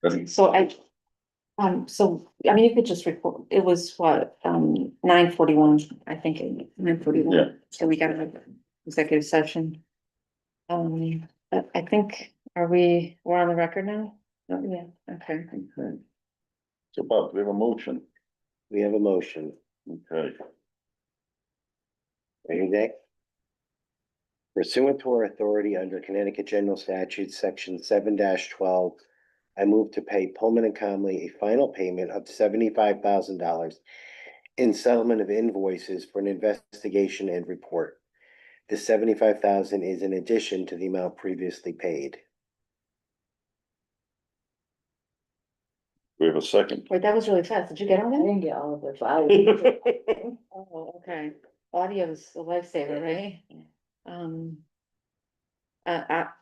I mean, you could just report, it was what, 9:41, I think, 9:41. Yeah. So we got an executive session. I think, we're on the record now? Oh, yeah, okay. Okay. So Bob, do we have a motion? We have a motion. Okay, Ready, Nick? Pursuant to our authority under Connecticut General Statutes, Section 7-12, I move to pay Pullman and Conley a final payment of $75,000 in settlement of invoices for an investigation and report. The $75,000 is in addition to the amount previously paid. we have a second. Wait, that was really fast. Did you get all I that? didn't get all of it, but I. Oh, okay. Audio is a lifesaver, right?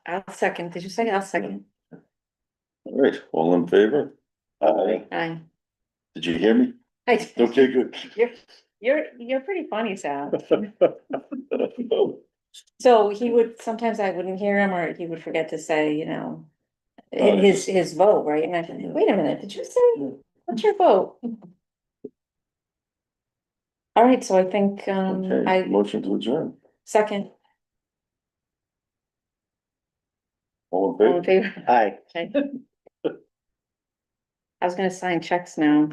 I'll second. Did you say I'll second? All right, all in favor? Aye. Aye. Did you hear me? Okay, good. You're pretty funny, Sal. So sometimes I wouldn't hear him, or he would forget to say, his vote, right? And I said, wait a minute, did you say, what's your vote? All right, so I think, Okay, motion to adjourn. second, All in all in favor? favor? Aye. Okay. I was gonna sign checks now.